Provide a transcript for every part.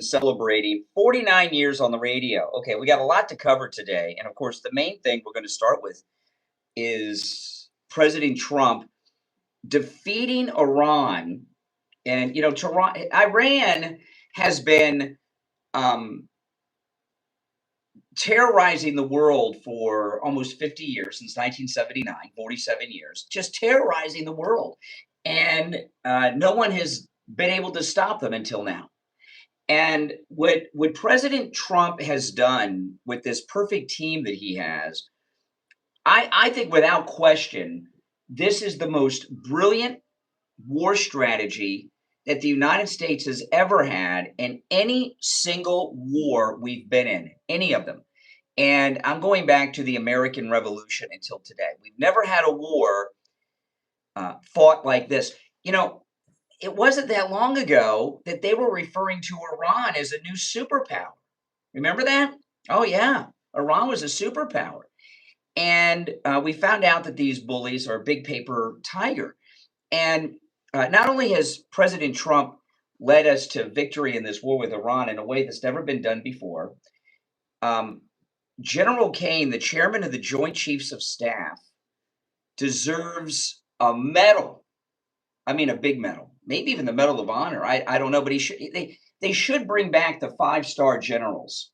celebrating 49 years on the radio. Okay, we got a lot to cover today. And of course, the main thing we're going to start with is President Trump defeating Iran. And, Iran has been um, terrorizing the world for almost 50 years, since 1979, 47 years, just terrorizing the world. And no one has been able to stop them until now. And what President Trump has done with this perfect team that he has, I think without question, this is the most brilliant war strategy that the United States has ever had in any single war we've been in, any of them. And I'm going back to the American Revolution until today. We've never had a war fought like this. It wasn't that long ago that they were referring to Iran as a new superpower. Remember that? Oh, yeah. Iran was a superpower. And we found out that these bullies are a big paper tiger. And not only has President Trump led us to victory in this war with Iran in a way that's never been done before, General Kane, the chairman of the Joint Chiefs of Staff, deserves a medal. I mean, a big medal, maybe even the Medal of Honor. I don't know, but they should bring back the 5-star generals.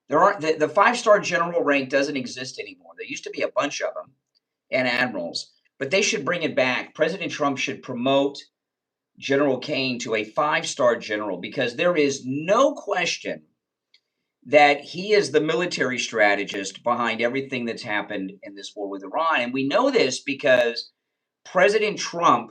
There aren't the 5-star general rank doesn't exist anymore. There used to be a bunch of them, and admirals, but they should bring it back. President Trump should promote General Kane to a 5-star general, because there is no question that he is the military strategist behind everything that's happened in this war with Iran. And we know this because President Trump,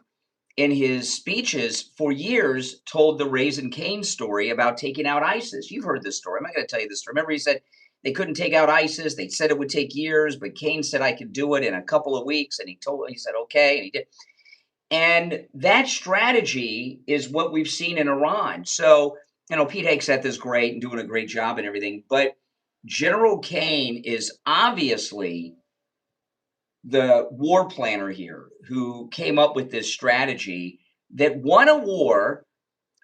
in his speeches for years, told the Raising Cane story about taking out ISIS. You've heard this story. I'm not going to tell you this story. Remember, he said they couldn't take out ISIS. They said it would take years, but Kane said I could do it in a couple of weeks. And he said, okay, and he did. And that strategy is what we've seen in Iran. So, Pete Hegseth is great and doing a great job and everything, but General Kane is obviously the war planner here, who came up with this strategy that won a war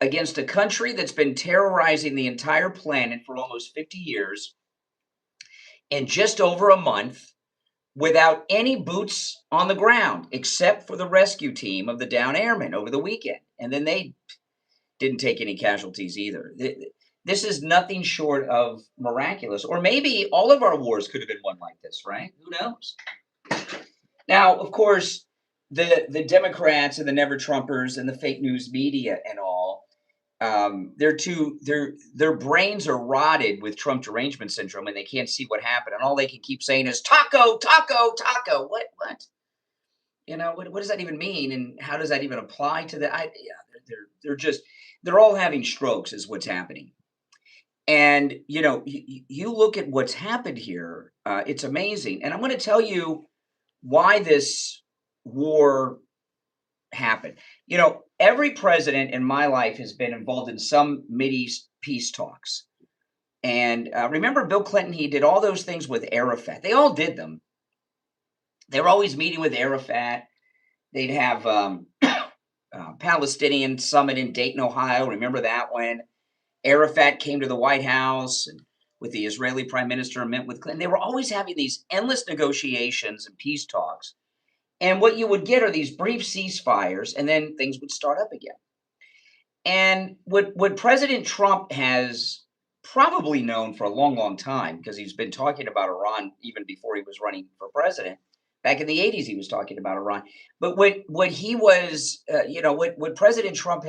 against a country that's been terrorizing the entire planet for almost 50 years in just over a month, without any boots on the ground, except for the rescue team of the down airmen over the weekend. And then they didn't take any casualties either. This is nothing short of miraculous. Or maybe all of our wars could have been won like this, right? Who knows? Now, of course, the Democrats and the Never Trumpers and the fake news media and all, their brains are rotted with Trump derangement syndrome, and they can't see what happened. And all they can keep saying is taco, taco, taco. What? What does that even mean? And how does that even apply to the? They're all having strokes, is what's happening. And you look at what's happened here. It's amazing, and I'm going to tell you why this war happened. Every president in my life has been involved in some Mideast peace talks. And remember Bill Clinton, he did all those things with Arafat. They all did them. They were always meeting with Arafat. They'd have Palestinian summit in Dayton, Ohio. Remember that when Arafat came to the White House and with the Israeli prime minister and met with Clinton. They were always having these endless negotiations and peace talks. And what you would get are these brief ceasefires, and then things would start up again. And what President Trump has probably known for a long, long time, because he's been talking about Iran even before he was running for president. Back in the 80s, he was talking about Iran. But what he was, what President Trump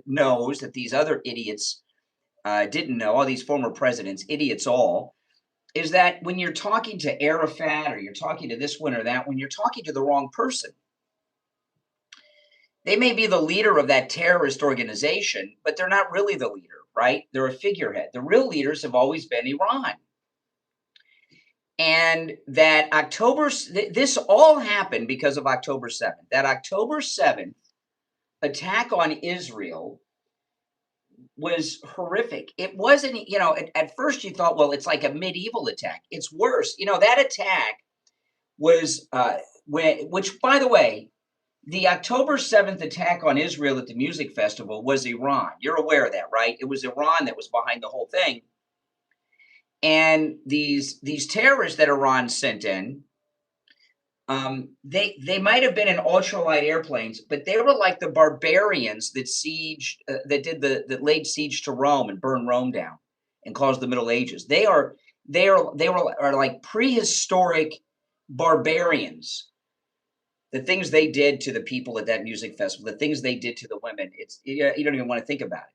knows that these other idiots didn't know, all these former presidents, idiots all, is that when you're talking to Arafat or you're talking to this one or that one, you're talking to the wrong person. They may be the leader of that terrorist organization, but they're not really the leader, right? They're a figurehead. The real leaders have always been Iran. And that this all happened because of October 7th. That October 7th attack on Israel was horrific. It wasn't, at first you thought, well, it's like a medieval attack. It's worse. That attack was, which, by the way, The October 7th attack on Israel at the music festival was Iran. You're aware of that, right? It was Iran that was behind the whole thing. And these terrorists that Iran sent in, they might have been in ultralight airplanes, but they were like the barbarians that that laid siege to Rome and burned Rome down and caused the Middle Ages. They are like prehistoric barbarians. The things they did to the people at that music festival, the things they did to the women, you don't even want to think about it.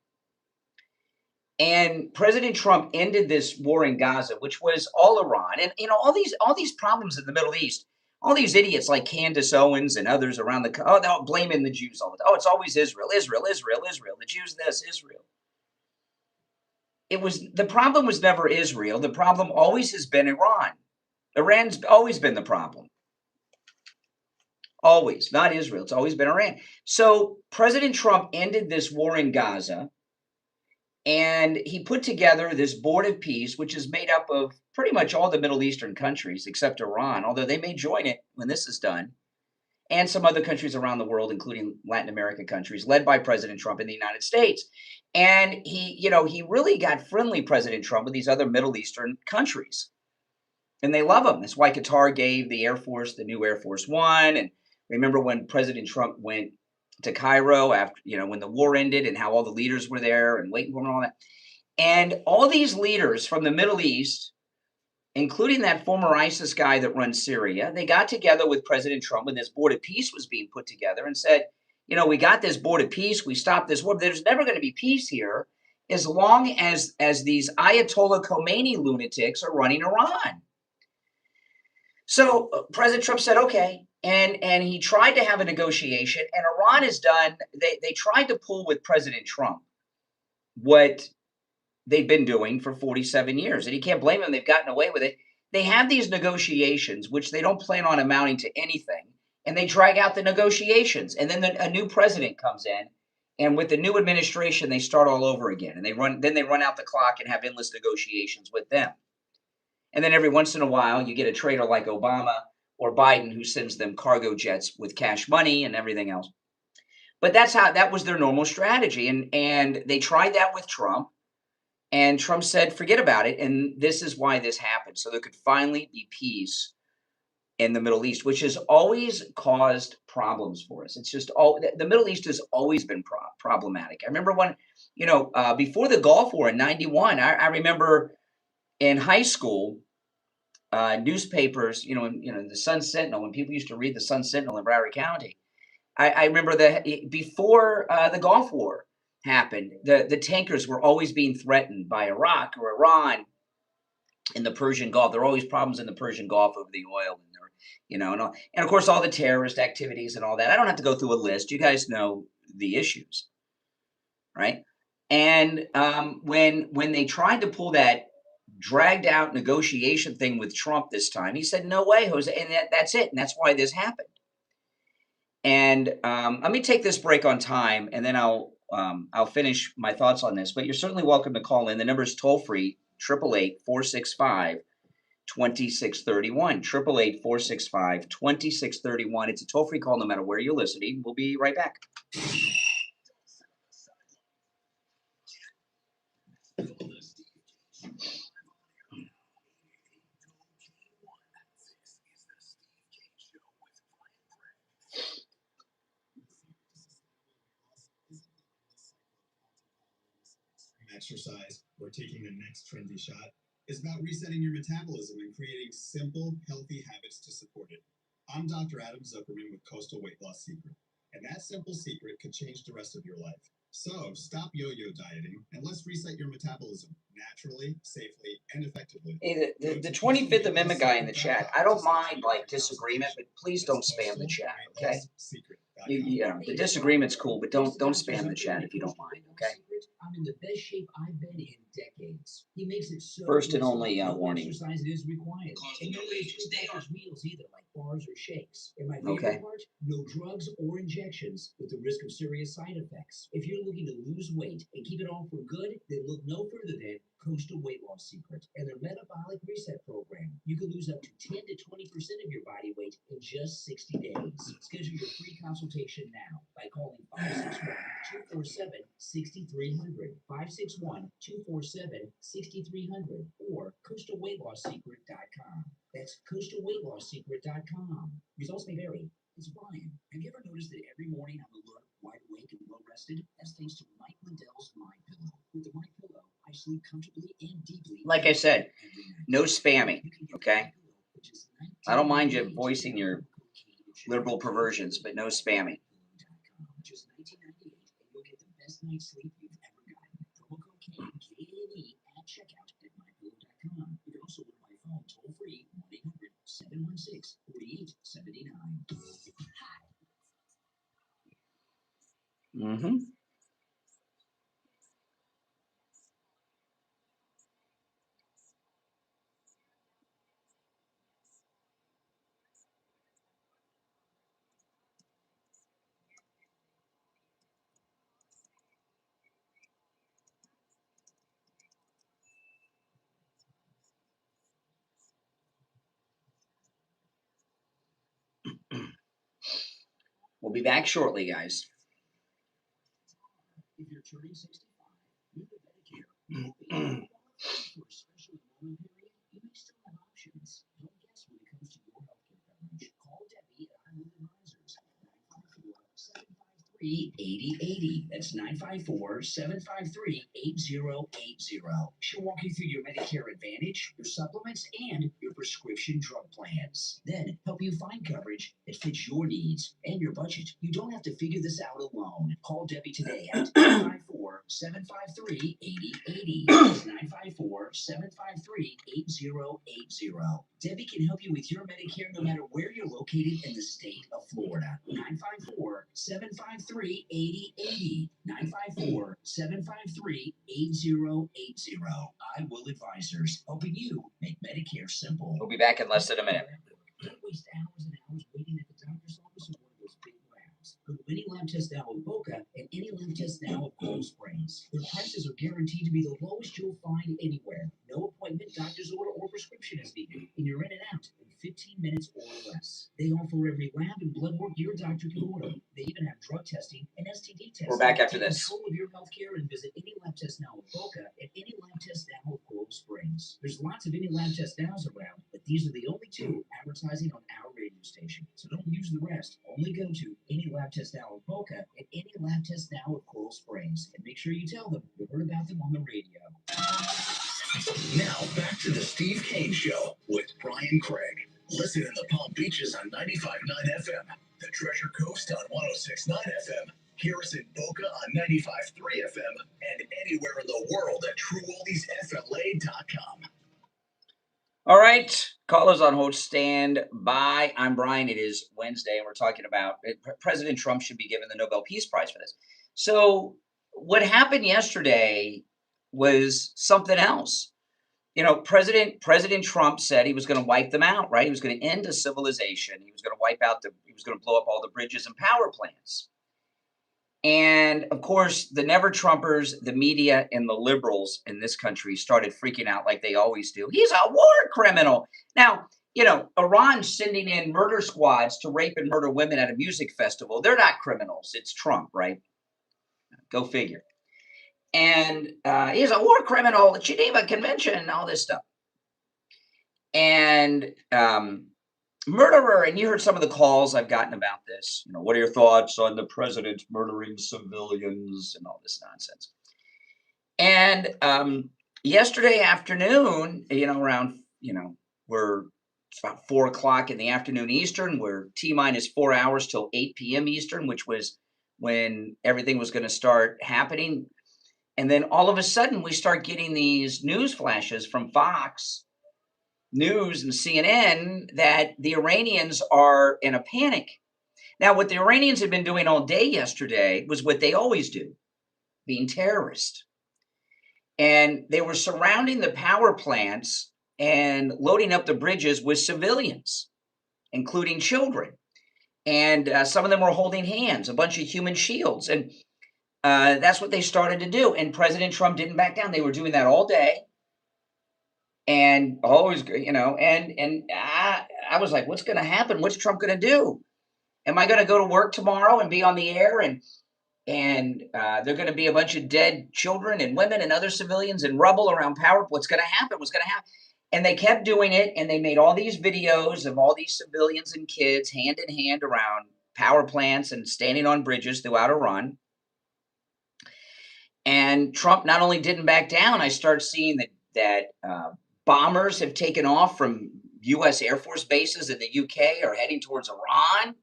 And President Trump ended this war in Gaza, which was all Iran, and all these problems in the Middle East. All these idiots like Candace Owens and others around they're blaming the Jews all the time. Oh, it's always Israel, Israel, Israel, Israel. The Jews this, Israel. The problem was never Israel. The problem always has been Iran. Iran's always been the problem. Always, not Israel. It's always been Iran. So President Trump ended this war in Gaza, and he put together this board of peace, which is made up of pretty much all the Middle Eastern countries except Iran, although they may join it when this is done, and some other countries around the world, including Latin American countries, led by President Trump in the United States. And he really got friendly, President Trump, with these other Middle Eastern countries. And they love him. That's why Qatar gave the Air Force the new Air Force One. And remember when President Trump went to Cairo after, when the war ended and how all the leaders were there and waiting for him and all that. And all these leaders from the Middle East, including that former ISIS guy that runs Syria, they got together with President Trump when this board of peace was being put together and said, we got this board of peace. We stopped this war. There's never going to be peace here as long as these Ayatollah Khomeini lunatics are running Iran. So President Trump said, okay. And he tried to have a negotiation, and Iran has done, they tried to pull with President Trump what they've been doing for 47 years. And you can't blame them. They've gotten away with it. They have these negotiations, which they don't plan on amounting to anything. And they drag out the negotiations. And then a new president comes in. And with the new administration, they start all over again. And they run out the clock and have endless negotiations with them. And then every once in a while, you get a traitor like Obama or Biden who sends them cargo jets with cash money and everything else. But that was their normal strategy. And they tried that with Trump. And Trump said, forget about it. And this is why this happened. So there could finally be peace in the Middle East, which has always caused problems for us. It's just the Middle East has always been problematic. I remember when, before the Gulf War in 91, I remember in high school, newspapers, the Sun Sentinel, when people used to read the Sun Sentinel in Broward County, I remember that before the Gulf War happened, the tankers were always being threatened by Iraq or Iran in the Persian Gulf. There were always problems in the Persian Gulf over the oil, and of course all the terrorist activities and all that. I don't have to go through a list. You guys know the issues, right? And when they tried to pull that dragged out negotiation thing with Trump this time, he said, no way, Jose. And that's it. And that's why this happened. And let me take this break on time, and then I'll finish my thoughts on this. But you're certainly welcome to call in. The number is toll free, 888-465-2631. 888-465-2631. It's a toll free call no matter where you're listening. We'll be right back. Exercise or taking the next trendy shot is about resetting your metabolism and creating simple, healthy habits to support it. I'm Dr. Adam Zuckerman with Coastal Weight Loss Secret, and that simple secret could change the rest of your life. So stop yo-yo dieting and let's reset your metabolism naturally, safely, and effectively. Hey, the 25th Amendment guy in the chat, I don't mind disagreement, but please don't spam the chat, okay? The disagreement's cool, but don't spam the chat if you don't mind, okay? I'm in the best shape I've been in decades. He makes it so first and only warning. Exercise is required. And no packaged meals either, like bars or shakes. And my favorite part, no drugs or injections with the risk of serious side effects. If you're looking to lose weight and keep it all for good, then look no further than Coastal Weight Loss Secret, and their Metabolic Reset Program. You can lose up to 10 to 20% of your body weight in just 60 days. Schedule your free consultation now by calling 561-247-6300, 561-247-6300, or coastalweightlossecret.com. That's coastalweightlossecret.com. Results may vary. It's Brian. Have you ever noticed that every morning I'm alert, wide awake, and well rested? That's thanks to Mike Lindell's MyPillow. With the MyPillow, I sleep comfortably and deeply. Like I said, no spamming, okay? I don't mind you voicing your liberal perversions, but no spamming. Just $19.98, and you'll get the best night's sleep you've ever gotten. Promo code KNE at checkout at mypillow.com. You can also order by phone toll free 1-800-716-4879. Mm-hmm. We'll be back shortly, guys. If you're turning 65, new to Medicare, for a special enrollment period, you may still have options. Don't guess when it comes to your healthcare coverage. Call Debbie at Irene Advisors at 954-753-8080. That's 954-753-8080. She'll walk you through your Medicare Advantage, your supplements, and your prescription drug plans. Then help you find coverage that fits your needs and your budget. You don't have to figure this out alone. Call Debbie today at 954-753-8080. That's 954-753-8080. Debbie can help you with your Medicare no matter where you're located in the state of Florida. 954-753-8080. 954-753-8080. I Will Advisors, helping you make Medicare simple. We'll be back in less than a minute. Don't waste hours and hours waiting at the doctor's office or one of those big labs. Go to any lab test now in Boca and any lab test now at Cold Springs. Their prices are guaranteed to be the lowest you'll find anywhere. No appointment, doctor's order, or prescription is needed, and you're in and out in 15 minutes or less. They offer every lab and blood work your doctor can order. They even have drug testing and STD testing. We're back after Take this. control of your healthcare and visit any lab test now in Boca and any lab test now at Cold Springs. There's lots of any lab test nows around, but these are the only two advertising on our radio station. So don't use the rest. Only go to any lab test now in Boca and any lab test now at Coral Springs. And make sure you tell them you heard about them on the radio. Now back to the Steve Kane Show with Brian Craig. Listen in the Palm Beaches on 95.9 FM, the Treasure Coast on 106.9 FM, hear us in Boca on 95.3 FM, and anywhere in the world at TrueOldiesFLA.com. All right, callers on hold, stand by. I'm Brian. It is Wednesday, and we're talking about President Trump should be given the Nobel Peace Prize for this. So what happened yesterday was something else. You know, President Trump said he was going to wipe them out, right? He was going to end a civilization. He was going to he was going to blow up all the bridges and power plants. And of course, the never Trumpers, the media, and the liberals in this country started freaking out like they always do. He's a war criminal. Now, you know, Iran sending in murder squads to rape and murder women at a music festival. They're not criminals. It's Trump, right? Go figure. And he's a war criminal, the Geneva Convention, and all this stuff. And murderer, and you heard some of the calls I've gotten about this. You know, what are your thoughts on the president murdering civilians and all this nonsense? And yesterday afternoon, you know, around, you know, it's about 4 o'clock in the afternoon Eastern. We're T-minus 4 hours till 8 p.m. Eastern, which was when everything was going to start happening. And then all of a sudden, we start getting these news flashes from Fox News and CNN that the Iranians are in a panic. Now, what the Iranians had been doing all day yesterday was what they always do, being terrorists. And they were surrounding the power plants and loading up the bridges with civilians, including children. And some of them were holding hands, a bunch of human shields. And that's what they started to do. And President Trump didn't back down. They were doing that all day. And always, and I was like, what's going to happen? What's Trump going to do? Am I going to go to work tomorrow and be on the air and they're going to be a bunch of dead children and women and other civilians and rubble around power? What's going to happen? What's going to happen? And they kept doing it, and they made all these videos of all these civilians and kids hand in hand around power plants and standing on bridges throughout Iran. And Trump not only didn't back down, I started seeing that bombers have taken off from U.S. Air Force bases in the UK are heading towards Iran.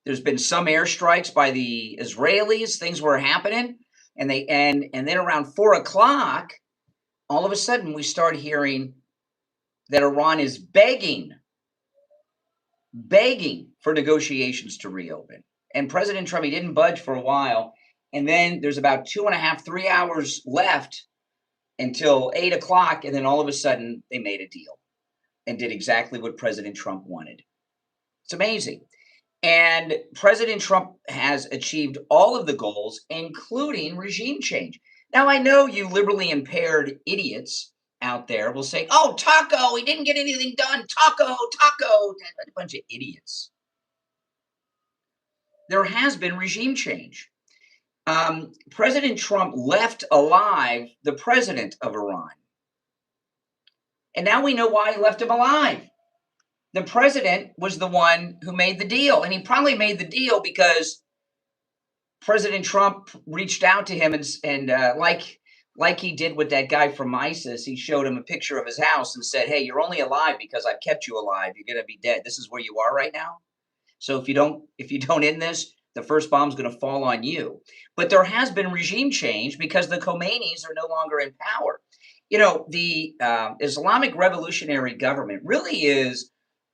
There's been some airstrikes by the Israelis. Things were happening, and then around 4 o'clock, all of a sudden we start hearing that Iran is begging for negotiations to reopen. And President Trump, he didn't budge for a while, and then there's about 2.5, 3 hours left until 8 o'clock, and then all of a sudden they made a deal and did exactly what President Trump wanted. It's amazing. And President Trump has achieved all of the goals, including regime change. Now, I know you liberally impaired idiots out there will say, oh, Taco, he didn't get anything done. Taco. A bunch of idiots. There has been regime change. President Trump left alive the president of Iran. And now we know why he left him alive. The president was the one who made the deal. And he probably made the deal because President Trump reached out to him and like he did with that guy from ISIS, he showed him a picture of his house and said, hey, you're only alive because I've kept you alive. You're going to be dead. This is where you are right now. So if you don't end this, the first bomb's going to fall on you. But there has been regime change because the Khomeinis are no longer in power. You know, the Islamic Revolutionary Government really is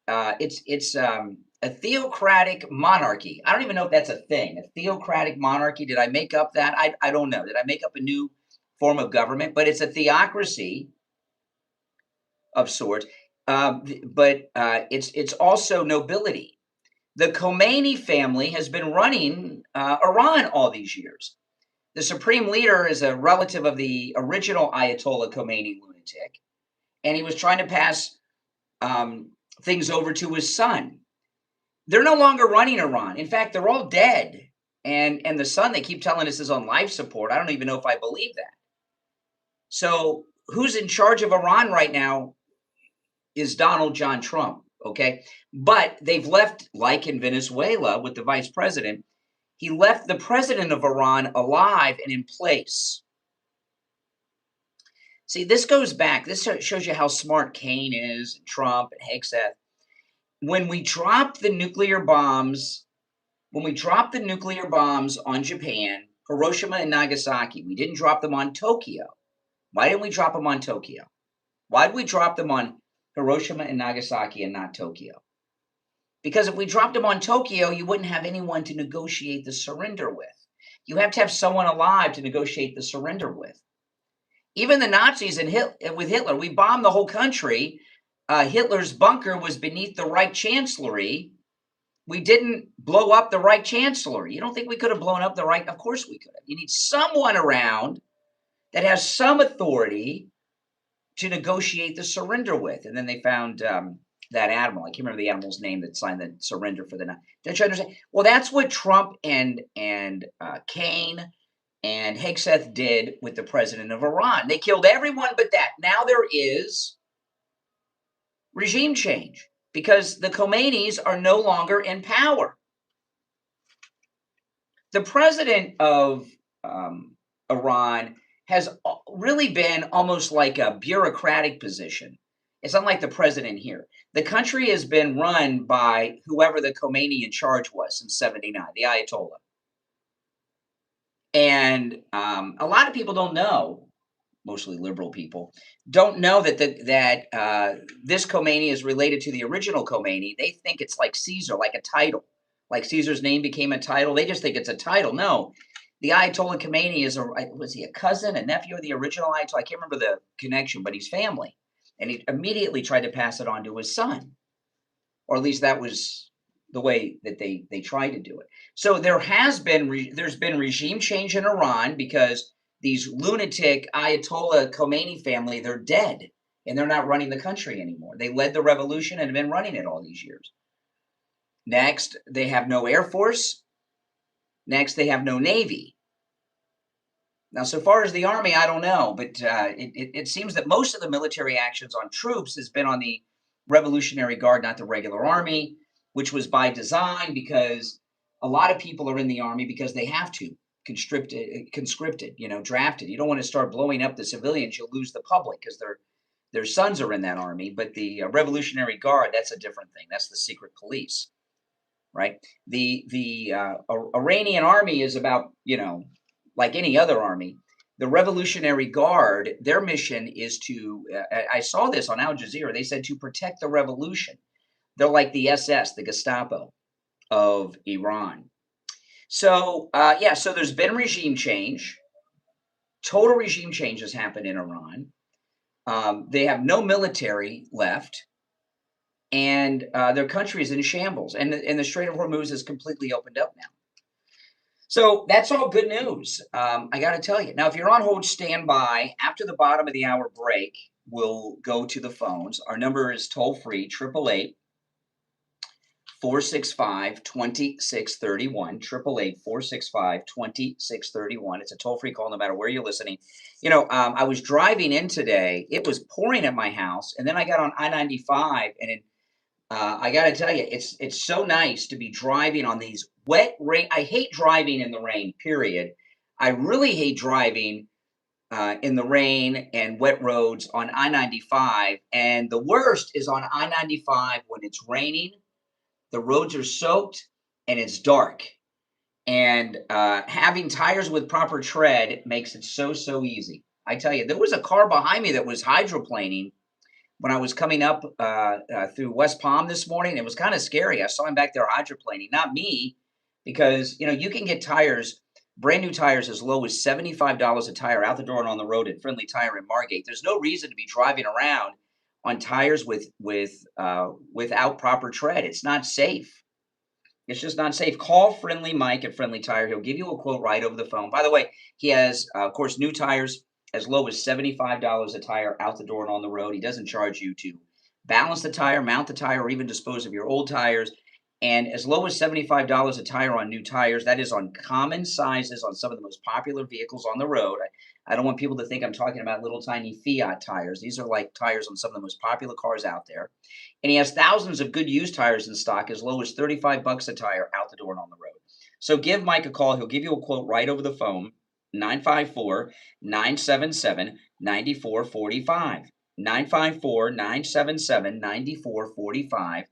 it's a theocratic monarchy. I don't even know if that's a thing. A theocratic monarchy. Did I make up that? I don't know. Did I make up a new form of government? But it's a theocracy of sorts. But it's also nobility. The Khomeini family has been running Iran all these years. The supreme leader is a relative of the original Ayatollah Khomeini lunatic, and he was trying to pass things over to his son. They're no longer running Iran. In fact, they're all dead. And the son, they keep telling us, is on life support. I don't even know if I believe that. So who's in charge of Iran right now is Donald John Trump, okay? But they've left, like in Venezuela with the vice president, he left the president of Iran alive and in place. See, this goes back. This shows you how smart Kane is, Trump, and Hegseth. When we dropped the nuclear bombs on Japan, Hiroshima and Nagasaki, we didn't drop them on Tokyo. Why didn't we drop them on Tokyo? Why did we drop them on Hiroshima and Nagasaki and not Tokyo? Because if we dropped them on Tokyo, you wouldn't have anyone to negotiate the surrender with. You have to have someone alive to negotiate the surrender with. Even the Nazis with Hitler, we bombed the whole country. Hitler's bunker was beneath the Reich Chancellery. We didn't blow up the Reich Chancellery. You don't think we could have blown up the Reich? Of course we could have. You need someone around that has some authority to negotiate the surrender with. And then they found that admiral. I can't remember the admiral's name that signed the surrender for the night. Don't you understand? Well, that's what Trump and Kane and Hegseth did with the president of Iran. They killed everyone but that. Now there is regime change because the Khomeinis are no longer in power. The president of Iran has really been almost like a bureaucratic position. It's unlike the president here. The country has been run by whoever the Khomeini in charge was since '79, the Ayatollah. And a lot of people don't know, mostly liberal people, don't know that this Khomeini is related to the original Khomeini. They think it's like Caesar, like a title. Like Caesar's name became a title. They just think it's a title. No. The Ayatollah Khomeini was he a cousin, a nephew of the original Ayatollah? I can't remember the connection, but he's family. And he immediately tried to pass it on to his son. Or at least that was the way that they tried to do it. So there's been regime change in Iran because these lunatic Ayatollah Khomeini family, they're dead. and they're not running the country anymore. They led the revolution and have been running it all these years. Next, they have no Air Force. Next, they have no Navy. Now, so far as the Army, I don't know, but it seems that most of the military actions on troops has been on the Revolutionary Guard, not the regular Army, which was by design because a lot of people are in the Army because they have to, conscripted, drafted. You don't want to start blowing up the civilians. You'll lose the public because their sons are in that Army. But the Revolutionary Guard, that's a different thing. That's the secret police, right? The Iranian Army is about, like any other army. The Revolutionary Guard, their mission is to, I saw this on Al Jazeera, they said to protect the revolution. They're like the SS, the Gestapo of Iran. So, so there's been regime change. Total regime change has happened in Iran. They have no military left. And their country is in shambles. And the Strait of Hormuz is completely opened up now. So that's all good news. I got to tell you. Now, if you're on hold, stand by. After the bottom of the hour break, we'll go to the phones. Our number is toll free, 888-465-2631, 888-465-2631. It's a toll free call no matter where you're listening. I was driving in today. It was pouring at my house, and then I got on I-95, and I got to tell you, it's so nice to be driving on these wet rain. I hate driving in the rain, period. I really hate driving in the rain and wet roads on I-95. And the worst is on I-95 when it's raining, the roads are soaked, and it's dark. And having tires with proper tread makes it so easy. I tell you, there was a car behind me that was hydroplaning when I was coming up through West Palm this morning. It was kind of scary. I saw him back there hydroplaning, not me, because, you can get tires, brand new tires, as low as $75 a tire out the door and on the road at Friendly Tire in Margate. There's no reason to be driving around on tires without proper tread. It's not safe. It's just not safe. Call Friendly Mike at Friendly Tire. He'll give you a quote right over the phone. By the way, he has, of course, new tires as low as $75 a tire out the door and on the road. He doesn't charge you to balance the tire, mount the tire, or even dispose of your old tires. And as low as $75 a tire on new tires. That is on common sizes on some of the most popular vehicles on the road. I don't want people to think I'm talking about little tiny Fiat tires. These are like tires on some of the most popular cars out there. And he has thousands of good used tires in stock as low as $35 a tire out the door and on the road. So give Mike a call. He'll give you a quote right over the phone. 954-977-9445. 954-977-9445.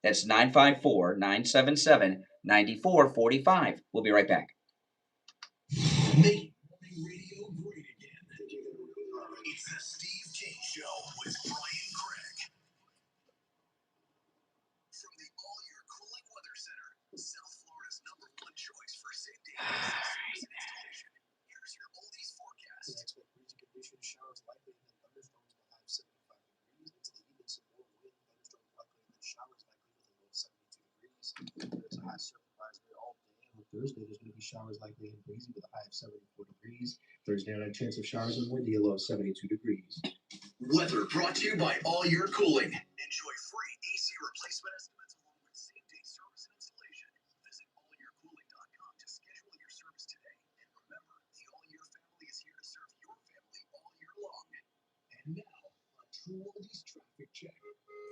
That's 954-977-9445. We'll be right back. Make morning radio great again. It's the Steve Kane Show with Brian Craig. From the all-year cooling weather center, South Florida's #1 choice for same-day service and installation. Here's your oldies forecast. The next breezy conditions, showers likely, and then thunderstorms will have 75 degrees. Into the evening, some more wind, thunderstorms likely, and then showers likely with a low of 72 degrees. There's a high surf advisory all day. On Thursday, there's going to be showers likely and breezy with a high of 74 degrees. Thursday night, chance of showers and windy, a low of 72 degrees. Weather brought to you by All Year Cooling. Enjoy free AC replacement estimates along with same-day service and installation. Visit allyearcooling.com to schedule your service today. And remember, the All Year family is here to serve your family all year long. And now, a True Oldies traffic check.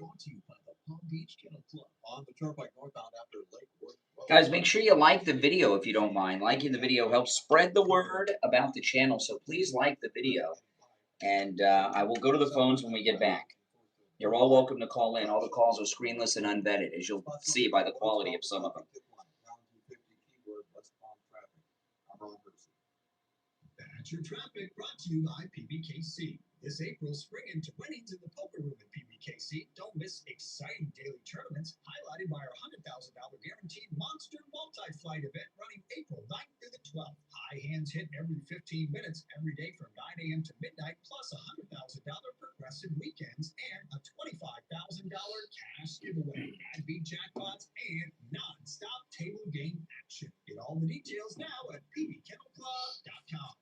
Brought to you by the Palm Beach Kennel Club on the Turnpike northbound after Lake Worth. Guys, make sure you like the video if you don't mind. Liking the video helps spread the word about the channel, so please like the video. And I will go to the phones when we get back. You're all welcome to call in. All the calls are screenless and unvetted, as you'll see by the quality of some of them. That's your traffic, brought to you by PBKC. This April, spring into winnings in the poker room at PBKC. Don't miss exciting daily tournaments highlighted by our $100,000 guaranteed monster multi-flight event running April 9th through the 12th. High hands hit every 15 minutes every day from 9 a.m. to midnight, plus $100,000 progressive weekends and a $25,000 cash giveaway. Add beat jackpots and non-stop table game action. Get all the details now at pbkennelclub.com.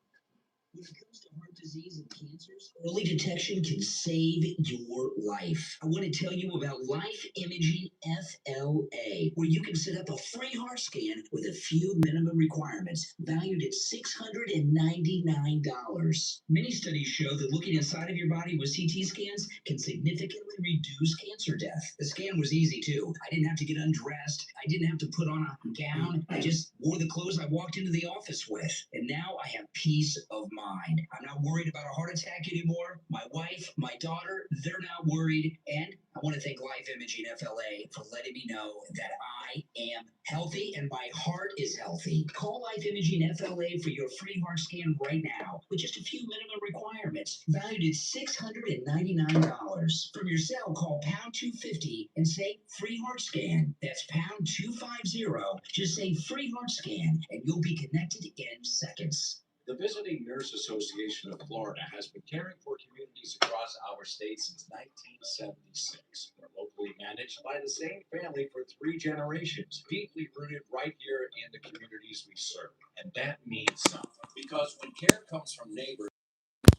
When it comes to heart disease and cancers, early detection can save your life. I want to tell you about Life Imaging FLA, where you can set up a free heart scan with a few minimum requirements, valued at $699. Many studies show that looking inside of your body with CT scans can significantly reduce cancer death. The scan was easy too. I didn't have to get undressed. I didn't have to put on a gown. I just wore the clothes I walked into the office with. And now I have peace of mind. I'm not worried about a heart attack anymore. My wife, my daughter, they're not worried. And I want to thank Life Imaging FLA for letting me know that I am healthy and my heart is healthy. Call Life Imaging FLA for your free heart scan right now with just a few minimum requirements, valued at $699. From your cell, call pound 250 and say free heart scan. That's pound 250. Just say free heart scan and you'll be connected in seconds. The Visiting Nurse Association of Florida has been caring for communities across our state since 1976. They're locally managed by the same family for 3 generations, deeply rooted right here in the communities we serve. And that means something, because when care comes from neighbors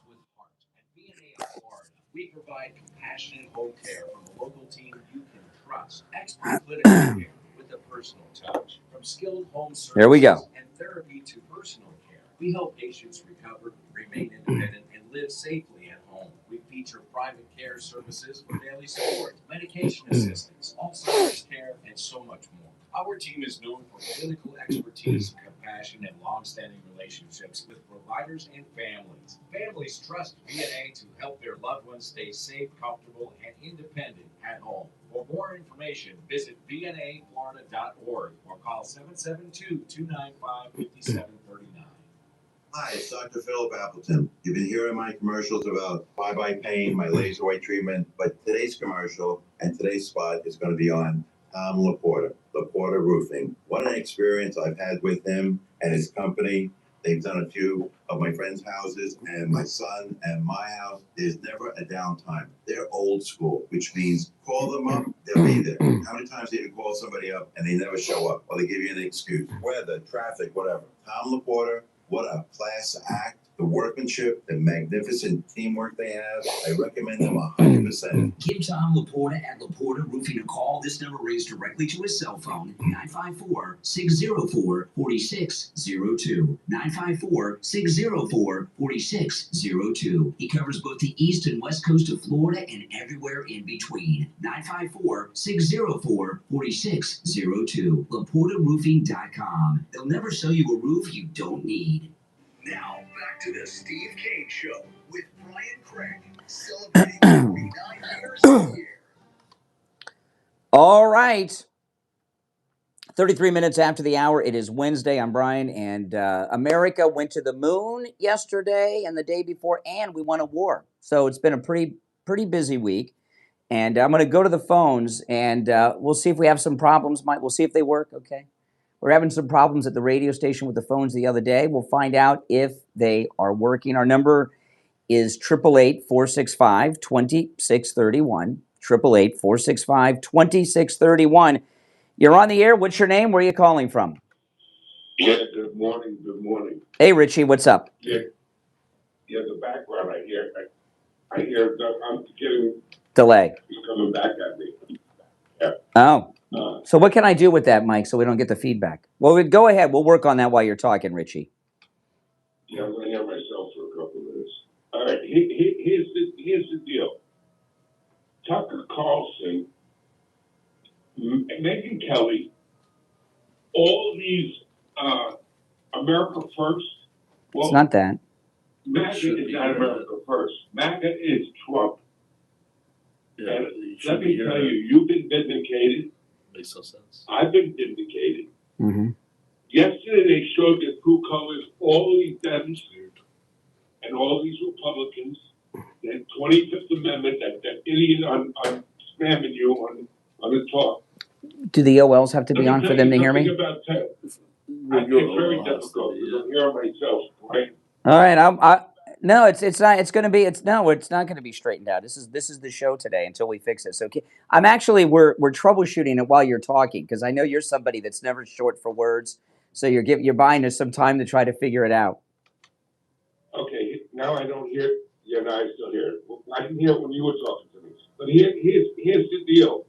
with heart, at VNA of Florida, we provide compassionate home care from a local team you can trust. Expert clinical care with a personal touch, from skilled home services There we go. and therapy to personal care. We help patients recover, remain independent, and live safely at home. We feature private care services for daily support, medication assistance, Alzheimer's care, and so much more. Our team is known for clinical expertise, compassion, and long-standing relationships with providers and families. Families trust VNA to help their loved ones stay safe, comfortable, and independent at home. For more information, visit vnaflorida.org or call 772-295-5739. Hi, it's Dr. Philip Appleton. You've been hearing my commercials about bye-bye pain, my laser weight treatment, but today's commercial and today's spot is going to be on Tom Laporta Roofing. What an experience I've had with him and his company. They've done a few of my friends' houses and my son and my house. There's never a downtime. They're old school, which means call them up, they'll be there. How many times do you call somebody up and they never show up, or they give you an excuse? Weather, traffic, whatever. Tom Laporta, what a class act. The workmanship, the magnificent teamwork they have. I recommend them 100%. Give Tom Laporta at Laporta Roofing a call. This number rings directly to his cell phone, 954-604-4602. 954-604-4602. He covers both the east and west coast of Florida and everywhere in between. 954-604-4602. LaportaRoofing.com. They'll never sell you a roof you don't need. Now, back to the Steve Kane Show with Brian Craig, celebrating 49 years this year. All right. 33 minutes after the hour. It is Wednesday. I'm Brian, and America went to the moon yesterday and the day before, and we won a war. So it's been a pretty busy week. And I'm going to go to the phones, and we'll see if we have some problems. We'll see if they work, okay? We're having some problems at the radio station with the phones the other day. We'll find out if they are working. Our number is 888-465-2631. 888-465-2631. You're on the air. What's your name? Where are you calling from? Yeah, good morning. Good morning. Hey, Richie, what's up? Yeah, the background I hear I'm getting Delay. it's coming back at me. Yeah. Oh. So what can I do with that, Mike, so we don't get the feedback? Well, go ahead. We'll work on that while you're talking, Richie. Yeah, I'm going to hear myself for a couple minutes. All right, here's the deal. Tucker Carlson, Megyn Kelly, all these America First. Well, It's not that. MAGA is not America First. MAGA is Trump. Yeah, And it should let be me here. tell you, you've been vindicated. Makes no sense. I've been vindicated. Mm-hmm. Yesterday they showed their true colors, all these Dems and all these Republicans, that 25th Amendment, that idiot on spamming you on the talk. Do the OLs have to be on for them to hear me? About that. It's Well, you're very all difficult hostile, because I'm hearing myself, right? All right. No, it's not. It's going to be. It's not going to be straightened out. This is the show today until we fix this. Okay. We're troubleshooting it while you're talking, because I know you're somebody that's never short for words. So you're buying us some time to try to figure it out. Okay, Now I don't hear it. Yeah, no, I still hear it. I didn't hear it when you were talking to me. But here's the deal.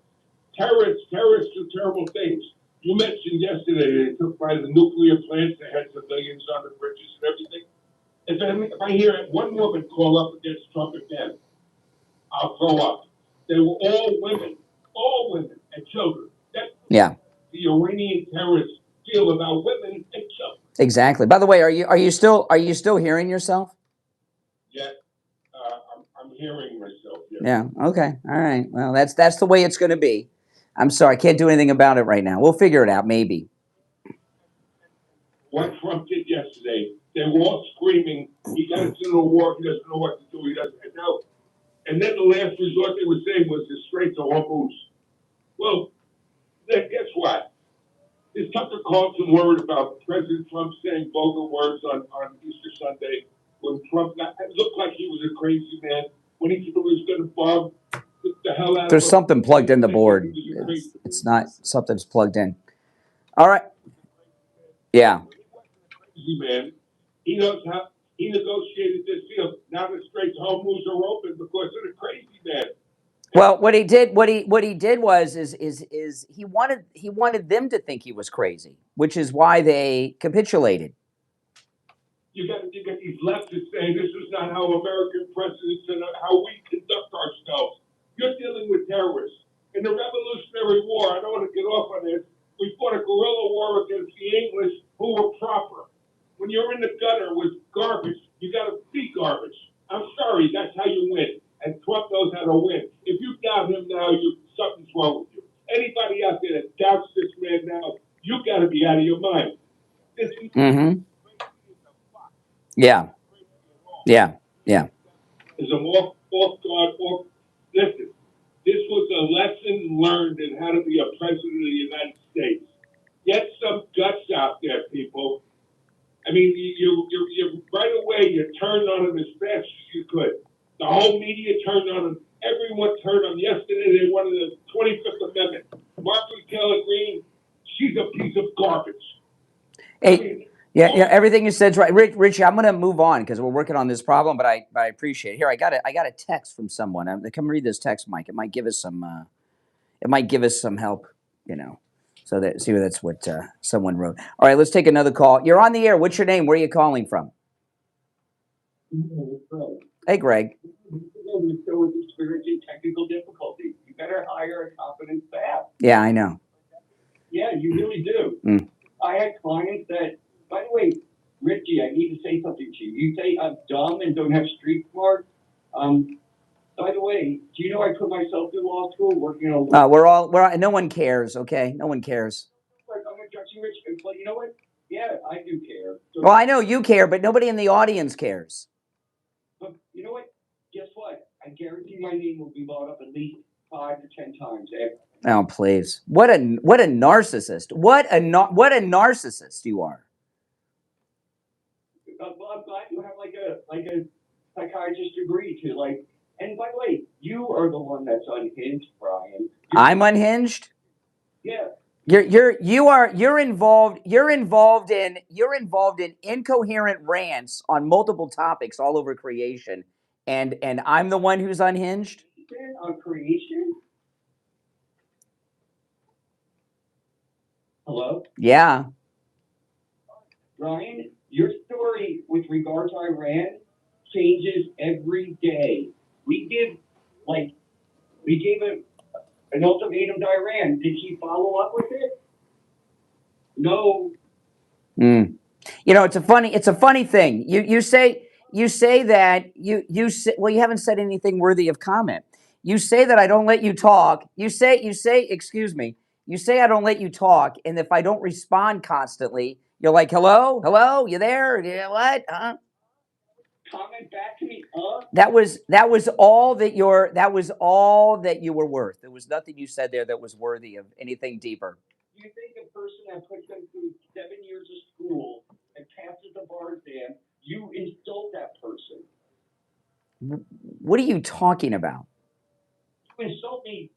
Terrorists do terrible things. You mentioned yesterday they took by the nuclear plants, they had civilians on the bridges and everything. If I hear one woman call up against Trump again, I'll throw up. They were all women and children. That's the Iranian terrorists feel about women and children. Exactly. By the way, are you still hearing yourself? Yeah, I'm hearing myself. Yeah. Okay. All right. Well, that's the way it's going to be. I'm sorry, I can't do anything about it right now. We'll figure it out, maybe. What Trump did yesterday, they were all screaming, he got into a war, he doesn't know what to do, he doesn't know. And then the last resort they were saying was the Strait of Hormuz. Well, then guess what? Is Tucker Carlson worried about President Trump saying vulgar words on Easter Sunday when Trump looked like he was a crazy man when he was going to bomb the hell out There's of something plugged in the board. It's not something's plugged in. All right. Yeah. Crazy man. He knows how he negotiated this deal. Now the Straits of Hormuz are open because of the crazy man. Well, what he did was he wanted them to think he was crazy, which is why they capitulated. You got these leftists saying this is not how American presidents and how we conduct ourselves. You're dealing with terrorists. In the Revolutionary War, I don't want to get off on this, we fought a guerrilla war against the English who were proper. When you're in the gutter with garbage, you got to be garbage. I'm sorry, that's how you win. And Trump knows how to win. If you doubt him now, something's wrong with you. Anybody out there that doubts this man now, you got to be out of your mind. Mm-hmm. Yeah. Yeah. Yeah. Is an off guard. Listen, this was a lesson learned in how to be a president of the United States. Get some guts out there, people. I mean, you right away you turned on him as fast as you could. The whole media turned on him. Everyone turned on him. Yesterday they wanted the 25th Amendment. Marjorie Taylor Greene, she's a piece of garbage. Hey, yeah, everything you said's right, Richie. I'm gonna move on because we're working on this problem, but I appreciate it. Here, I got a text from someone. Come read this text, Mike. It might give us some help, So that's what someone wrote. All right, let's take another call. You're on the air. What's your name? Where are you calling from? Hey, Greg. With experiencing technical difficulties, you better hire a competent staff. Yeah, I know. Yeah, you really do. I had clients that, by the way, Richie, I need to say something to you. You say I'm dumb and don't have street smart. By the way, do you know I put myself through law school working on? No one cares. Okay, no one cares. I'm gonna judge you, Richie. But you know what? Yeah, I do care. So, well, I know you care, but nobody in the audience cares. But you know what? Guess what? I guarantee my name will be brought up at least 5 to 10 times after. Oh, please! What a narcissist! What a narcissist you are! Well, I'm glad you have like a psychiatrist degree to like. And by the way, you are the one that's unhinged, Brian. I'm unhinged. Yeah. You're involved in incoherent rants on multiple topics all over creation, and I'm the one who's unhinged. On creation. Hello? Yeah. Brian, your story with regard to Iran changes every day. We gave an ultimatum to Iran. Did she follow up with it? No. It's a funny thing. You say that you say, well, you haven't said anything worthy of comment. You say that I don't let you talk. You say excuse me. You say I don't let you talk, and if I don't respond constantly, you're like, hello, you there? Yeah, what? Huh? Comment back to me, That was all that you were worth. There was nothing you said there that was worthy of anything deeper. Do you think a person that puts them through 7 years of school and passes the bar exam, you insult that person? What are you talking about? You insult me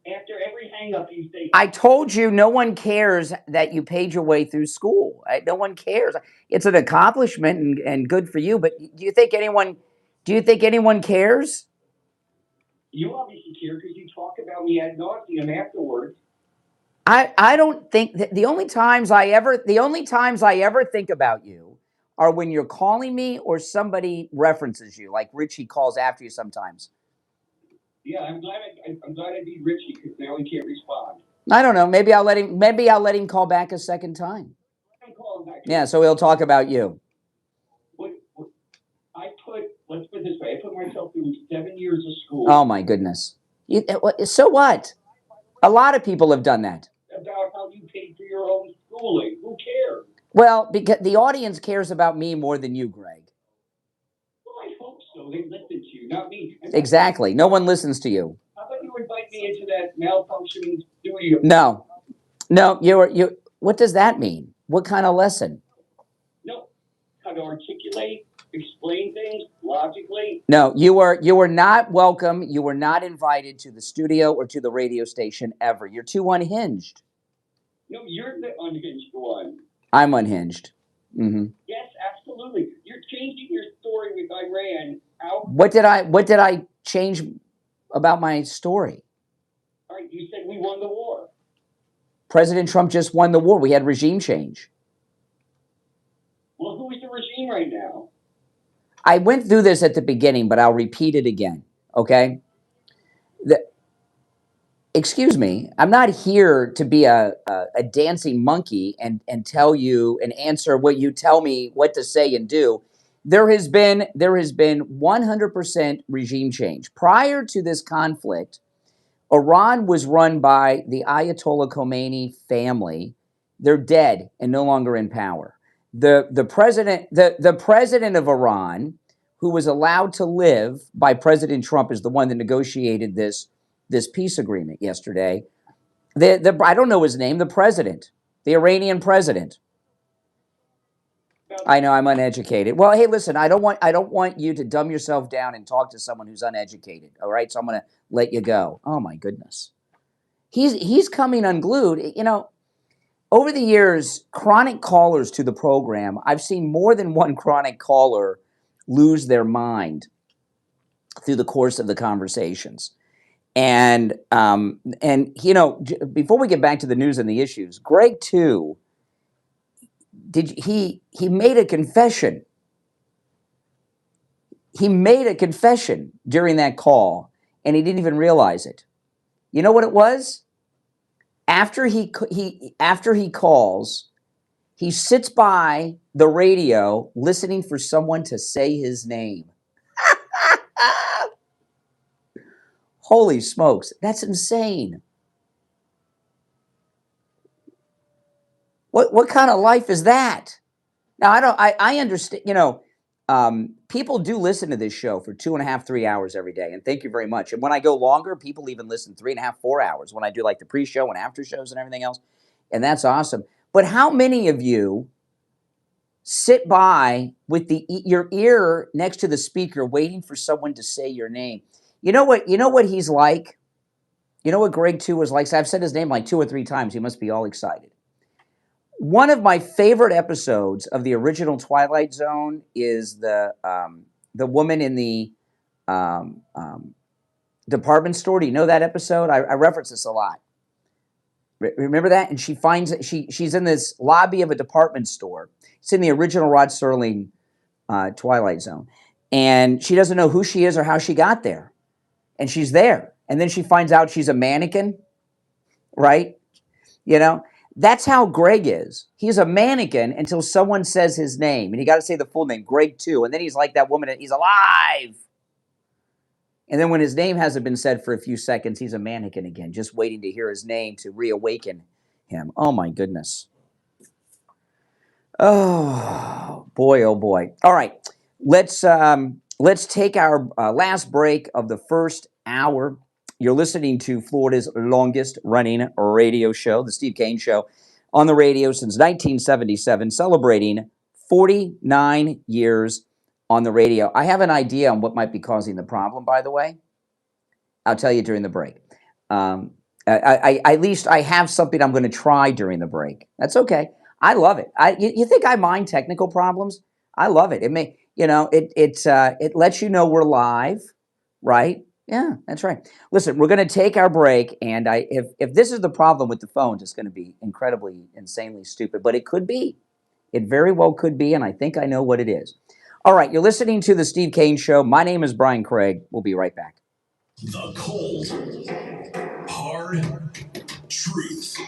After every hang up, you say, I told you no one cares that you paid your way through school. No one cares. It's an accomplishment and good for you. But do you think anyone cares? you obviously care because you talk about me ad nauseum afterwards. I don't think that the only times I ever think about you are when you're calling me or somebody references you, like Richie calls after you sometimes. Yeah, I'm glad I beat Richie because now he can't respond. I don't know. Maybe I'll let him call back a second time. I'm calling back. Yeah, so he'll talk about you. Let's put it this way, I put myself through 7 years of school. Oh my goodness. So what? A lot of people have done that. About how you paid for your own schooling. Who cares? Well, because the audience cares about me more than you, Greg. Well, I hope so. They listen to you, not me. Exactly. No one listens to you. How about you invite me into that malfunctioning studio? No, you. What does that mean? What kind of lesson? No, how to articulate, explain things logically. No, you were not welcome. You were not invited to the studio or to the radio station ever. You're too unhinged. No, you're the unhinged one. I'm unhinged. Mm-hmm. Yes, absolutely. You're changing your story with Iran. What did I change about my story? All right, you said we won the war. President Trump just won the war. We had regime change. Well, who is the regime right now? I went through this at the beginning, but I'll repeat it again, okay? Excuse me, I'm not here to be a dancing monkey and tell you and answer what you tell me what to say and do. There has been 100% regime change. Prior to this conflict, Iran was run by the Ayatollah Khomeini family. They're dead and no longer in power. The president of Iran, who was allowed to live by President Trump, is the one that negotiated this peace agreement yesterday. I don't know his name. The president, the Iranian president. I know I'm uneducated. Well, hey, listen, I don't want you to dumb yourself down and talk to someone who's uneducated. All right, so I'm going to let you go. Oh my goodness, he's coming unglued. You know, over the years, chronic callers to the program, I've seen more than one chronic caller lose their mind through the course of the conversations. And you know, before we get back to the news and the issues, Greg too. He made a confession. He made a confession during that call, and he didn't even realize it. You know what it was? After he calls, he sits by the radio listening for someone to say his name. Holy smokes, that's insane. What kind of life is that? Now, I understand, you know, people do listen to this show for 2.5, 3 hours every day, and thank you very much. And when I go longer, people even listen 3.5, 4 hours when I do like the pre-show and after shows and everything else, and that's awesome. But how many of you sit by with your ear next to the speaker waiting for someone to say your name? You know what he's like? You know what Greg 2 was like? So I've said his name like 2 or 3 times. He must be all excited. One of my favorite episodes of the original Twilight Zone is the woman in the department store. Do you know that episode? I reference this a lot. Remember that? And she finds she's in this lobby of a department store. It's in the original Rod Serling Twilight Zone, and she doesn't know who she is or how she got there. And she's there. And then she finds out she's a mannequin, right? You know, that's how Greg is. He's a mannequin until someone says his name. And you got to say the full name, Greg 2. And then he's like that woman, he's alive. And then when his name hasn't been said for a few seconds, he's a mannequin again, just waiting to hear his name to reawaken him. Oh, my goodness. Oh, boy, oh, boy. All right, let's take our last break of the first hour. You're listening to Florida's longest running radio show, The Steve Kane Show, on the radio since 1977, celebrating 49 years on the radio. I have an idea on what might be causing the problem, by the way. I'll tell you during the break. At least I have something I'm going to try during the break. That's okay. I love it. You think I mind technical problems? I love it. It lets you know we're live, right? Yeah, that's right. Listen, we're going to take our break, and if this is the problem with the phones, it's going to be incredibly, insanely stupid, but it could be. It very well could be, and I think I know what it is. All right, you're listening to the Steve Kane Show. My name is Brian Craig. We'll be right back. The cold, hard truth.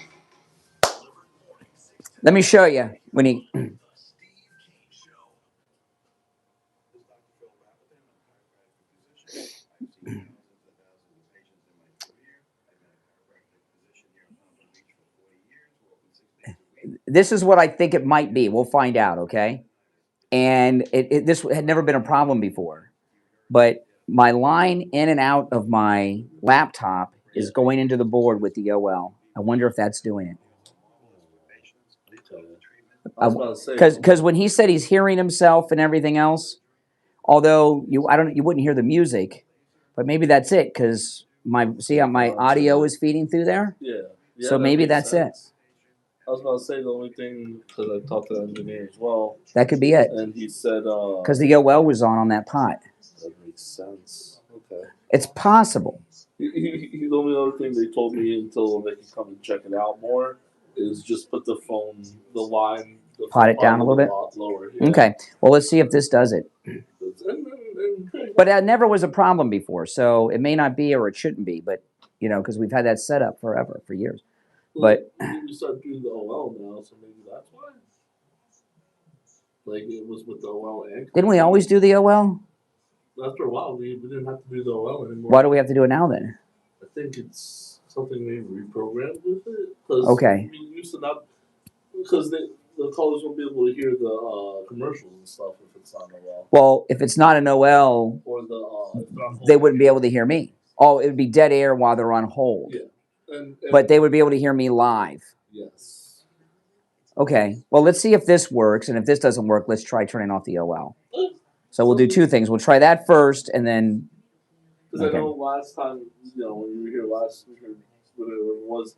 Let me show you when he. This is what I think it might be. We'll find out, okay? And this had never been a problem before, but my line in and out of my laptop is going into the board with the OL. I wonder if that's doing it. Because when he said he's hearing himself and everything else, although you wouldn't hear the music, but maybe that's it because my audio is feeding through there. Yeah. So maybe that's it. I was about to say the only thing, because I talked to the engineer as well. That could be it. And he said... Because the OL was on that pot. That makes sense. Okay. It's possible. The only other thing they told me until they can come and check it out more is just put the line... Pot it down a little bit? Lower. Yeah. Okay. Well, let's see if this does it. But that never was a problem before, so it may not be or it shouldn't be, but, because we've had that set up forever, for years. But you start doing the OL now, so maybe that's why. Like it was with the OL and. Didn't we always do the OL? After a while, we didn't have to do the OL anymore. Why do we have to do it now then? I think it's something they reprogrammed with it. Okay. We used to not, because the callers won't be able to hear the commercials and stuff if it's not OL. Well, if it's not an OL, or they wouldn't be able to hear me. Oh, it would be dead air while they're on hold. Yeah. But they would be able to hear me live. Yes. Okay. Well, let's see if this works. And if this doesn't work, let's try turning off the OL. So we'll do two things. We'll try that first and then... Because I know last time, when you were here last week, whatever it was,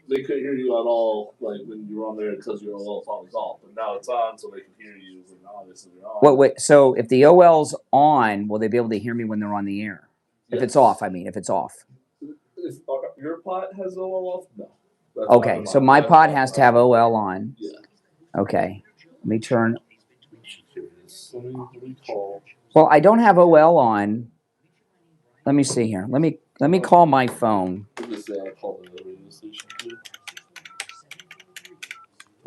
they couldn't hear you at all, like when you were on there because your OL phone was off. But now it's on, so they can hear you. And obviously they're on. Wait. So if the OL's on, will they be able to hear me when they're on the air? Yes. If it's off, if it's off. If your pot has OL off? No. That's okay, so my pot has to have OL on. Yeah. Okay. Let me turn. Let me call. Well, I don't have OL on. Let me see here. Let me call my phone. Let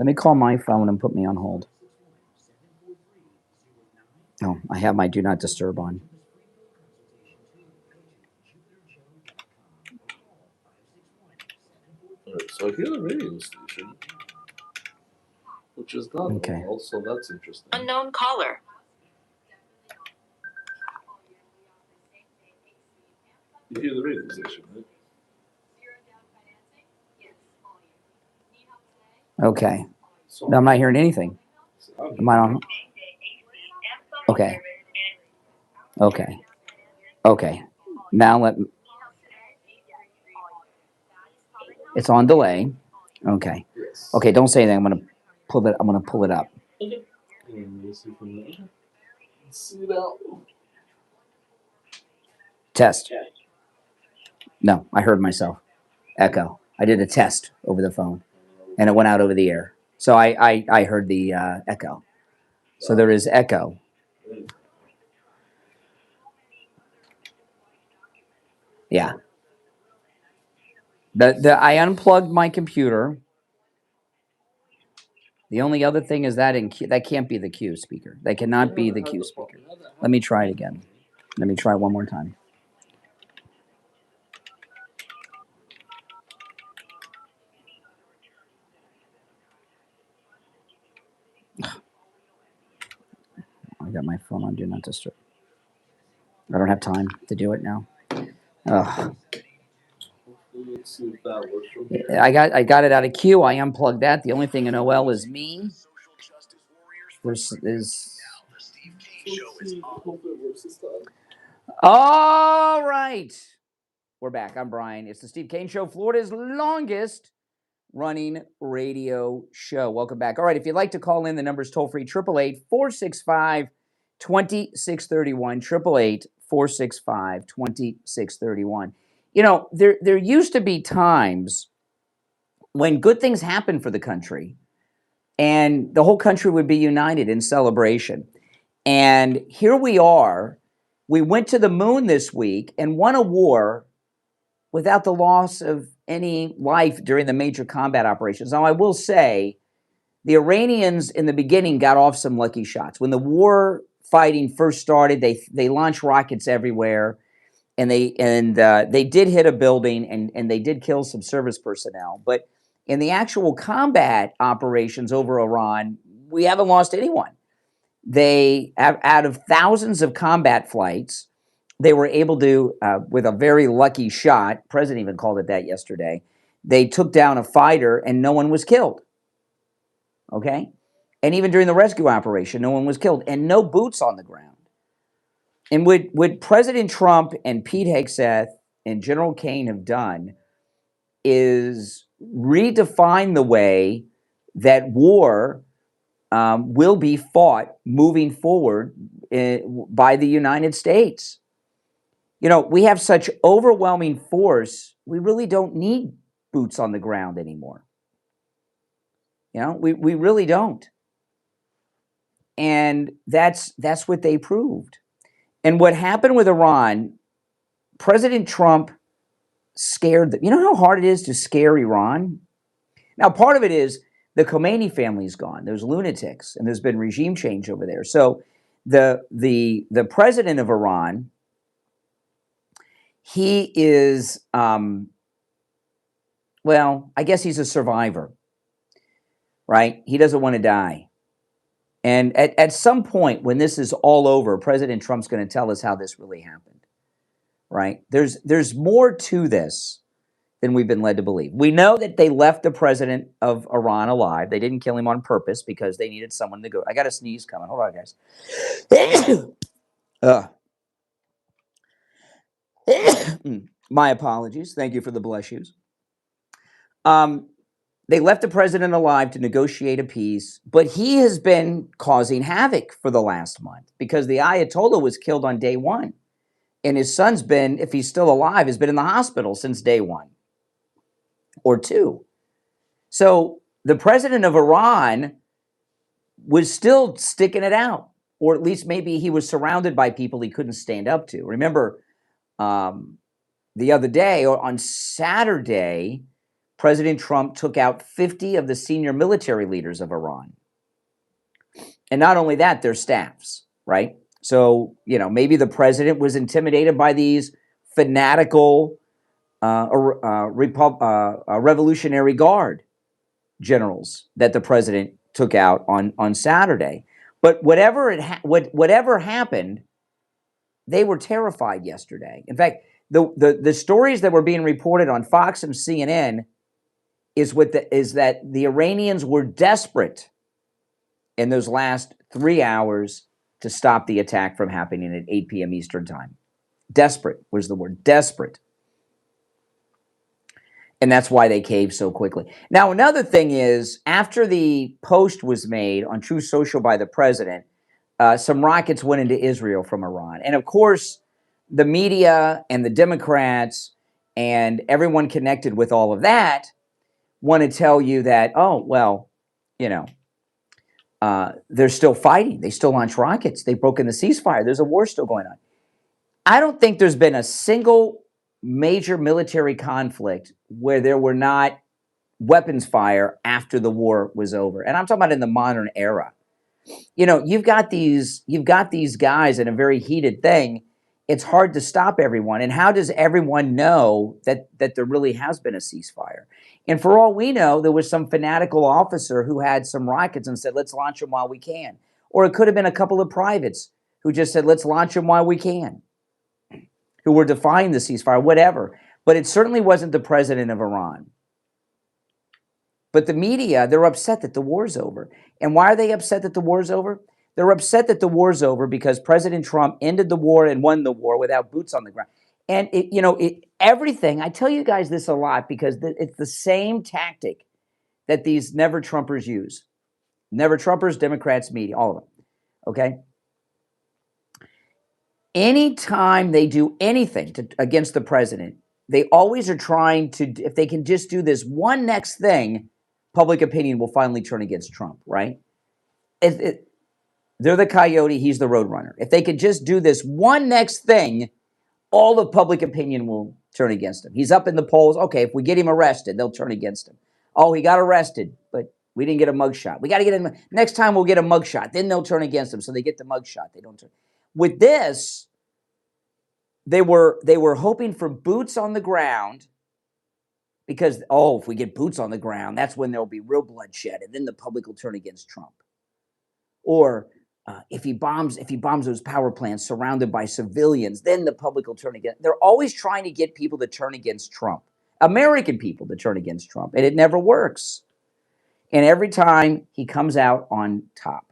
me call my phone and put me on hold. Oh, I have my do not disturb on. So I hear the radio station, which is not OL, so that's interesting. Unknown caller. You hear the radio station, right? Okay. No, I'm not hearing anything. Am I on? Okay. Okay. Okay. Now let me. It's on delay. Okay. Okay, don't say anything. I'm gonna pull it up. Okay. See it out. Test. No, I heard myself. Echo. I did a test over the phone, and it went out over the air. So I heard the echo. So there is echo. Yeah. I unplugged my computer. The only other thing is that that can't be the Q speaker. That cannot be the Q speaker. Let me try it again. Let me try it one more time. I got my phone on do not disturb. I don't have time to do it now. Ugh. I got it out of Q. I unplugged that. The only thing in OL is me. All right. We're back. I'm Brian. It's the Steve Kane Show, Florida's longest running radio show. Welcome back. All right, if you'd like to call in, the number's toll-free, 888-465-2631, 888-465-2631. You know, there used to be times when good things happened for the country, and the whole country would be united in celebration. And here we are. We went to the moon this week and won a war without the loss of any life during the major combat operations. Now, I will say, the Iranians in the beginning got off some lucky shots. When the war fighting first started, they launched rockets everywhere, and they did hit a building, and they did kill some service personnel. But in the actual combat operations over Iran, we haven't lost anyone. They have, out of thousands of combat flights, they were able to, with a very lucky shot, President even called it that yesterday, they took down a fighter and no one was killed. Okay? And even during the rescue operation, no one was killed, and no boots on the ground. And what President Trump and Pete Hegseth and General Kane have done is redefine the way that war will be fought moving forward by the United States. You know, we have such overwhelming force, we really don't need boots on the ground anymore. You know, we really don't. And that's what they proved. And what happened with Iran, President Trump scared them. You know how hard it is to scare Iran? Now, part of it is the Khomeini family's gone. There's lunatics, and there's been regime change over there. So the president of Iran, he is, well, I guess he's a survivor, right? He doesn't want to die. And at some point when this is all over, President Trump's going to tell us how this really happened, right? There's more to this than we've been led to believe. We know that they left the president of Iran alive. They didn't kill him on purpose because they needed someone to go. I got a sneeze coming. Hold on, guys. My apologies. Thank you for the bless-yous. They left the president alive to negotiate a peace, but he has been causing havoc for the last month because the Ayatollah was killed on day one. And his son's been, if he's still alive, has been in the hospital since day one or two. So the president of Iran was still sticking it out, or at least maybe he was surrounded by people he couldn't stand up to. Remember, the other day, or on Saturday, President Trump took out 50 of the senior military leaders of Iran. And not only that, their staffs, right? So, you know, maybe the president was intimidated by these fanatical Revolutionary Guard generals that the president took out on Saturday. But whatever happened, they were terrified yesterday. In fact, the stories that were being reported on Fox and CNN is that the Iranians were desperate in those last 3 hours to stop the attack from happening at 8 p.m. Eastern time. Desperate was the word, desperate. And that's why they caved so quickly. Now, another thing is, after the post was made on Truth Social by the president, some rockets went into Israel from Iran. And of course, the media and the Democrats and everyone connected with all of that want to tell you that, oh, well, you know, they're still fighting. They still launch rockets. They've broken the ceasefire. There's a war still going on. I don't think there's been a single major military conflict where there were not weapons fire after the war was over. And I'm talking about in the modern era. You know, you've got these guys in a very heated thing. It's hard to stop everyone. And how does everyone know that there really has been a ceasefire? And for all we know, there was some fanatical officer who had some rockets and said, let's launch them while we can. Or it could have been a couple of privates who just said, let's launch them while we can, who were defying the ceasefire, whatever. But it certainly wasn't the president of Iran. But the media, they're upset that the war's over. And why are they upset that the war's over? They're upset that the war's over because President Trump ended the war and won the war without boots on the ground. And everything, I tell you guys this a lot because it's the same tactic that these never Trumpers use. Never Trumpers, Democrats, media, all of them. Okay? Anytime they do anything against the president, they always are trying to, if they can just do this one next thing, public opinion will finally turn against Trump, right? They're the coyote, he's the roadrunner. If they could just do this one next thing, all of public opinion will turn against him. He's up in the polls. Okay, if we get him arrested, they'll turn against him. Oh, he got arrested, but we didn't get a mugshot. We got to get him. Next time we'll get a mugshot. Then they'll turn against him. So they get the mugshot. They don't turn. With this, they were hoping for boots on the ground because, if we get boots on the ground, that's when there'll be real bloodshed, and then the public will turn against Trump. Or if he bombs those power plants surrounded by civilians, then the public will turn against. They're always trying to get people to turn against Trump, American people to turn against Trump, and it never works. And every time he comes out on top.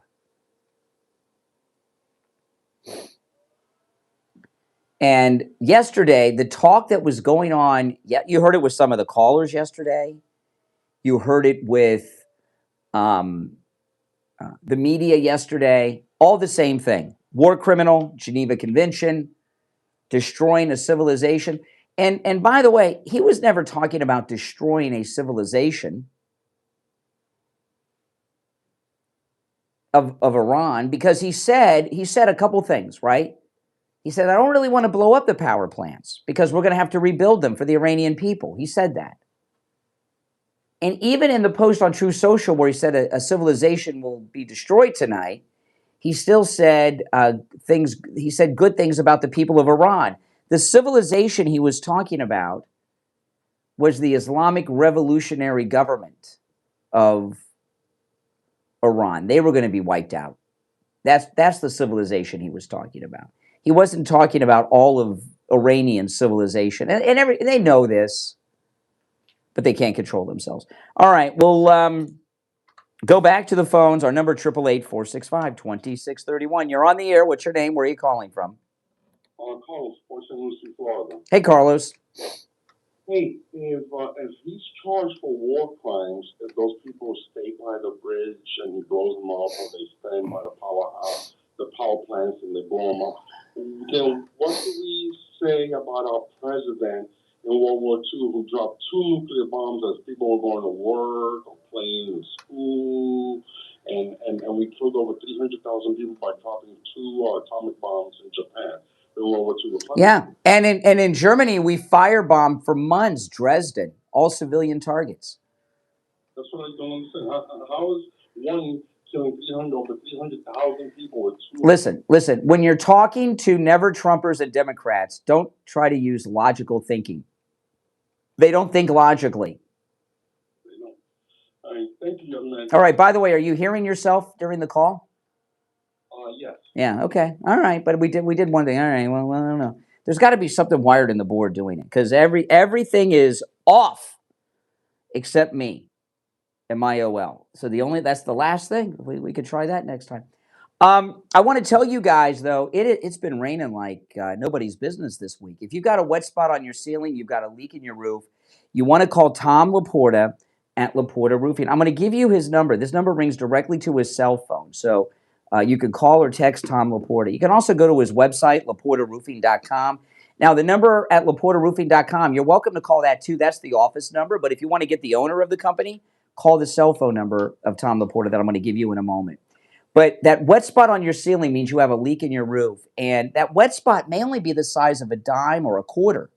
And yesterday, the talk that was going on, you heard it with some of the callers yesterday. You heard it with the media yesterday. All the same thing. War criminal, Geneva Convention, destroying a civilization. And by the way, he was never talking about destroying a civilization of Iran, because he said a couple things, right? He said, I don't really want to blow up the power plants because we're going to have to rebuild them for the Iranian people. He said that. And even in the post on True Social where he said a civilization will be destroyed tonight, he still said things. He said good things about the people of Iran. The civilization he was talking about was the Islamic Revolutionary Government of Iran. They were going to be wiped out. That's the civilization he was talking about. He wasn't talking about all of Iranian civilization. And they know this, but they can't control themselves. All right, we'll go back to the phones. Our number, 888-465-2631. You're on the air. What's your name? Where are you calling from? Carlos, Port St. Lucie, Florida. Hey, Carlos. Hey, if he's charged for war crimes, if those people stay by the bridge and he blows them up, or they stand by the powerhouse, the power plants, and they blow them up, then what do we say about our president in World War II who dropped 2 nuclear bombs as people were going to work or playing in school, and we killed over 300,000 people by dropping 2 atomic bombs in Japan? Yeah, and in Germany, we firebombed for months Dresden, all civilian targets. That's what I don't understand. How is one killing over 300,000 people with 2? Listen. When you're talking to never Trumpers and Democrats, don't try to use logical thinking. They don't think logically. They don't. All right, thank you, young man. All right. By the way, are you hearing yourself during the call? Yes. Yeah, okay. All right, but we did one thing. All right, well, I don't know. There's got to be something wired in the board doing it, because everything is off except me and my OL. So that's the last thing. We could try that next time. I want to tell you guys, though, it's been raining like nobody's business this week. If you've got a wet spot on your ceiling, you've got a leak in your roof, you want to call Tom Laporta at Laporta Roofing. I'm going to give you his number. This number rings directly to his cell phone, so you can call or text Tom Laporta. You can also go to his website, laportaroofing.com. Now, the number at laportaroofing.com, you're welcome to call that too. That's the office number. But if you want to get the owner of the company, call the cell phone number of Tom Laporta that I'm going to give you in a moment. But that wet spot on your ceiling means you have a leak in your roof. And that wet spot may only be the size of a dime or a quarter.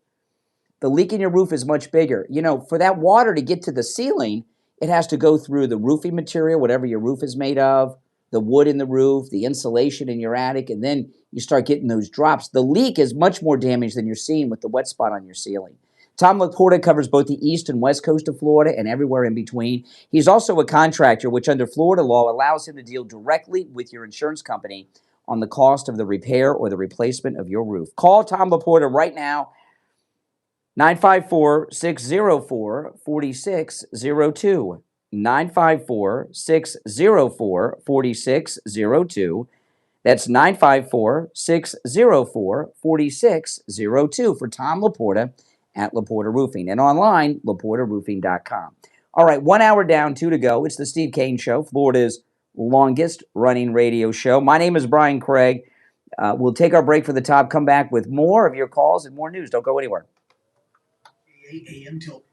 The leak in your roof is much bigger. You know, for that water to get to the ceiling, it has to go through the roofing material, whatever your roof is made of, the wood in the roof, the insulation in your attic, and then you start getting those drops. The leak is much more damage than you're seeing with the wet spot on your ceiling. Tom Laporta covers both the east and west coast of Florida and everywhere in between. He's also a contractor, which under Florida law allows him to deal directly with your insurance company on the cost of the repair or the replacement of your roof. Call Tom Laporta right now, 954-604-4602. 954-604-4602. That's 954-604-4602 for Tom Laporta at Laporta Roofing. And online, laportaroofing.com. All right, 1 hour down, 2 to go. It's the Steve Kane Show, Florida's longest running radio show. My name is Brian Craig. We'll take our break for the top, come back with more of your calls and more news. Don't go anywhere. 8 a.m. till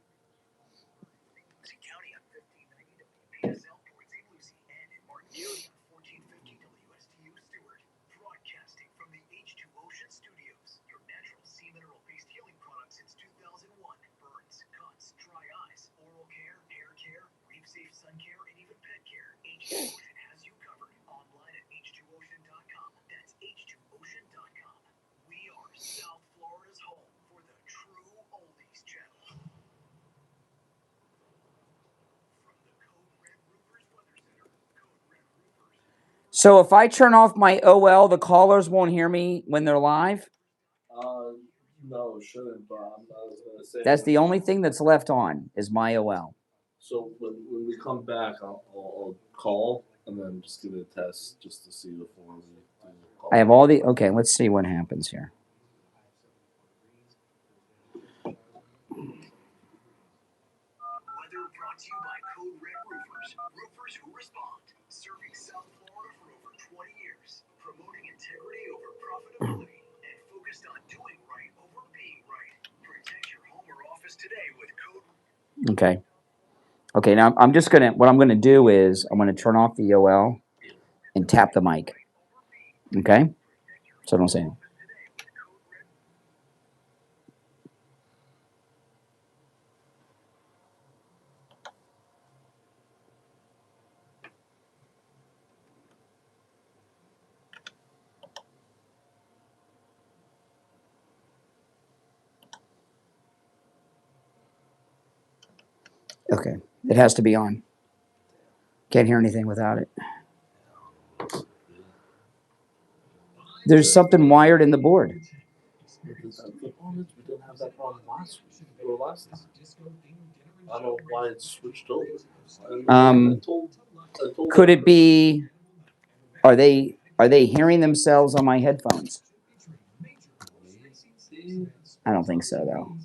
County on 1590 WPSL, Port St. Lucie, and in Martin County on 1450 WSTU Stewart. Broadcasting from the H2 Ocean Studios, your natural sea mineral-based healing product since 2001. Burns, cuts, dry eyes, oral care, hair care, reef-safe sun care, and even pet care. H2 Ocean has you covered. Online at h2ocean.com. That's h2ocean.com. We are South Florida's home for the true oldies channel. From the Code Red Roofers Weather Center, Code Red Roofers. So if I turn off my OL, the callers won't hear me when they're live? No, it shouldn't, but I was going to say. That's the only thing that's left on is my OL. So when we come back, I'll call and then just give it a test just to see before we do the call. I have all the... Okay, let's see what happens here. Weather brought to you by Code Red Roofers. Roofers who respond. Serving South Florida for over 20 years. Promoting integrity over profitability. And focused on doing right over being right. Protect your home or office today with Code. Okay. Okay, now I'm just going to... What I'm going to do is I'm going to turn off the OL and tap the mic. Okay? So don't say anything. Okay, it has to be on. Can't hear anything without it. There's something wired in the board. We didn't have that problem last time. I don't know why it switched over. Could it be? Are they hearing themselves on my headphones? I don't think so, though.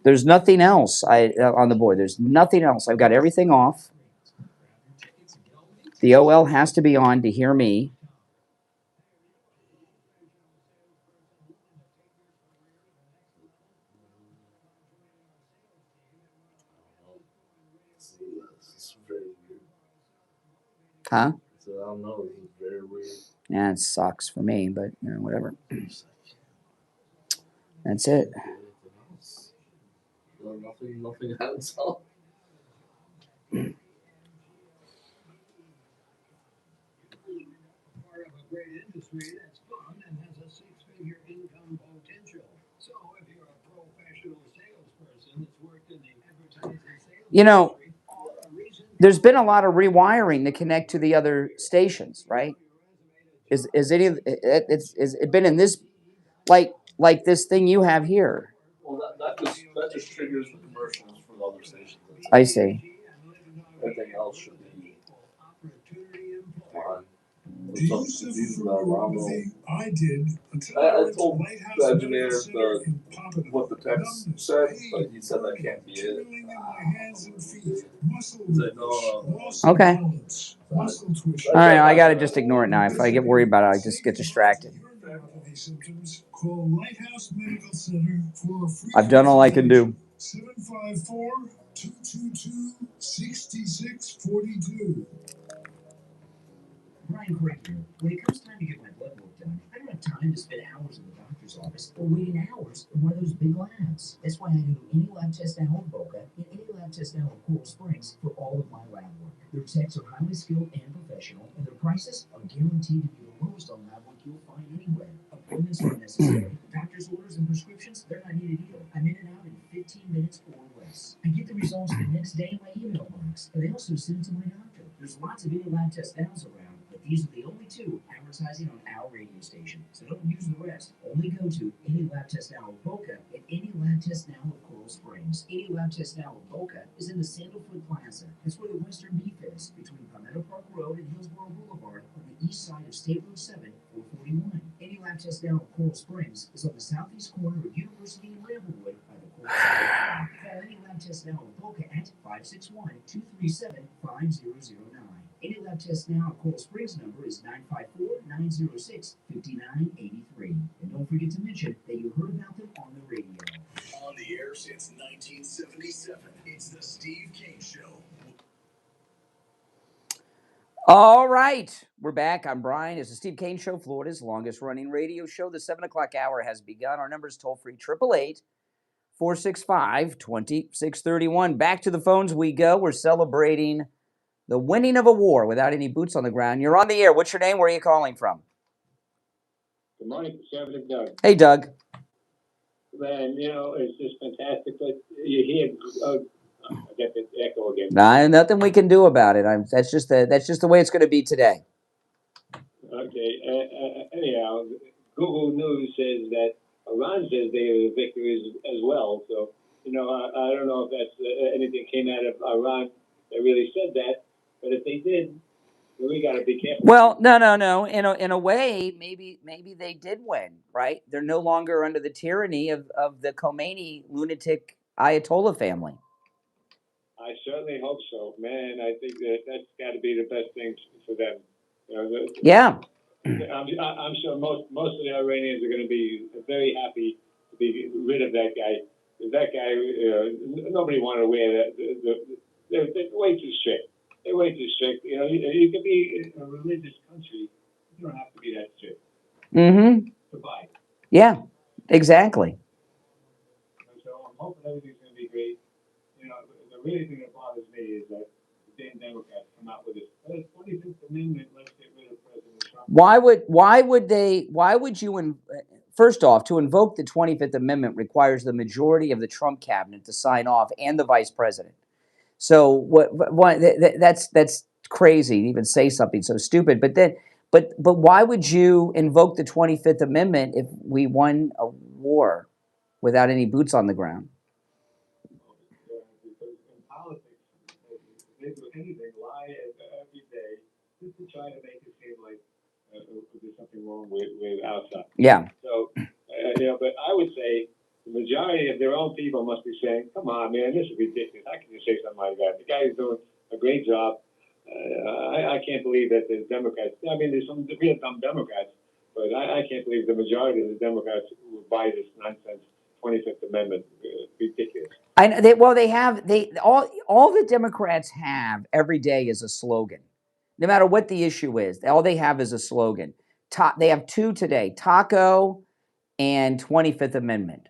There's nothing else on the board. There's nothing else. I've got everything off. The OL has to be on to hear me. Huh? I don't know. It's very weird. Yeah, it sucks for me, but you know, whatever. That's it. Nothing else. Part of a great industry that's fun and has a six-figure income potential. So if you're a professional salesperson that's worked in the advertising sales You know, industry, there's been a lot of rewiring to connect to the other stations, right? Is it been in this like this thing you have here? Well, that just triggers the commercials for the other stations. I see. Everything else should be fine. Do you suffer from neuropathy? I did until I told Lighthouse the engineer Center in Pompano. what the text said, but he said that can't be it. Tingling in my hands and feet, muscle He's like, loss Okay. of balance, muscle twitching. All right, I gotta just ignore it now. If I get worried about it, I just get distracted. Your neuropathy symptoms, call Lighthouse Medical Center for a free I've done all I can do. 754-222-6642. Brian Craig here. When it comes time to get my blood work done, I don't have time to spend hours in the doctor's office or waiting hours in one of those big labs. That's why I do any lab test now in Boca and any lab test now in Coral Springs for all of my lab work. Their techs are highly skilled and professional, and their prices are guaranteed to be the lowest on lab work you'll find anywhere. Appointments aren't necessary. Doctor's orders and prescriptions, they're not needed either. I'm in and out in 15 minutes or less. I get the results the next day in my email box, and they also send to my doctor. There's lots of any lab test styles around, but These are the only two advertising on our radio station, so don't use the rest. Only go to Any Lab Test Now of Boca and Any Lab Test Now of Coral Springs. Any Lab Test Now of Boca is in the Sandalwood Plaza. That's where the Western Beef is, between Palmetto Park Road and Hillsborough Boulevard on the east side of State Road 7, 441. Any Lab Test Now of Coral Springs is on the southeast corner of University and Ramblewood by the Coral Springs. Call Any Lab Test Now of Boca at 561-237-5009. Any Lab Test Now at Coral Springs number is 954-906-5983. And don't forget to mention that you heard about them on the radio. On the air since 1977, it's the Steve Kane Show. All right, we're back. I'm Brian. It's the Steve Kane Show, Florida's longest-running radio show. The 7 o'clock hour has begun. Our number is toll-free, 888-465-2631. Back to the phones we go. We're celebrating the winning of a war without any boots on the ground. You're on the air. What's your name? Where are you calling from? Good morning, Conservative Doug. Hey, Doug. Man, it's just fantastic. But you hear, I get the echo again. Nah, nothing we can do about it. That's just the way it's going to be today. Okay. Anyhow, Google News says that Iran says they are the victories as well. So, I don't know if that's anything came out of Iran that really said that. But if they did, we got to be careful. Well, no. In a way, maybe they did win, right? They're no longer under the tyranny of the Khomeini lunatic Ayatollah family. I certainly hope so, man. I think that's got to be the best thing for them. Yeah. I'm sure most of the Iranians are going to be very happy to be rid of that guy. That guy, nobody wanted to wear that. They're way too strict. They're way too strict. You can be in a religious country. You don't have to be that strict. Mm-hmm. To buy. Yeah, exactly. So I'm hoping everything's going to be great. The really thing that bothers me is that the damn Democrats come out with this 25th Amendment. Let's get rid of President Trump. Why would you? First off, to invoke the 25th Amendment requires the majority of the Trump cabinet to sign off and the vice president. So that's crazy to even say something so stupid. But why would you invoke the 25th Amendment if we won a war without any boots on the ground? Because in politics, they do anything, lie every day, just to try to make it seem like there's something wrong with outside. Yeah. So, but I would say the majority of their own people must be saying, come on, man, this is ridiculous. How can you say something like that? The guy is doing a great job. I can't believe that the Democrats, there's some real dumb Democrats, but I can't believe the majority of the Democrats will buy this nonsense 25th Amendment. Ridiculous. All the Democrats have every day is a slogan. No matter what the issue is, all they have is a slogan. They have two today, taco and 25th Amendment.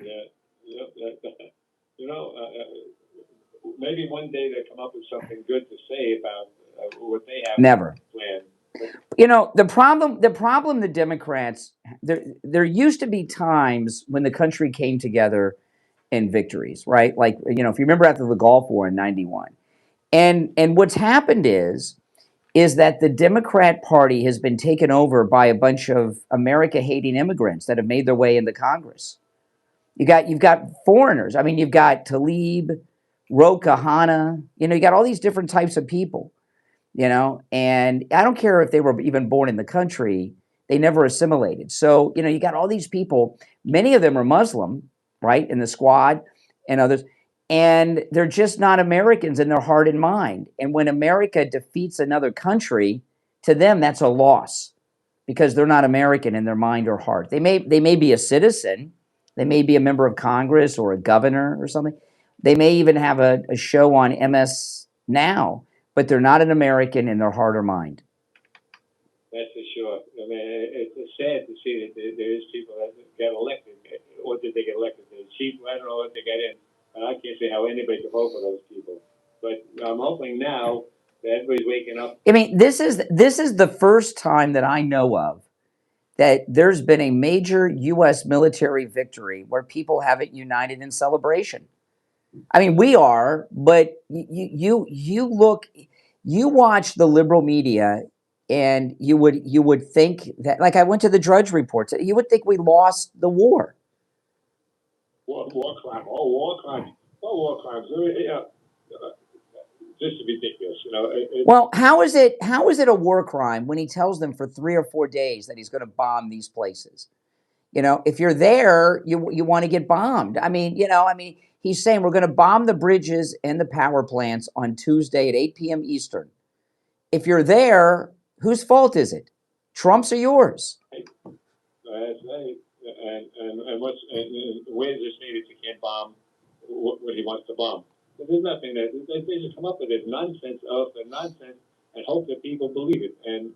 Yeah. Maybe one day they'll come up with something good to say about what they have Never planned. The problem the Democrats, there used to be times when the country came together in victories, right? Like, if you remember after the Gulf War in 91. And what's happened is that the Democrat Party has been taken over by a bunch of America-hating immigrants that have made their way into Congress. You've got foreigners. You've got Tlaib, Rocha, Hana. You got all these different types of people. And I don't care if they were even born in the country, they never assimilated. So, you got all these people, many of them are Muslim, right, in the squad and others, and they're just not Americans in their heart and mind. And when America defeats another country, to them, that's a loss because they're not American in their mind or heart. They may be a citizen. They may be a member of Congress or a governor or something. They may even have a show on MS Now, but they're not an American in their heart or mind. That's for sure. It's sad to see that there is people that get elected. Or did they get elected? The chief, I don't know what they get in. I can't say how anybody can vote for those people. But I'm hoping now that everybody's waking up. This is the first time that I know of that there's been a major U.S. military victory where people haven't united in celebration. We are, but you look, You watch the liberal media, and you would think that, like I went to the Drudge reports, you would think we lost the war. War crime. Oh, war crimes. Oh, war crimes. Yeah. Just ridiculous, you know. Well, how is it a war crime when he tells them for 3 or 4 days that he's going to bomb these places? You know, if you're there, you want to get bombed. I mean, he's saying we're going to bomb the bridges and the power plants on Tuesday at 8 p.m. Eastern. If you're there, whose fault is it? Trump's or yours? That's right. And where is this needed? You can't bomb what he wants to bomb. But there's nothing that they just come up with this nonsense and hope that people believe it. And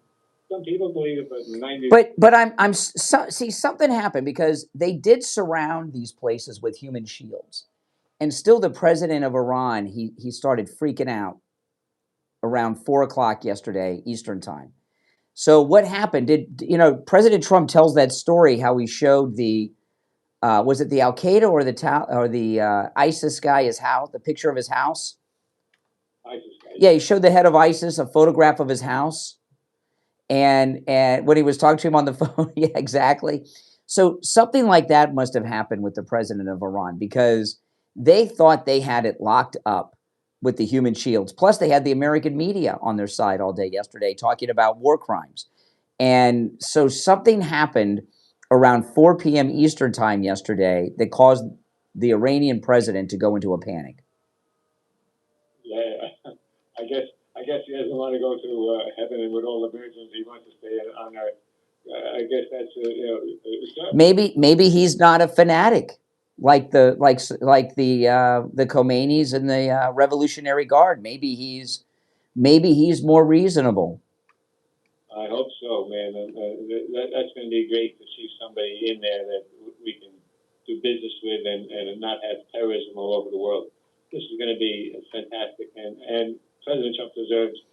some people believe it, but 90. But see, something happened because they did surround these places with human shields, and still the president of Iran he started freaking out around 4 o'clock yesterday Eastern time. So what happened? President Trump tells that story how he showed the was it the Al Qaeda or the ISIS guy his house, the picture of his house? ISIS guy. Yeah, he showed the head of ISIS a photograph of his house. And when he was talking to him on the phone, yeah, exactly. So something like that must have happened with the president of Iran, because they thought they had it locked up with the human shields. Plus, they had the American media on their side all day yesterday talking about war crimes. And so something happened around 4 p.m. Eastern time yesterday that caused the Iranian president to go into a panic. Yeah, I guess he doesn't want to go to heaven and with all the virgins. He wants to stay on earth. I guess that's maybe he's not a fanatic like the Khomeinis and the Revolutionary Guard. Maybe he's more reasonable. I hope so, man. That's going to be great to see somebody in there that we can do business with and not have terrorism all over the world. This is going to be fantastic, and President Trump deserves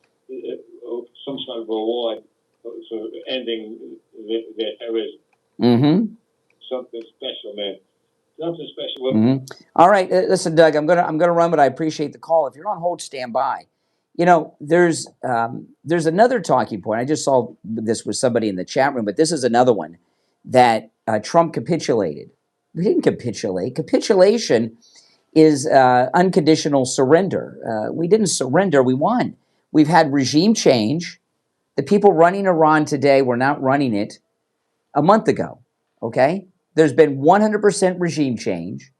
some sort of reward for ending their terrorism. Mm-hmm. Something special, man. Something special. Mm-hmm. All right, listen, Doug. I'm gonna run, but I appreciate the call. If you're on hold, stand by. There's another talking point. I just saw this with somebody in the chat room, but this is another one that Trump capitulated. We didn't capitulate. Capitulation is unconditional surrender. We didn't surrender. We won. We've had regime change. The people running Iran today were not running it a month ago. Okay? There's been 100% regime change,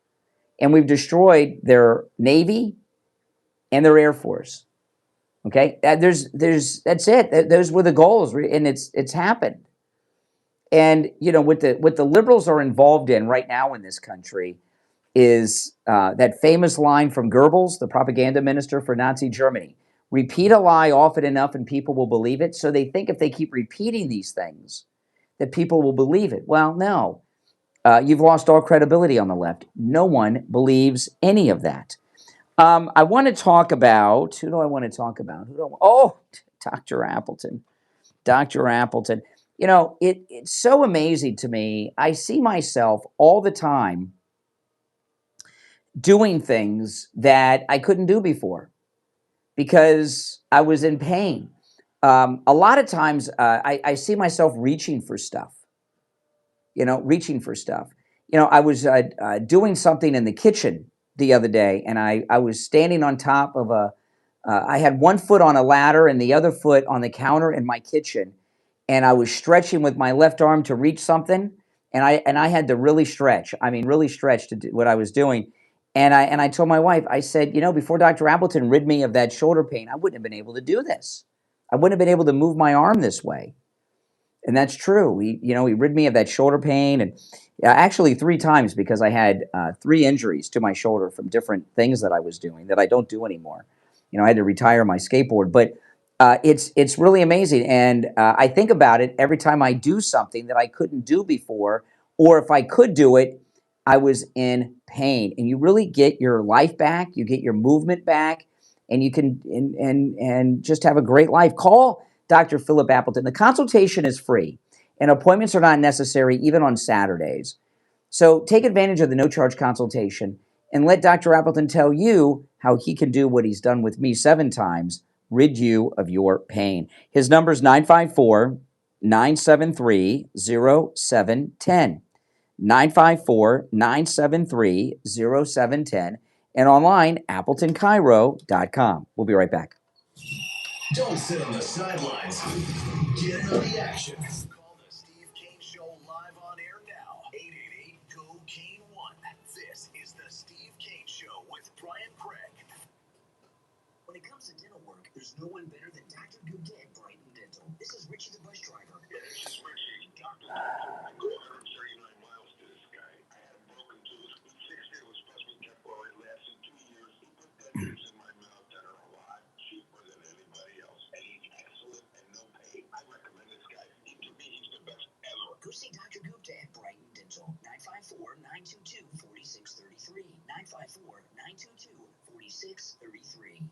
and we've destroyed their Navy and their Air Force. Okay? That's it. Those were the goals, and it's happened. And, what the liberals are involved in right now in this country is that famous line from Goebbels, the propaganda minister for Nazi Germany. Repeat a lie often enough and people will believe it. So they think if they keep repeating these things, that people will believe it. Well, no. You've lost all credibility on the left. No one believes any of that. I want to talk about, who do I want to talk about? Dr. Appleton. Dr. Appleton. It's so amazing to me. I see myself all the time doing things that I couldn't do before because I was in pain. A lot of times I see myself reaching for stuff, I was doing something in the kitchen the other day, and I was standing on top of I had one foot on a ladder and the other foot on the counter in my kitchen, and I was stretching with my left arm to reach something, and I had to really stretch to do what I was doing. And I told my wife, I said, before Dr. Appleton rid me of that shoulder pain, I wouldn't have been able to do this. I wouldn't have been able to move my arm this way. And that's true. He rid me of that shoulder pain, and actually 3 times, because I had 3 injuries to my shoulder from different things that I was doing that I don't do anymore. I had to retire my skateboard, but it's really amazing. And I think about it every time I do something that I couldn't do before, or if I could do it, I was in pain. And you really get your life back, you get your movement back, and you can and just have a great life. Call Dr. Philip Appleton. The consultation is free, and appointments are not necessary even on Saturdays. So take advantage of the no-charge consultation and let Dr. Appleton tell you how he can do what he's done with me 7 times rid you of your pain. His number is 954-973-0710. 954-973-0710. And online, AppletonCairo.com. We'll be right back. Don't sit on the sidelines. Get in on the action. Call the Steve Kane Show live on air now. 888-GO-KANE-1. This is the Steve Kane Show with Brian Craig. When it comes to dental work, there's no one better than Dr. Gupta at Brighton Dental. This is Richie the bus driver. Yeah, this is Richie, Dr. I go 139 miles to this guy. I had a broken tooth. He fixed it. It was supposed to be kept well. It lasted 2 years. He put dentures in my mouth that are a lot cheaper than anybody else. And he's excellent and no pay. I recommend this guy. To me, he's the best ever. Go see Dr. Gupta at Brighton Dental. 954-922-4633. 954-922-4633.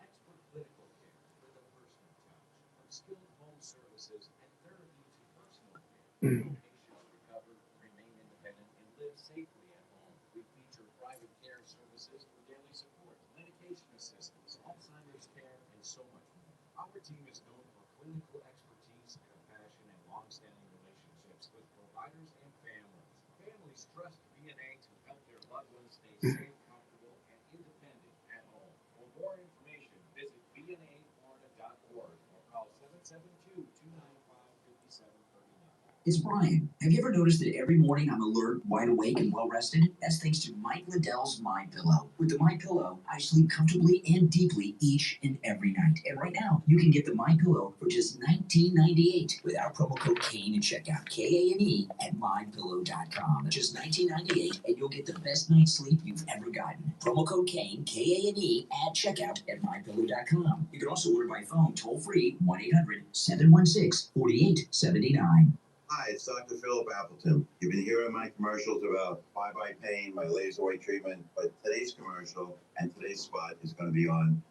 Expert clinical care with a personal touch. From skilled home services and therapy to personal care. Patients recover, remain independent, and live safely at home. We feature private care services for daily support, medication assistance, Alzheimer's care, and so much more. Our team is known for clinical expertise, compassion, and long-standing relationships with providers and families. Families trust VNA to help their loved ones stay safe, comfortable, and independent at home. For more information, visit VNAFlorida.org or call 772-295-5739. It's Brian. Have you ever noticed that every morning I'm alert, wide awake, and well rested? That's thanks to Mike Liddell's My Pillow. With the My Pillow, I sleep comfortably and deeply each and every night. And right now, you can get the My Pillow for just $19.98 with our promo code Kane and checkout KANE at mypillow.com. Just $19.98, and you'll get the best night's sleep you've ever gotten. Promo code Kane KANE at checkout at mypillow.com. You can also order by phone toll free 1-800-716-4879. Hi, it's Dr. Philip Appleton. You've been hearing my commercials about bye-bye pain, my laser weight treatment, but today's commercial and today's spot is going to be on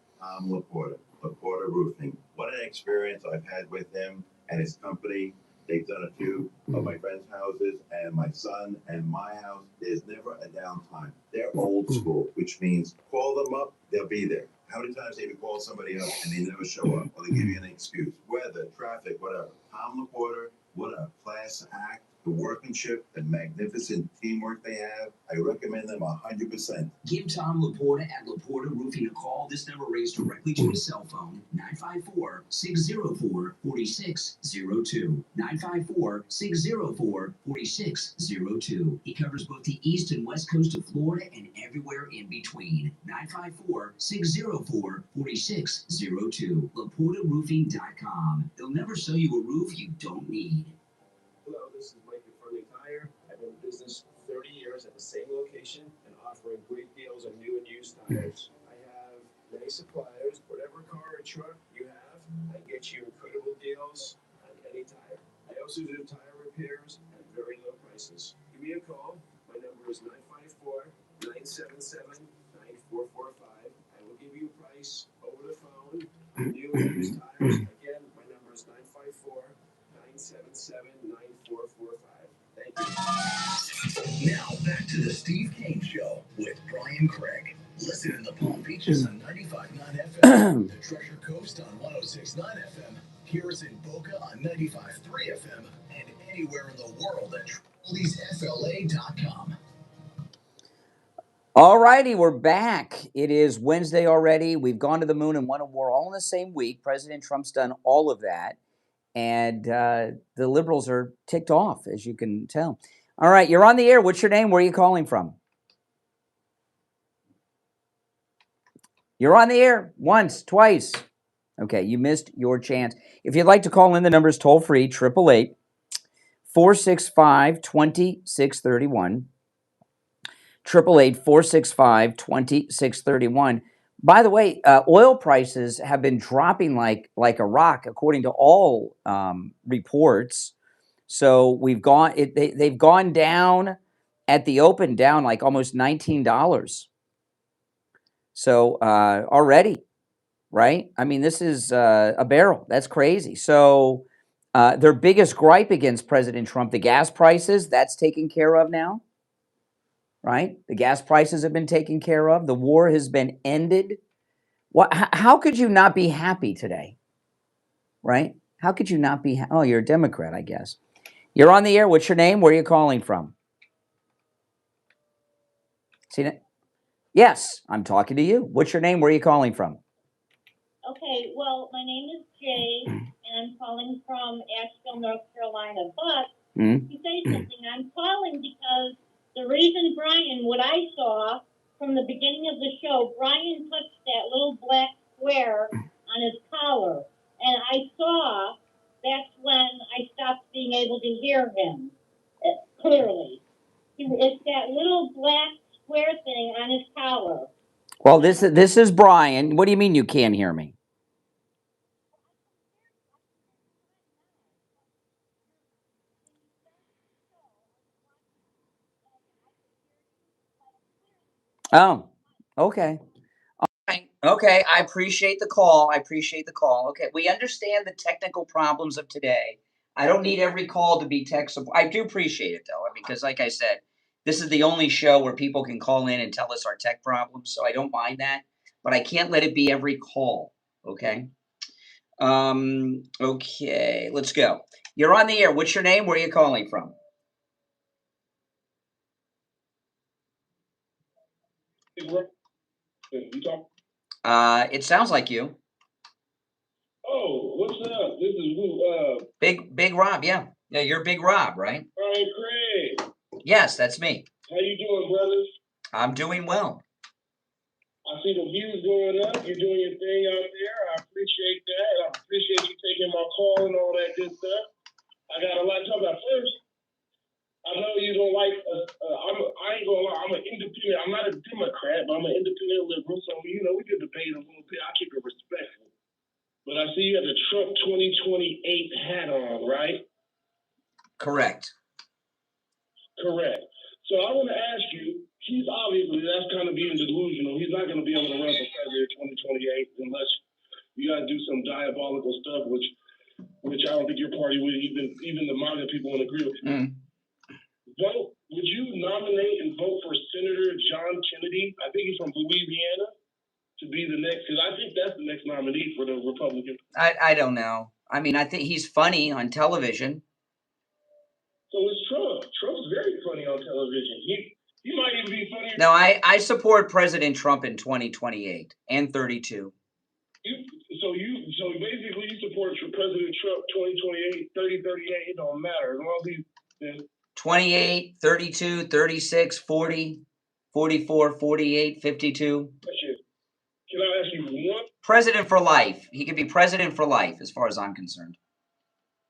LaPorta Roofing. What an experience I've had with him and his company. They've done a few of my friends' houses and my son and my house. There's never a downtime. They're old school, which means call them up, they'll be there. How many times have you called somebody up and they never show up or they give you an excuse? Weather, traffic, whatever. LaPorta, what a class act. The workmanship, the magnificent teamwork they have. I recommend them 100%. Give Tom LaPorta at LaPorta Roofing a call. This number rings directly to his cell phone, 954-604-4602. 954-604-4602. He covers both the east and west coast of Florida and everywhere in between. 954-604-4602. LaPortaRoofing.com. They'll never sell you a roof you don't need. Hello, this is Mike at Friendly Tire. I've been in business 30 years at the same location and offering great deals on new and used tires. I have many suppliers. Whatever car or truck you have, I get you incredible deals on any tire. I also do tire repairs at very low prices. Give me a call. My number is 954-977-9445. I will give you a price over the phone on new and used tires. Again, my number is 954-977-9445. Thank you. Now back to the Steve Kane Show with Brian Craig. Listen in the Palm Beaches on 95.9 FM, the Treasure Coast on 106.9 FM, hear us in Boca on 95.3 FM, and anywhere in the world at LeeZepFLA.com. All righty, we're back. It is Wednesday already. We've gone to the moon and we're all in the same week. President Trump's done all of that. And the liberals are ticked off, as you can tell. All right, you're on the air. What's your name? Where are you calling from? You're on the air once, twice. Okay, you missed your chance. If you'd like to call in, the number is toll-free, 888-465-2631. 888-465-2631. By the way, oil prices have been dropping like a rock, according to all reports. So they've gone down at the open, down like almost $19. So already, right? I mean, this is a barrel. That's crazy. So their biggest gripe against President Trump, the gas prices, that's taken care of now, right? The gas prices have been taken care of. The war has been ended. How could you not be happy today, right? How could you not be? Oh, you're a Democrat, I guess. You're on the air. What's your name? Where are you calling from? See that? Yes, I'm talking to you. What's your name? Where are you calling from? Okay, well, my name is Jay, and I'm calling from Asheville, North Carolina. But to say something, I'm calling because the reason Brian, what I saw from the beginning of the show, Brian touched that little black square on his collar, and I saw that's when I stopped being able to hear him clearly. It's that little black square thing on his collar. Well, this is Brian. What do you mean you can't hear me? Oh, okay. Okay, I appreciate the call. Okay, we understand the technical problems of today. I don't need every call to be tech support. I do appreciate it, though, because like I said, this is the only show where people can call in and tell us our tech problems, so I don't mind that. But I can't let it be every call, okay? Okay, let's go. You're on the air. What's your name? Where are you calling from? It sounds like you. Oh, what's up? This is who? Big Rob, yeah. Yeah, you're Big Rob, right? Brian Craig. Yes, that's me. How you doing, brothers? I'm doing well. I see the views going up. You're doing your thing out there. I appreciate that. I appreciate you taking my call and all that good stuff. I got a lot to talk about. First, I know you don't like I ain't gonna lie, I'm an independent. I'm not a Democrat, but I'm an independent liberal. So, we could debate a little bit. I keep it respectful. But I see you have the Trump 2028 hat on, right? Correct. Correct. So I want to ask you, he's obviously, that's kind of being delusional. He's not going to be able to run for president 2028 unless you got to do some diabolical stuff, which I don't think your party would, even the MAGA people would agree with. Would you nominate and vote for Senator John Kennedy? I think he's from Louisiana, to be the next, because I think that's the next nominee for the Republican. I don't know. I mean, I think he's funny on television. So it's Trump. Trump's very funny on television. He might even be funnier. No, I support President Trump in 2028 and 32. So basically you support President Trump 2028, 30, 38, it don't matter. As long as he's 28, 32, 36, 40, 44, 48, 52. Can I ask you one? President for life. He could be president for life, as far as I'm concerned.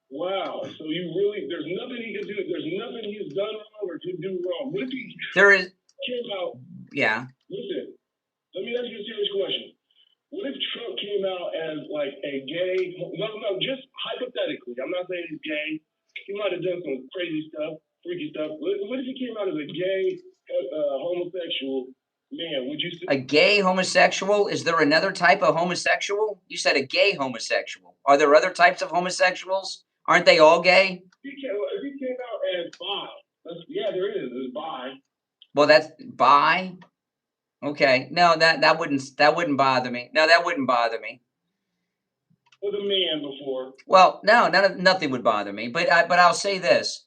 Wow. So there's nothing he can do. There's nothing he's done wrong or can do wrong. What if he came out? Yeah. Listen, let me ask you a serious question. What if Trump came out as like a gay? No, just hypothetically. I'm not saying he's gay. He might have done some crazy stuff, freaky stuff. What if he came out as a gay, homosexual man? Would you say a gay homosexual? Is there another type of homosexual? You said a gay homosexual. Are there other types of homosexuals? Aren't they all gay? If he came out as bi, yeah, there is. There's bi. Well, that's bi. Okay, no, that wouldn't bother me. No, that wouldn't bother me. With a man before. Well, no, nothing would bother me. But I'll say this,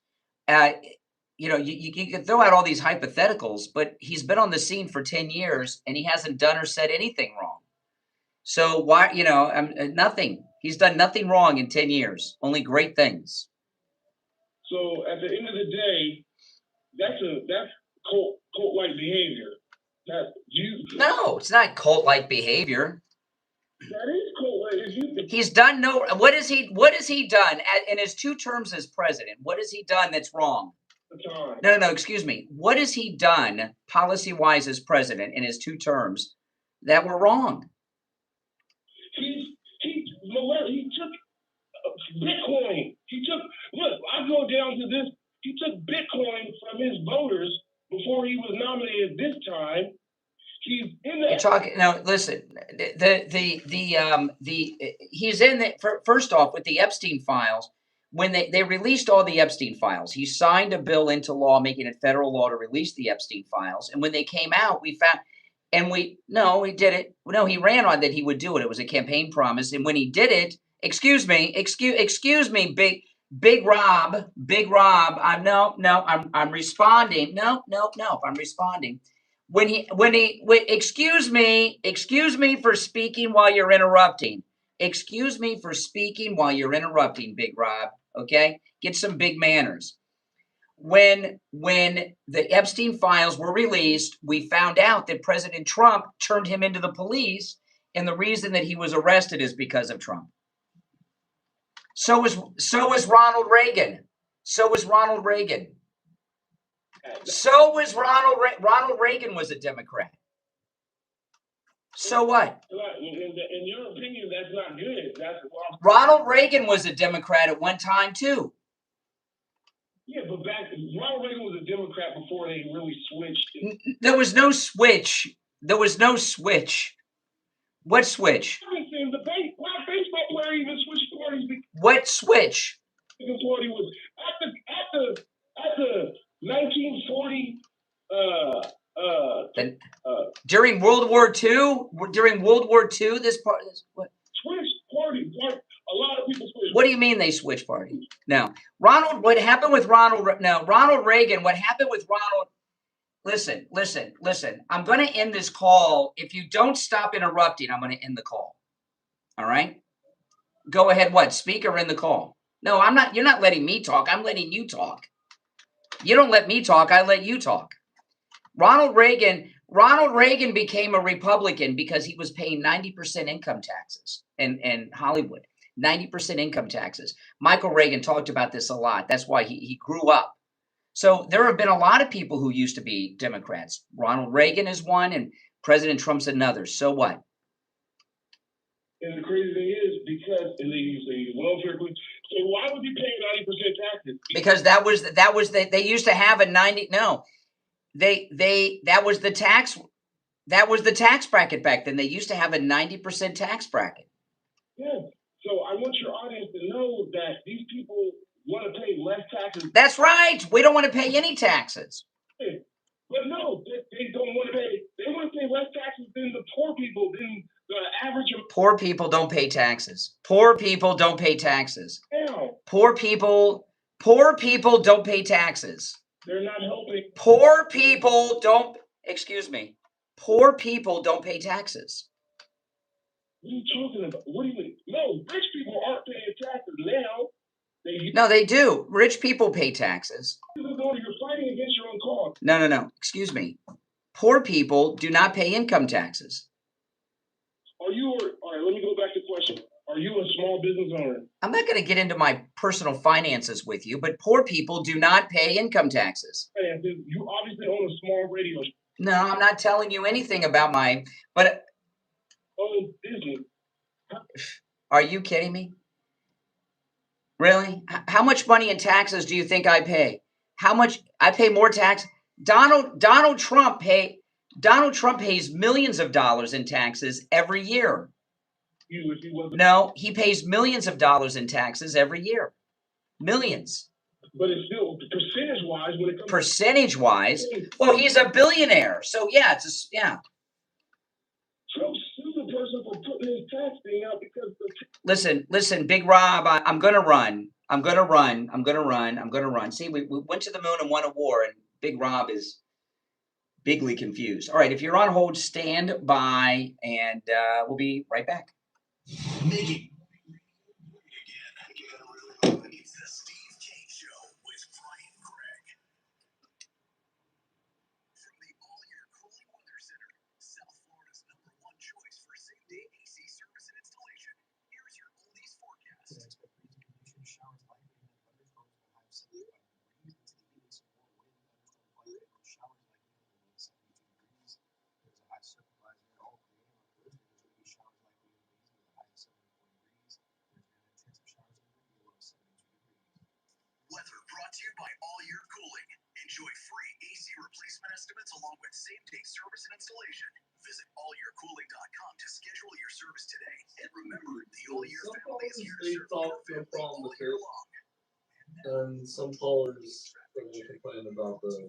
you can throw out all these hypotheticals, but he's been on the scene for 10 years and he hasn't done or said anything wrong. So why, nothing. He's done nothing wrong in 10 years. Only great things. So at the end of the day, that's cult-like behavior. No, it's not cult-like behavior. That is cult-like. He's done what has he done in his 2 terms as president? What has he done that's wrong? No, excuse me. What has he done policy-wise as president in his 2 terms that were wrong? He took Bitcoin. Look, I go down comes to this, he took Bitcoin from his voters before he was nominated this time. He's in the. You're talking. No, listen. He's in the. First off, with the Epstein files, when they released all the Epstein files, he signed a bill into law making it federal law to release the Epstein files. And when they came out, we found. And he did it. No, he ran on that he would do it. It was a campaign promise. And when he did it, excuse me, Big Rob. I'm responding. No, I'm responding. Excuse me for speaking while you're interrupting. Excuse me for speaking while you're interrupting, Big Rob. Okay? Get some big manners. When the Epstein files were released, we found out that President Trump turned him into the police, and the reason that he was arrested is because of Trump. So was Ronald Reagan. Ronald Reagan was a Democrat. So what? In your opinion, that's not good. Ronald Reagan was a Democrat at one time too. Yeah, but Ronald Reagan was a Democrat before they really switched. There was no switch. What switch? The black baseball player even switched parties. What switch? Party was at the 1940. During World War II. This part. What? Switched party. A lot of people switched. What do you mean they switched parties? No, what happened with Ronald Reagan. What happened with Ronald? Listen. I'm going to end this call. If you don't stop interrupting, I'm going to end the call. All right? Go ahead. What? Speak or end the call? No, I'm not. You're not letting me talk. I'm letting you talk. You don't let me talk. I let you talk. Ronald Reagan became a Republican because he was paying 90% income taxes in Hollywood. 90% income taxes. Michael Reagan talked about this a lot. That's why he grew up. So there have been a lot of people who used to be Democrats. Ronald Reagan is one, and President Trump's another. So what? And the crazy thing is, because they use welfare, so why would you pay 90% taxes? Because they used to have a 90. No, that was the tax bracket back then. They used to have a 90% tax bracket. Yeah. So I want your audience to know that these people want to pay less taxes. That's right. We don't want to pay any taxes. But no, they don't want to pay. They want to pay less taxes than the poor people, than the average. Poor people don't pay taxes. Poor people don't pay taxes. Yeah. Poor people don't pay taxes. They're not helping. Poor people don't pay taxes. What are you talking about? What do you mean? No, rich people aren't paying taxes now. No, they do. Rich people pay taxes. You're fighting against your own cause. No. Excuse me. Poor people do not pay income taxes. All right, let me go back to the question. Are you a small business owner? I'm not going to get into my personal finances with you, but poor people do not pay income taxes. You obviously own a small radio show. No, I'm not telling you anything about but business. Are you kidding me? Really? How much money in taxes do you think I pay? How much? I pay more tax. Donald Trump pays millions of dollars in taxes every year. No, he pays millions of dollars in taxes every year. Millions. But it's still percentage-wise when it comes. Percentage-wise, well, he's a billionaire, so yeah, Trump sued the person for putting his tax thing out because. Listen, Big Rob. I'm gonna run. See, we went to the moon and won a war, and Big Rob is bigly confused. All right, if you're on hold, stand by, and we'll be right back. Making again. It's the Steve Kane Show with Brian Craig. From the all-year cooling weather center, South Florida's #1 choice for same-day AC service and installation. Here's your oldies forecast. Showers likely in the thunderstorms will have 75 degrees. Into the evening, some more wind, thunderstorms likely. Showers likely in the low 72 degrees. There's a high supervisor all day on Thursday. There's going to be showers likely in the east with a high of 74 degrees. replacement estimates along with same-day service and installation. Visit allyearcooling.com to schedule your service today. And remember, the All Year family is here to serve your family all year long. And some callers complain about the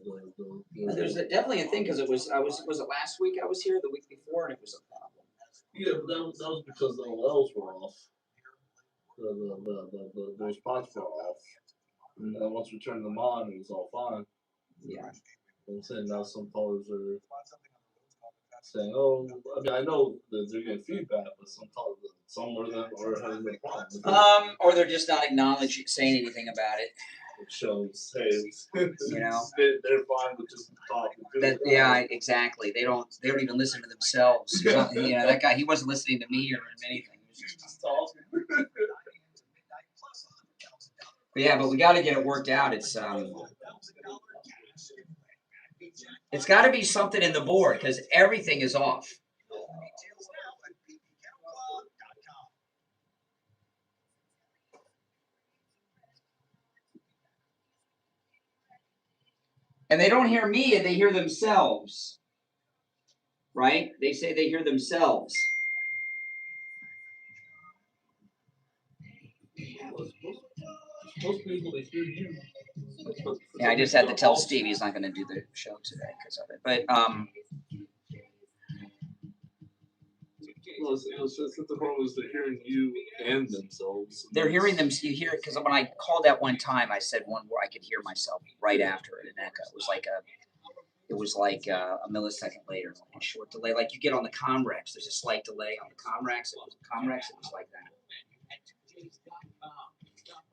There's definitely a thing because was it last week I was here, the week before, and it was a problem. Yeah, but that was because the OLs were off. The spots were off. And then once we turned them on, it was all fine. Yeah. I'm saying now some callers are saying, "Oh, I mean, I know that they're getting feedback, but some of them are having the problem." Or they're just not saying anything about it. It shows, hey, you know, they're fine with just talking. Yeah, exactly. They don't even listen to themselves. That guy, he wasn't listening to me or anything. He was just talking. But yeah, but we got to get it worked out. It's got to be something in the board because everything is off. And they don't hear me, they hear themselves. Right? They say they hear themselves. Most people, they hear you. Yeah, I just had to tell Steve he's not going to do the show today because of it. But the problem is they're hearing you and themselves. They're hearing them. You hear it because when I called that one time, I said one where I could hear myself right after it, an echo. It was like a millisecond later, like a short delay, like you get on the Comrex. There's a slight delay on the Comrex. It was like that.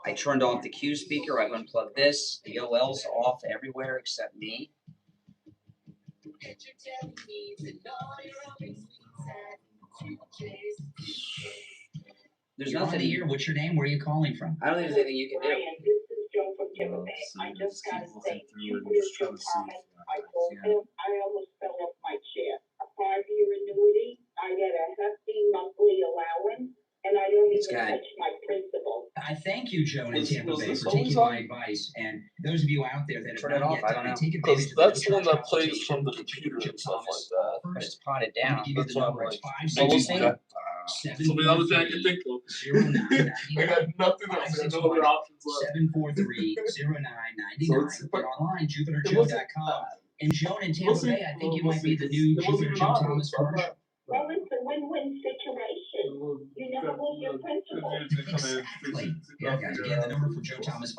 I turned off the Q speaker. I've unplugged this. The OL's off everywhere except me. There's nothing here. What's your name? Where are you calling from? I don't think there's anything you can do. I just got to say, 2 years ago, I told him I almost fell off my chair. A 5-year annuity, I get a hefty monthly allowance, and I don't even touch my principal. I thank you, Joan in Tampa Bay, for taking my advice. And those of you out there that have not yet done it, take advantage of that's the one that plays from the computer and stuff like that. But it's potted down. That's why I'm like, Somebody else I can think of. I got nothing else. I got no other options left. 743-0999. Or online, JupiterJoe.com. And Joan in Tampa Bay, I think you might be the new Jupiter Joe Thomas commercial. Well, it's a win-win situation. You never lose your principal. Exactly. Yeah, guys, again, the number for Joe Thomas,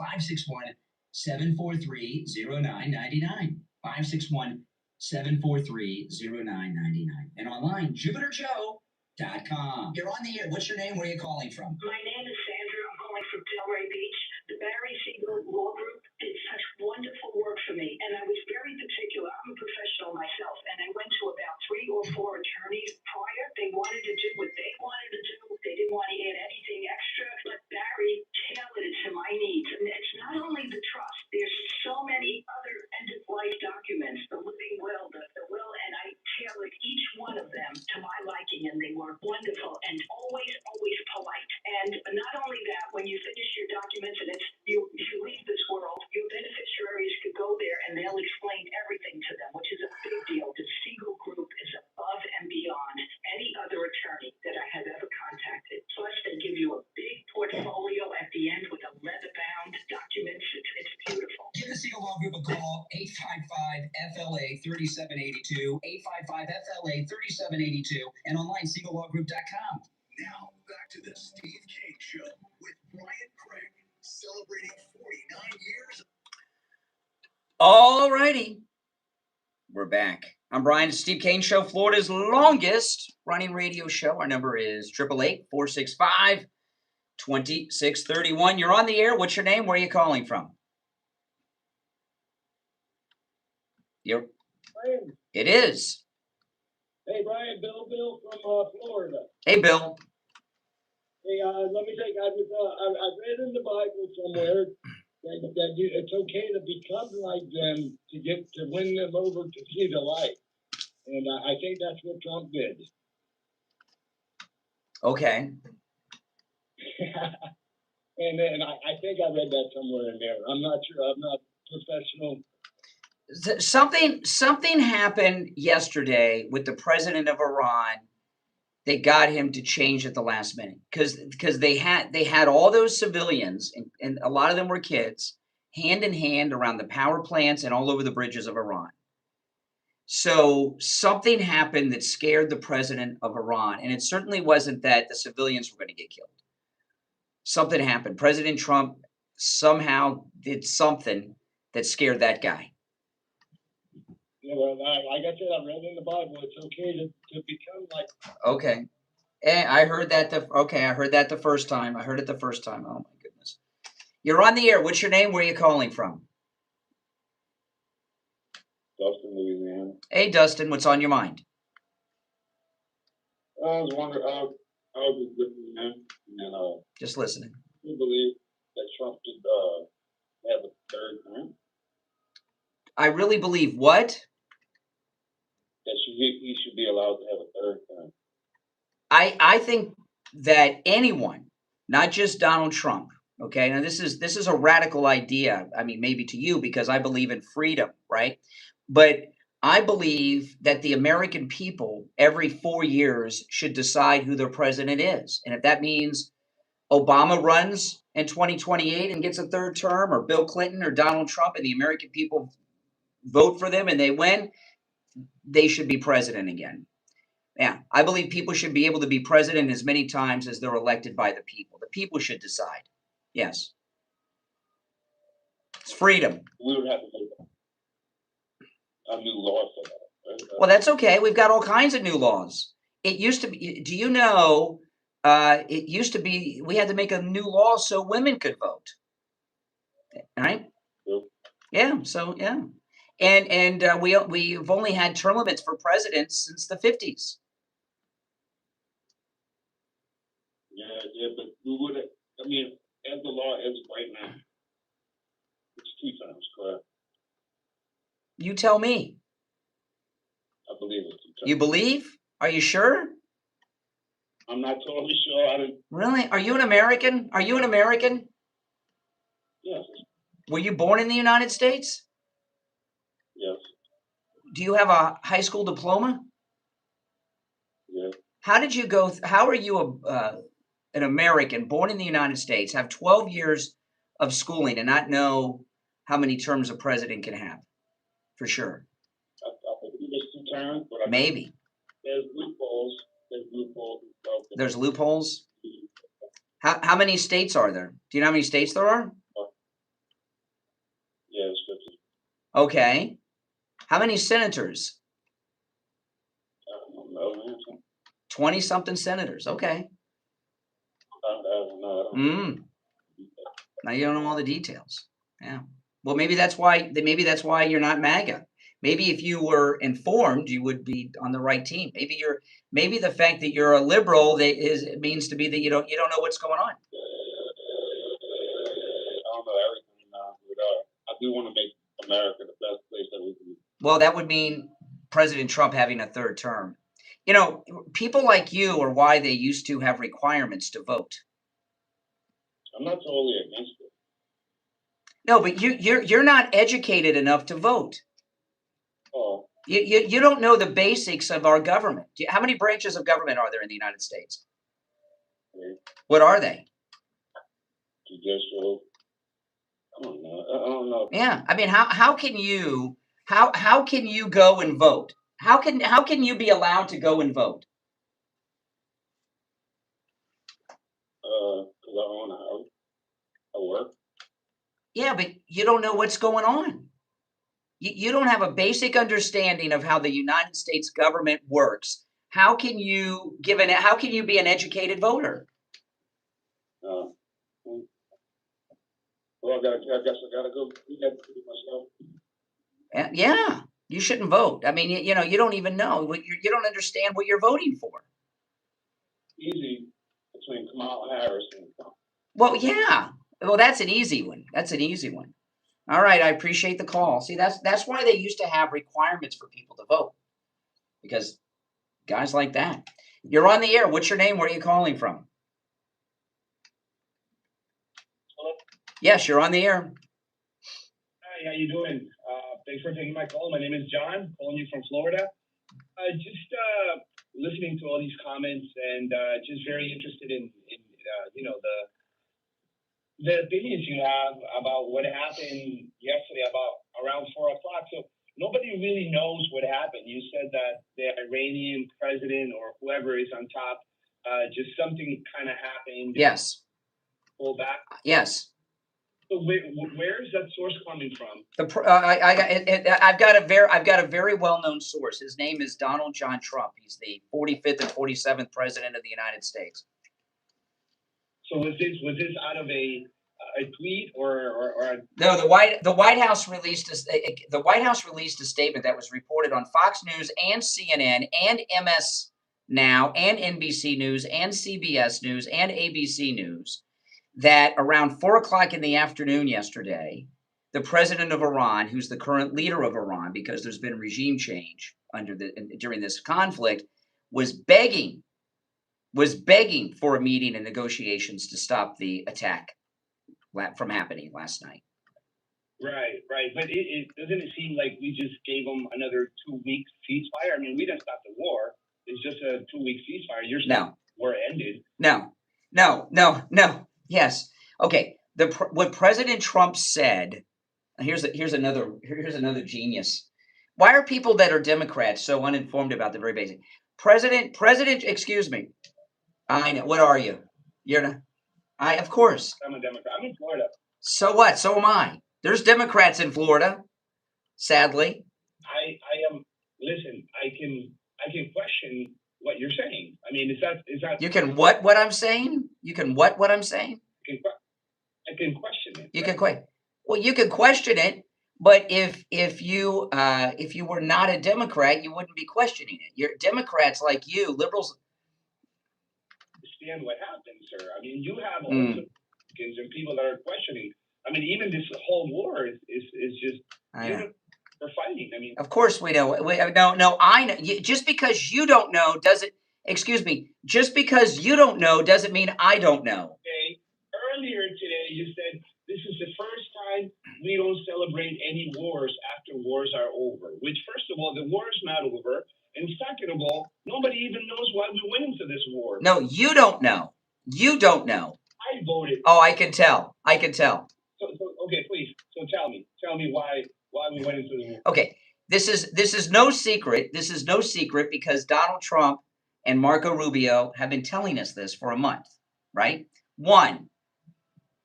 561-743-0999. 561-743-0999. And online, JupiterJoe.com. You're on the air. What's your name? Where are you calling from? My name is Sandra. I'm calling from Delray Beach. The Barry Siegel Law Group did such wonderful work for me, and I was very particular. I'm a professional myself, and I went to about 3 or 4 attorneys prior. They wanted to do what they wanted to do. They didn't want to add anything extra, but Barry tailored it to my needs. And it's not only the trust. There's so many other end-of-life documents, the living will, the will, and I tailored each one of them to my liking, and they were wonderful and always polite. And not only that, when you finish your documents and if you leave this world, your beneficiaries could go there and they'll explain everything to them, which is a big deal. The Siegel Group is above and beyond any other attorney that I have ever contacted. Plus, they give you a big portfolio at the end with a leather-bound documents. It's beautiful. Give the Siegel Law Group a call, 855-FLA-3782, 855-FLA-3782, and online, SiegelLawGroup.com. Now, back to the Steve Kane Show with Brian Craig, celebrating 49 years. All righty. We're back. I'm Brian, the Steve Kane Show, Florida's longest running radio show. Our number is 888-465-2631. You're on the air. What's your name? Where are you calling from? Brian. It is. Hey, Brian, Bill from Florida. Hey, Bill. Hey, let me say, I've read in the Bible somewhere that it's okay to become like them to win them over to see the light, and I think that's what Trump did. Okay. and I think I read that somewhere in there. I'm not sure. I'm not professional. Something happened yesterday with the president of Iran. They got him to change at the last minute because they had all those civilians and a lot of them were kids hand in hand around the power plants and all over the bridges of Iran. So something happened that scared the president of Iran, and it certainly wasn't that the civilians were going to get killed. Something happened. President Trump somehow did something that scared that guy. Yeah, well, like I said, I read in the Bible, it's okay to become like. Okay. I heard that. I heard that the first time. I heard it the first time. Oh, my goodness. You're on the air. What's your name? Where are you calling from? Dustin, Louisiana. Hey, Dustin. What's on your mind? I was wondering, I was just listening, man, and just listening. You believe that Trump should have a third term? I really believe what? That he should be allowed to have a third term. I think that anyone, not just Donald Trump, okay? Now this is a radical idea. I mean, maybe to you because I believe in freedom, right? But I believe that the American people every 4 years should decide who their president is. And if that means Obama runs in 2028 and gets a third term, or Bill Clinton or Donald Trump, and the American people vote for them and they win, they should be president again. Yeah, I believe people should be able to be president as many times as they're elected by the people. The people should decide. Yes. It's freedom. We would have to make a new law for that. Right? Well, that's okay. We've got all kinds of new laws. It used to be, do you know, it used to be, we had to make a new law so women could vote. Right? Yeah, so, yeah. And we've only had term limits for presidents since the 50s. Yeah, but we would have, I mean, as the law is right now, it's 2 terms, correct? You tell me. I believe it's 2 terms. You believe? Are you sure? I'm not totally sure. I didn't. Really? Are you an American? Are you an American? Yes. Were you born in the United States? Yes. Do you have a high school diploma? Yes. How did you go? How are you an American born in the United States, have 12 years of schooling, and not know how many terms a president can have? For sure. I believe it's 2 terms, but maybe. There's loopholes. There's loopholes. How many states are there? Do you know how many states there are? Yeah, it's 50. Okay. How many senators? I don't know. 20-something senators. Okay. I don't know. Now you don't know all the details. Yeah. Well, maybe that's why you're not MAGA. Maybe if you were informed, you would be on the right team. Maybe the fact that you're a liberal means to be that you don't know what's going on. I don't know everything now, but I do want to make America the best place that we can be. Well, that would mean President Trump having a third term. You know, people like you are why they used to have requirements to vote. I'm not totally against it. No, but you're not educated enough to vote. Oh. You don't know the basics of our government. How many branches of government are there in the United States? What are they? Judicial. I don't know. Yeah, I mean, how can you go and vote? How can you be allowed to go and vote? Because I own a house. I work. Yeah, but you don't know what's going on. You don't have a basic understanding of how the United States government works. How can you be an educated voter? Well, I guess I gotta go do that myself. Yeah, you shouldn't vote. I mean, you don't even know you don't understand what you're voting for. Easy between Kamala Harris and Trump. Well, yeah. Well, that's an easy one. All right, I appreciate the call. See, that's why they used to have requirements for people to vote, because guys like that. You're on the air. What's your name? Where are you calling from? Hello? Yes, you're on the air. Hi, how you doing? Thanks for taking my call. My name is John, calling you from Florida. Just listening to all these comments and just very interested in you know, the opinions you have about what happened yesterday about around 4 o'clock. So nobody really knows what happened. You said that the Iranian president or whoever is on top, just something kind of happened. Yes. Pull back. Yes. So where is that source coming from? I've got a very well-known source. His name is Donald John Trump. He's the 45th and 47th president of the United States. So was this out of a tweet or no? The White House released a statement that was reported on Fox News and CNN and MS Now and NBC News and CBS News and ABC News that around 4 o'clock in the afternoon yesterday, the president of Iran, who's the current leader of Iran, because there's been regime change during this conflict, was begging for a meeting and negotiations to stop the attack from happening last night. Right. But it doesn't it seem like we just gave them another 2 weeks ceasefire? I mean, we didn't stop the war. It's just a 2-week ceasefire. You're saying war ended. No. Yes. Okay. What President Trump said. Here's another genius. Why are people that are Democrats so uninformed about the very basic? President. Excuse me. I know. What are you? You're not. Of course. I'm a Democrat. I'm in Florida. So what? So am I. There's Democrats in Florida. Sadly. I am. Listen. I can question what you're saying. I mean, is that? You can what I'm saying? You can what I'm saying? I can question it. You can question. Well, you can question it, but if you were not a Democrat, you wouldn't be questioning it. You're Democrats like you, liberals. Understand what happened, sir. I mean, you have all the Republicans and people that are questioning. I mean, even this whole war is just we're fighting. I mean, of course we know. No. I know. Just because you don't know doesn't. Excuse me. Just because you don't know doesn't mean I don't know. Okay. Earlier today, you said this is the first time we don't celebrate any wars after wars are over. Which, first of all, the war is not over. And second of all, nobody even knows why we went into this war. No, you don't know. You don't know. I voted. Oh, I can tell. So okay, please. So tell me why we went into the war. Okay, this is no secret. This is no secret because Donald Trump and Marco Rubio have been telling us this for a month, right? One,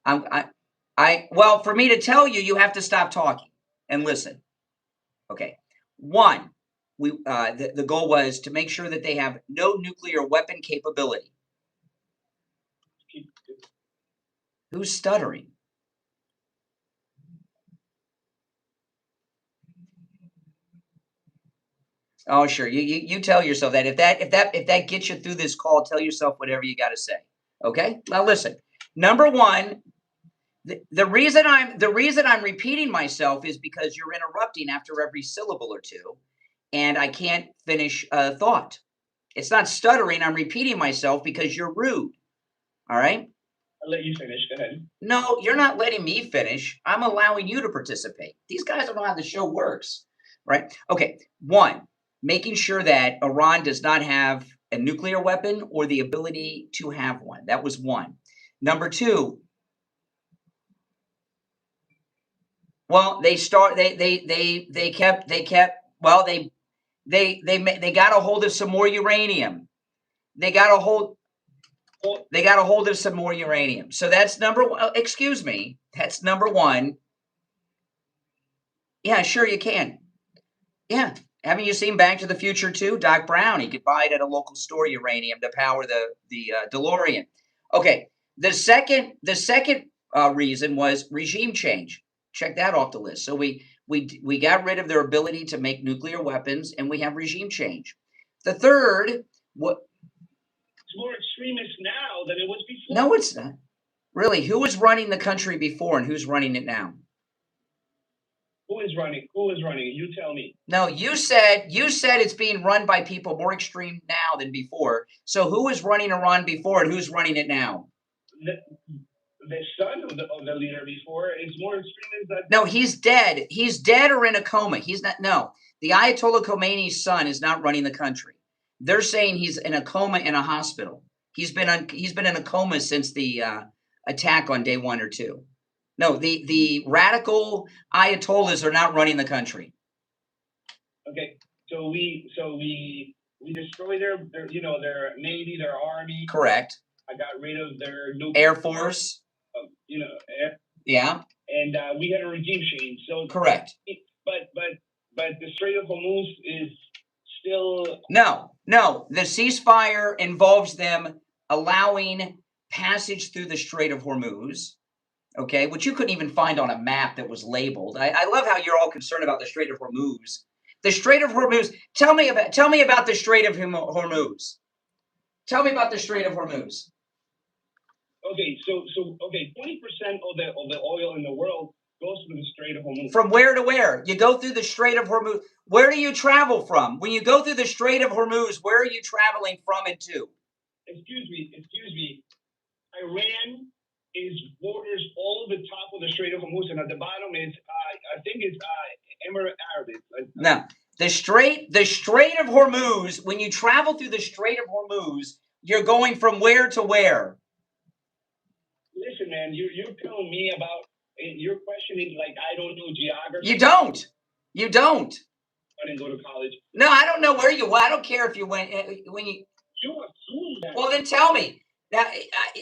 well, for me to tell you, you have to stop talking and listen. Okay, one. The goal was to make sure that they have no nuclear weapon capability. Who's stuttering? Oh, sure. You tell yourself that. If that gets you through this call, tell yourself whatever you got to say. Okay? Now listen. Number one, the reason I'm repeating myself is because you're interrupting after every syllable or two. And I can't finish a thought. It's not stuttering. I'm repeating myself because you're rude. All right? I'll let you finish. Go ahead. No, you're not letting me finish. I'm allowing you to participate. These guys don't know how the show works. Right? Okay. One, making sure that Iran does not have a nuclear weapon or the ability to have one. That was one. Number two, well, they got a hold of some more uranium. They got a hold of some more uranium. So that's number one. Excuse me. That's number one. Yeah, sure you can. Yeah. Haven't you seen Back to the Future 2? Doc Brown, he could buy it at a local store, uranium, to power the DeLorean. Okay. The second reason was regime change. Check that off the list. So we got rid of their ability to make nuclear weapons, and we have regime change. The third, it's more extremist now than it was before. No, it's not. Really, who was running the country before, and who's running it now? Who is running? Who is running? You tell me. No, you said it's being run by people more extreme now than before. So who was running Iran before, and who's running it now? the son of the leader before is more extreme as that. No, he's dead. He's dead or in a coma. He's not. No, the Ayatollah Khomeini's son is not running the country. They're saying he's in a coma in a hospital. He's been in a coma since the attack on day 1 or 2. No, the radical Ayatollahs are not running the country. Okay, so we destroy their their navy, their army. Correct. I got rid of their Air Force. Yeah. And we had a regime change. So correct. But the Strait of Hormuz is still no. The ceasefire involves them allowing passage through the Strait of Hormuz. Okay, which you couldn't even find on a map that was labeled. I love how you're all concerned about the Strait of Hormuz. The Strait of Hormuz. Tell me about the Strait of Hormuz. Tell me about the Strait of Hormuz. Okay, so 20% of the oil in the world goes through the Strait of Hormuz. From where to where? You go through the Strait of Hormuz. Where do you travel from? When you go through the Strait of Hormuz, where are you traveling from and to? Excuse me. Iran borders all the top of the Strait of Hormuz, and at the bottom is I think it's Emirate Arabic. No, the Strait of Hormuz. When you travel through the Strait of Hormuz, you're going from where to where? Listen, man, you're telling me about. You're questioning like I don't know geography. You don't. I didn't go to college. No, I don't know where you went. I don't care if you went when you. You assume that. Well, then tell me.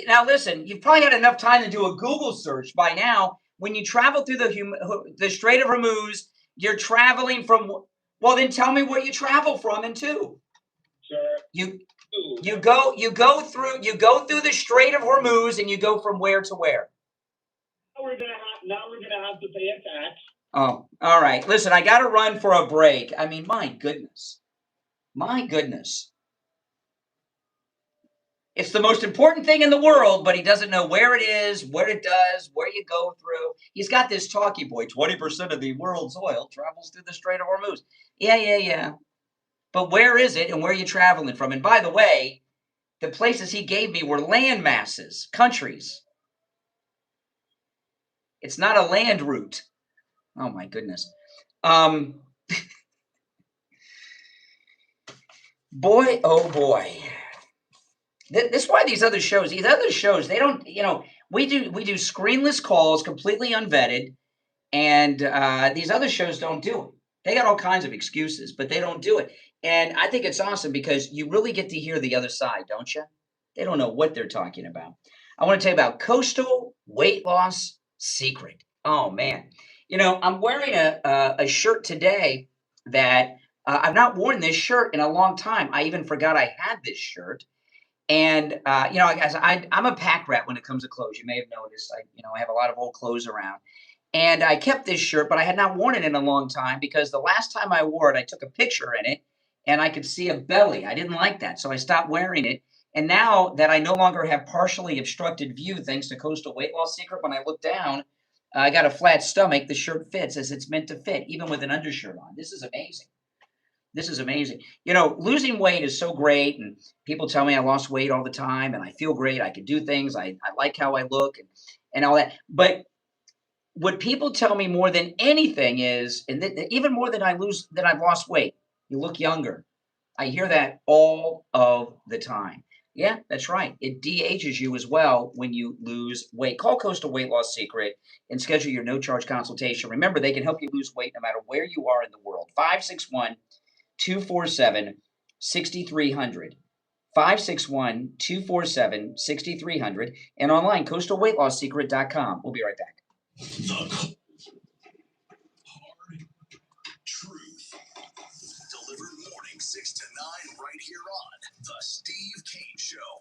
Now listen. You've probably had enough time to do a Google search by now. When you travel through the Strait of Hormuz, you're traveling from. Well, then tell me where you travel from and to. Sir. You go through the Strait of Hormuz and you go from where to where? Now we're gonna have to pay a tax. Oh, all right. Listen, I got to run for a break. I mean, my goodness. It's the most important thing in the world, but he doesn't know where it is, what it does, where you go through. He's got this talky boy. 20% of the world's oil travels through the Strait of Hormuz. Yeah. But where is it and where are you traveling from? And by the way, the places he gave me were land masses, countries. It's not a land route. Oh, my goodness. Boy, oh, boy. This is why these other shows, they don't, we do screenless calls, completely unvetted, and these other shows don't do it. They got all kinds of excuses, but they don't do it. And I think it's awesome because you really get to hear the other side, don't you? They don't know what they're talking about. I want to tell you about Coastal Weight Loss Secret. Oh, man. I'm wearing a shirt today that I've not worn this shirt in a long time. I even forgot I had this shirt. And, I'm a pack rat when it comes to clothes. You may have noticed. I have a lot of old clothes around. And I kept this shirt, but I had not worn it in a long time because the last time I wore it, I took a picture in it and I could see a belly. I didn't like that, so I stopped wearing it. And now that I no longer have partially obstructed view, thanks to Coastal Weight Loss Secret, when I look down, I got a flat stomach. The shirt fits as it's meant to fit, even with an undershirt on. This is amazing. Losing weight is so great, and people tell me I lost weight all the time, and I feel great. I can do things. I like how I look and all that. But what people tell me more than anything is, and even more than I've lost weight, you look younger. I hear that all of the time. Yeah, that's right. It de-ages you as well when you lose weight. Call Coastal Weight Loss Secret and schedule your no-charge consultation. Remember, they can help you lose weight no matter where you are in the world. 561-247-6300. 561-247-6300. And online, coastalweightlossecret.com. We'll be right back. The hard truth. Delivered morning 6 to 9 right here on The Steve Kane Show.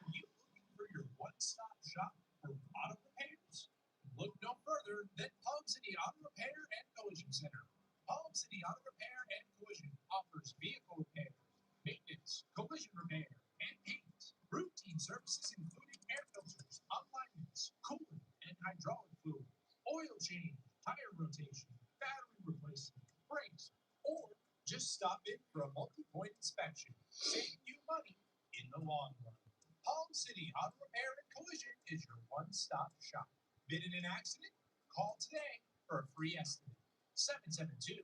You looking for your one-stop shop for auto repairs? Look no further than Palm City Auto Repair and Collision Center. Palm City Auto Repair and Collision offers vehicle repair, maintenance, collision repair, and paint. Routine services including air filters, alignments, coolant and hydraulic fluid, oil change, tire rotation, battery replacement, brakes, or just stop in for a multi-point inspection, saving you money in the long run. Palm City Auto Repair and Collision one-stop shop. Been in an accident? Call today for a free estimate. 772-287-4244.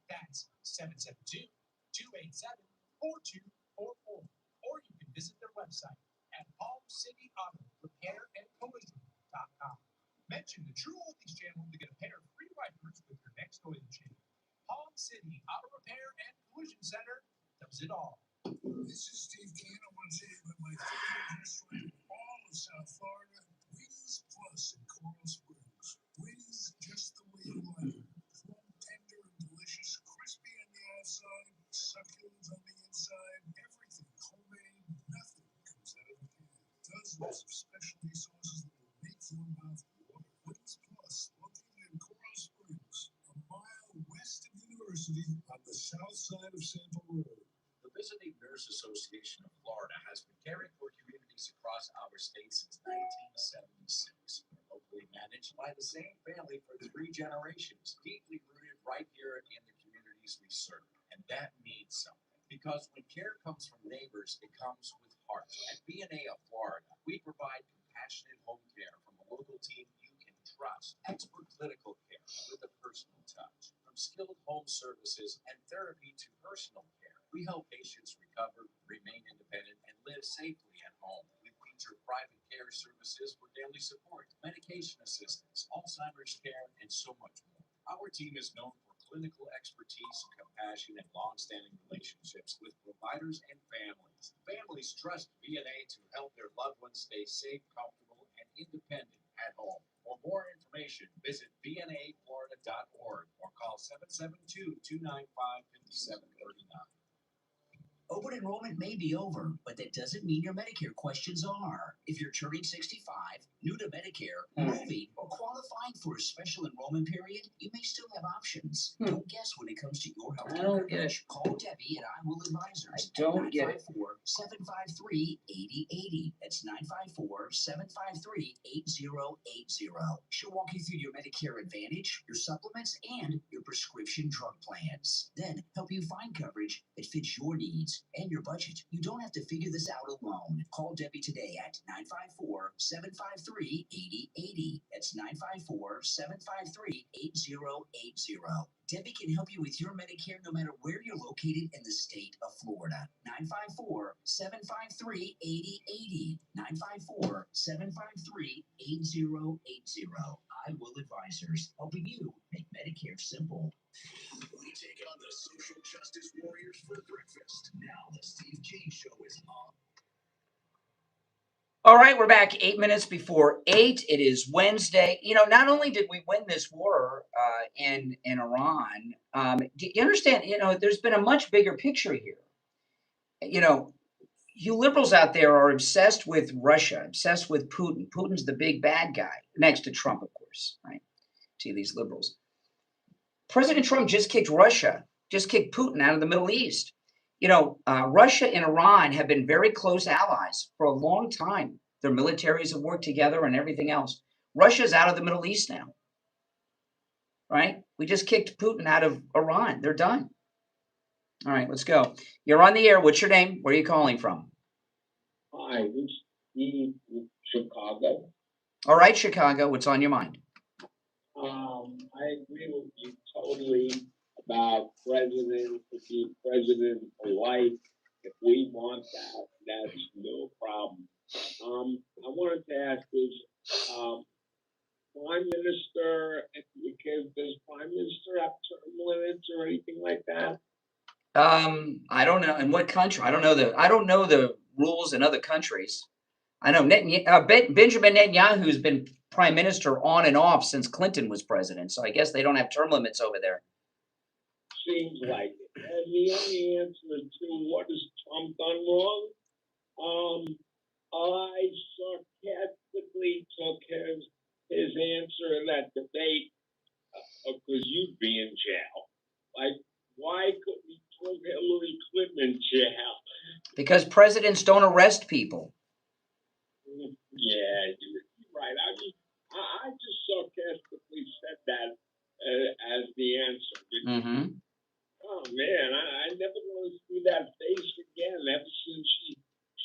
That's 772-287-4244. Or you can visit their website at palmcityautorepairandcollision.com. Mention the True Oldies channel to get a pair of free wipers with your next oil change. Palm City Auto Repair and Collision Center does it all. This is Steve Kane. I want to tell you about my favorite restaurant in all of South Florida, Wings Plus in Coral Springs. Wings just the way you like them. Plump, tender, and delicious, crispy on the outside, succulent on the inside, everything homemade, nothing comes out of the can. Dozens of specialty sauces that will make your mouth water. Wings Plus, located in Coral Springs, a mile west of University on the south side of Sample Road. The Visiting Nurse Association of Florida has been caring for communities across our state since 1976. We're locally managed by the same family for 3 generations, deeply rooted right here in the communities we serve. And that means something, because when care comes from neighbors, it comes with heart. At B&A of Florida, we provide compassionate home care from a local team you can trust, expert clinical care with a personal touch, from skilled home services and therapy to personal care. We help patients recover, remain independent, and live safely at home. We feature private care services for daily support, medication assistance, Alzheimer's care, and so much more. Our team is known for clinical expertise, compassion, and long-standing relationships with providers and families. Families trust B&A to help their loved ones stay safe, comfortable, and independent at home. For more information, visit bnaflorida.org or call 772-295-5739. Open enrollment may be over, but that doesn't mean your Medicare questions are. If you're turning 65, new to Medicare, moving, or qualifying for a special enrollment period, you may still have options. Don't guess when it comes to your health care coverage. Call Debbie at I Will Advisors. I don't get it. 954-753-8080. That's 954-753-8080. She'll walk you through your Medicare Advantage, your supplements, and your prescription drug plans. Then help you find coverage that fits your needs and your budget. You don't have to figure this out alone. Call Debbie today at 954-753-8080. That's 954-753-8080. Debbie can help you with your Medicare no matter where you're located in the state of Florida. 954-753-8080. 954-753-8080. I Will Advisors, helping you make Medicare simple. We take on the social justice warriors for breakfast. Now the Steve Kane Show is on. All right, we're back 8 minutes before 8. It is Wednesday. You know, not only did we win this war in Iran, do you understand, you know, there's been a much bigger picture here. You know, you liberals out there are obsessed with Russia, obsessed with Putin. Putin's the big bad guy, next to Trump, of course, right? To these liberals. President Trump just kicked Putin out of the Middle East. You know, Russia and Iran have been very close allies for a long time. Their militaries have worked together and everything else. Russia's out of the Middle East now, right? We just kicked Putin out of Iran. They're done. All right, let's go. You're on the air. What's your name? Where are you calling from? Hi, this is Steve from Chicago. All right, Chicago. What's on your mind? I agree with you totally about president to be president for life. If we want that, that's no problem. I wanted to ask this, Prime Minister, does Prime Minister have term limits or anything like that? I don't know in what country. I don't know the rules in other countries. I know Benjamin Netanyahu has been prime minister on and off since Clinton was president, so I guess they don't have term limits over there. Seems like it. And the only answer to what has Trump done wrong, I sarcastically took his answer in that debate because you'd be in jail. Like, why couldn't he throw Hillary Clinton in jail? Because presidents don't arrest people. Yeah, you're right. I mean, I just sarcastically said that as the answer. Mm-hmm. Oh man, I never want to see that face again. Ever since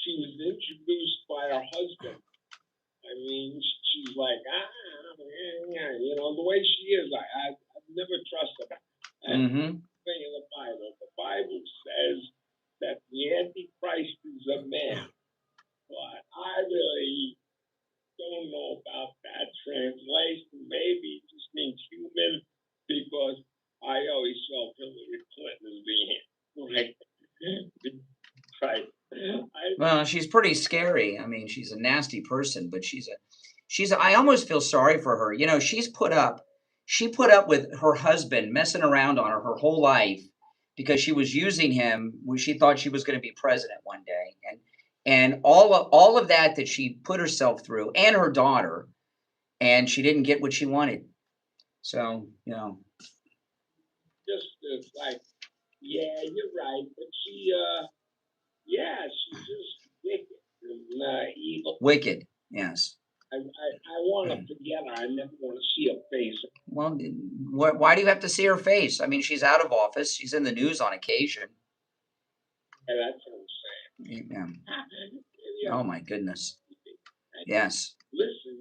she was introduced by her husband. I mean, she's like, yeah, you know, the way she is, I've never trusted her. And thing in the Bible says that the Antichrist is a man. But I really don't know about that translation. Maybe it just means human, because I always felt Hillary Clinton as being right. Well, she's pretty scary. I mean, she's a nasty person, but she's I almost feel sorry for her. You know, she put up with her husband messing around on her whole life because she was using him when she thought she was going to be president one day. And all of that she put herself through, and her daughter, and she didn't get what she wanted. So, you know. Just like, yeah, you're right. But she's just wicked and evil. Wicked, yes. I want to forget her. I never want to see her face. Well, why do you have to see her face? I mean, she's out of office. She's in the news on occasion. Yeah, that's what I'm saying. Yeah. Yeah. Oh, my goodness. Yes. Listen,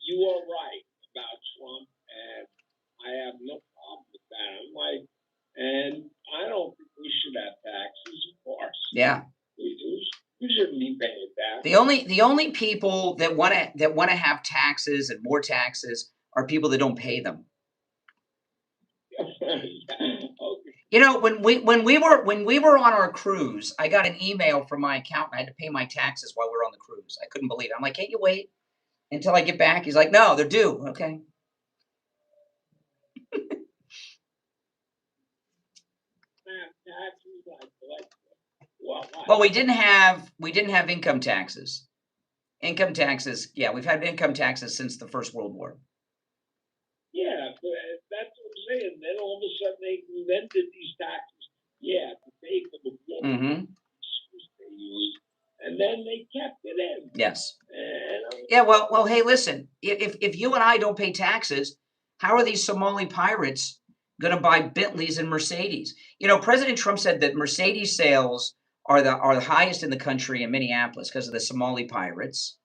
you are right about Trump, and I have no problem with that. And I don't think we should have taxes, of course. Yeah. We shouldn't be paying that. The only people that want to have taxes and more taxes are people that don't pay them. Okay. You know, when we were on our cruise, I got an email from my accountant. I had to pay my taxes while we were on the cruise. I couldn't believe it. I'm like, can't you wait until I get back? He's like, no, they're due. Okay. Well, we didn't have income taxes. Income taxes, yeah, we've had income taxes since the First World War. Yeah, but that's what I'm saying. Then all of a sudden they invented these taxes. Yeah, to pay for the water they used, and then they kept it in. Yes. Yeah. Well. Hey, listen. If you and I don't pay taxes, how are these Somali pirates going to buy Bentleys and Mercedes? You know, President Trump said that Mercedes sales are the highest in the country in Minneapolis because of the Somali pirates.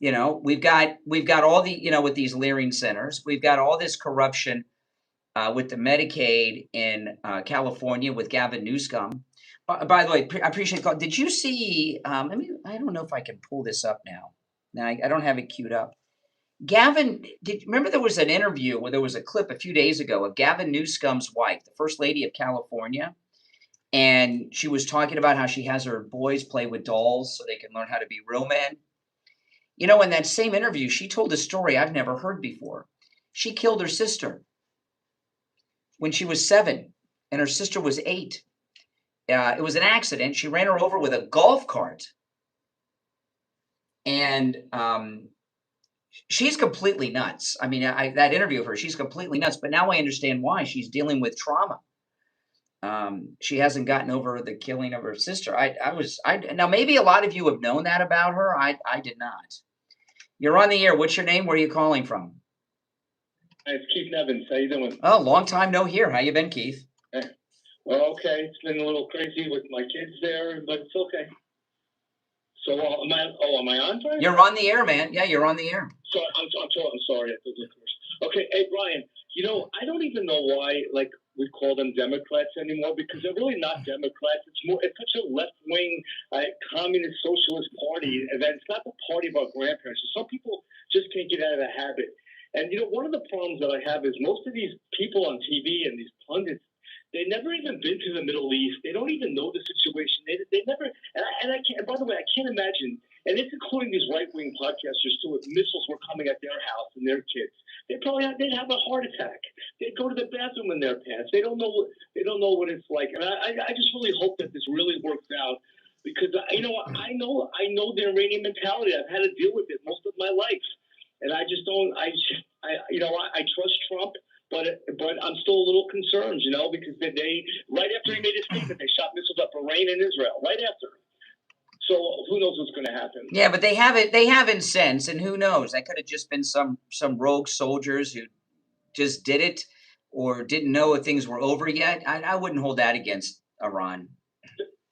You know, we've got all the, you know, with these Leering centers, we've got all this corruption with the Medicaid in California with Gavin Newsom. By the way, I appreciate the call. Did you see? I don't know if I can pull this up now. Now I don't have it queued up. Gavin, remember there was an interview where there was a clip a few days ago of Gavin Newsom's wife, the First Lady of California, and she was talking about how she has her boys play with dolls so they can learn how to be real men. You know, in that same interview, she told a story I've never heard before. She killed her sister when she was 7 and her sister was 8. It was an accident. She ran her over with a golf cart. And she's completely nuts. I mean, that interview of her, she's completely nuts. But now I understand why. She's dealing with trauma. She hasn't gotten over the killing of her sister. Now maybe a lot of you have known that about her. I did not. You're on the air. What's your name? Where are you calling from? It's Keith Nevins. How you doing? Oh, long time no hear. How you been, Keith? Well, okay. It's been a little crazy with my kids there, but it's okay. So, am I on time? You're on the air, man. Yeah, you're on the air. So, I'm sorry. Okay, hey, Brian, you know, I don't even know why, like, we call them Democrats anymore, because they're really not Democrats. It's such a left-wing, communist, socialist party, and it's not the party of our grandparents. So some people just can't get out of the habit. And, you know, one of the problems that I have is most of these people on TV and these pundits, they never even been to the Middle East. They don't even know the situation. They never, and I can't, by the way, I can't imagine, and it's including these right-wing podcasters too, if missiles were coming at their house and their kids, they'd have a heart attack. They'd go to the bathroom in their pants. They don't know what it's like. And I just really hope that this really works out, because, you know, I know the Iranian mentality. I've had to deal with it most of my life. And I just don't, I trust Trump. But I'm still a little concerned, you know, because they right after he made his statement, they shot missiles up Iran and Israel right after. So who knows what's going to happen? Yeah, but they haven't since, and who knows? That could have just been some rogue soldiers who just did it or didn't know if things were over yet. I wouldn't hold that against Iran.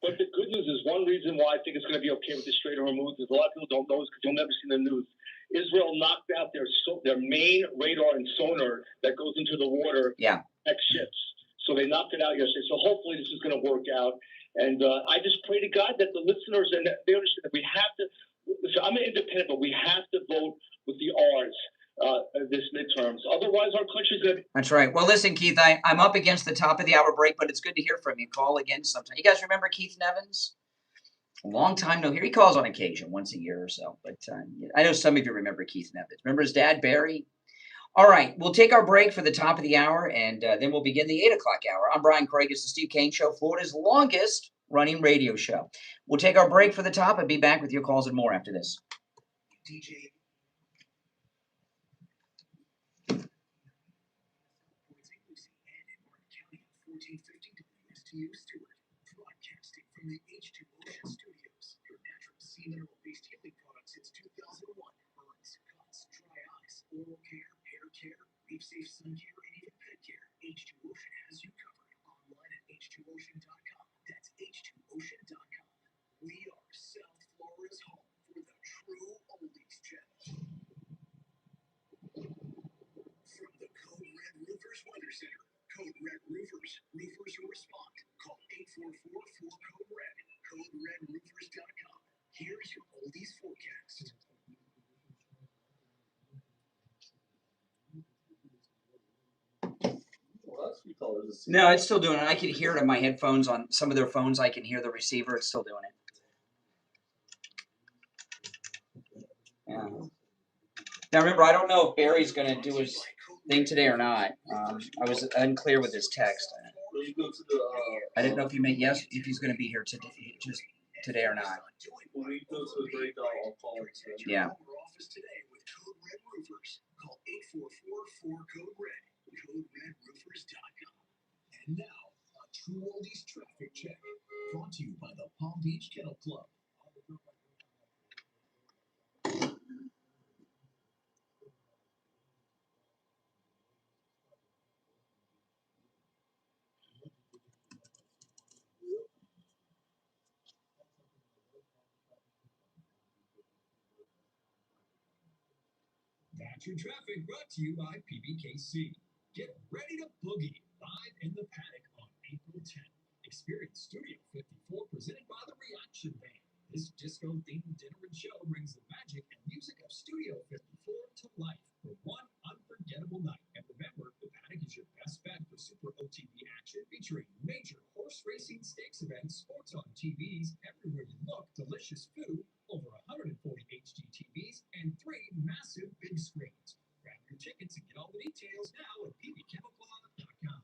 But the good news is one reason why I think it's going to be okay with the Strait of Hormuz is a lot of people don't know this because you'll never see the news. Israel knocked out their main radar and sonar that goes into the water. Yeah. Next ships. So they knocked it out yesterday. So hopefully this is going to work out. And I just pray to God that the listeners and they understand that we have to. So I'm an independent, but we have to vote with the R's this midterms. Otherwise, our country's going to. That's right. Well, listen, Keith, I'm up against the top of the hour break, but it's good to hear from you. Call again sometime. You guys remember Keith Nevins? A long time no here. He calls on occasion, once a year or so. But I know some of you remember Keith Nevins. Remember his dad, Barry? All right. We'll take our break for the top of the hour, and then we'll begin the 8 o'clock hour. I'm Brian Craig. It's the Steve Kane Show, Florida's longest running radio show. We'll take our break for the top and be back with your calls and more after this. DJ. WSTU Stewart, broadcasting from the H2 Ocean Studios. Your natural sea mineral-based healing products since 2001. Burns, cuts, dry eyes, oral care, hair care, leaf safe sun care, and even pet care. H2 Ocean has you covered. Online at h2ocean.com. That's h2ocean.com. We are South Florida's home for the true oldies channel. From the Code Red Roofers Weather Center. Code Red Roofers. Roofers who respond. Call 844-4-CODE-RED. CodeRedRoofers.com. Here's your oldies forecast. No, it's still doing it. I can hear it on my headphones. On some of their phones, I can hear the receiver. It's still doing it. Yeah. Now, remember, I don't know if Barry's going to do his thing today or not. I was unclear with his text. I didn't know if he meant yes, if he's going to be here today or not. When we go to the break, I'll call it. Yeah. Call 844-4-CODE-RED. CodeRedRoofers.com. And now, a true oldies traffic check. Brought to you by the Palm Beach Kennel Club. That's your traffic brought to you by PBKC. Get ready to boogie live in the paddock on April 10th. Experience Studio 54 presented by the Reaction Band. This disco-themed dinner and show brings the magic and music of Studio 54 to life for one unforgettable night. And remember, the paddock is your best bet for super OTV action featuring major horse racing stakes events, sports on TVs, everywhere you look, delicious food, over 140 HD TVs, and 3 massive big screens. Grab your tickets and get all the details now at pbchemicalclub.com.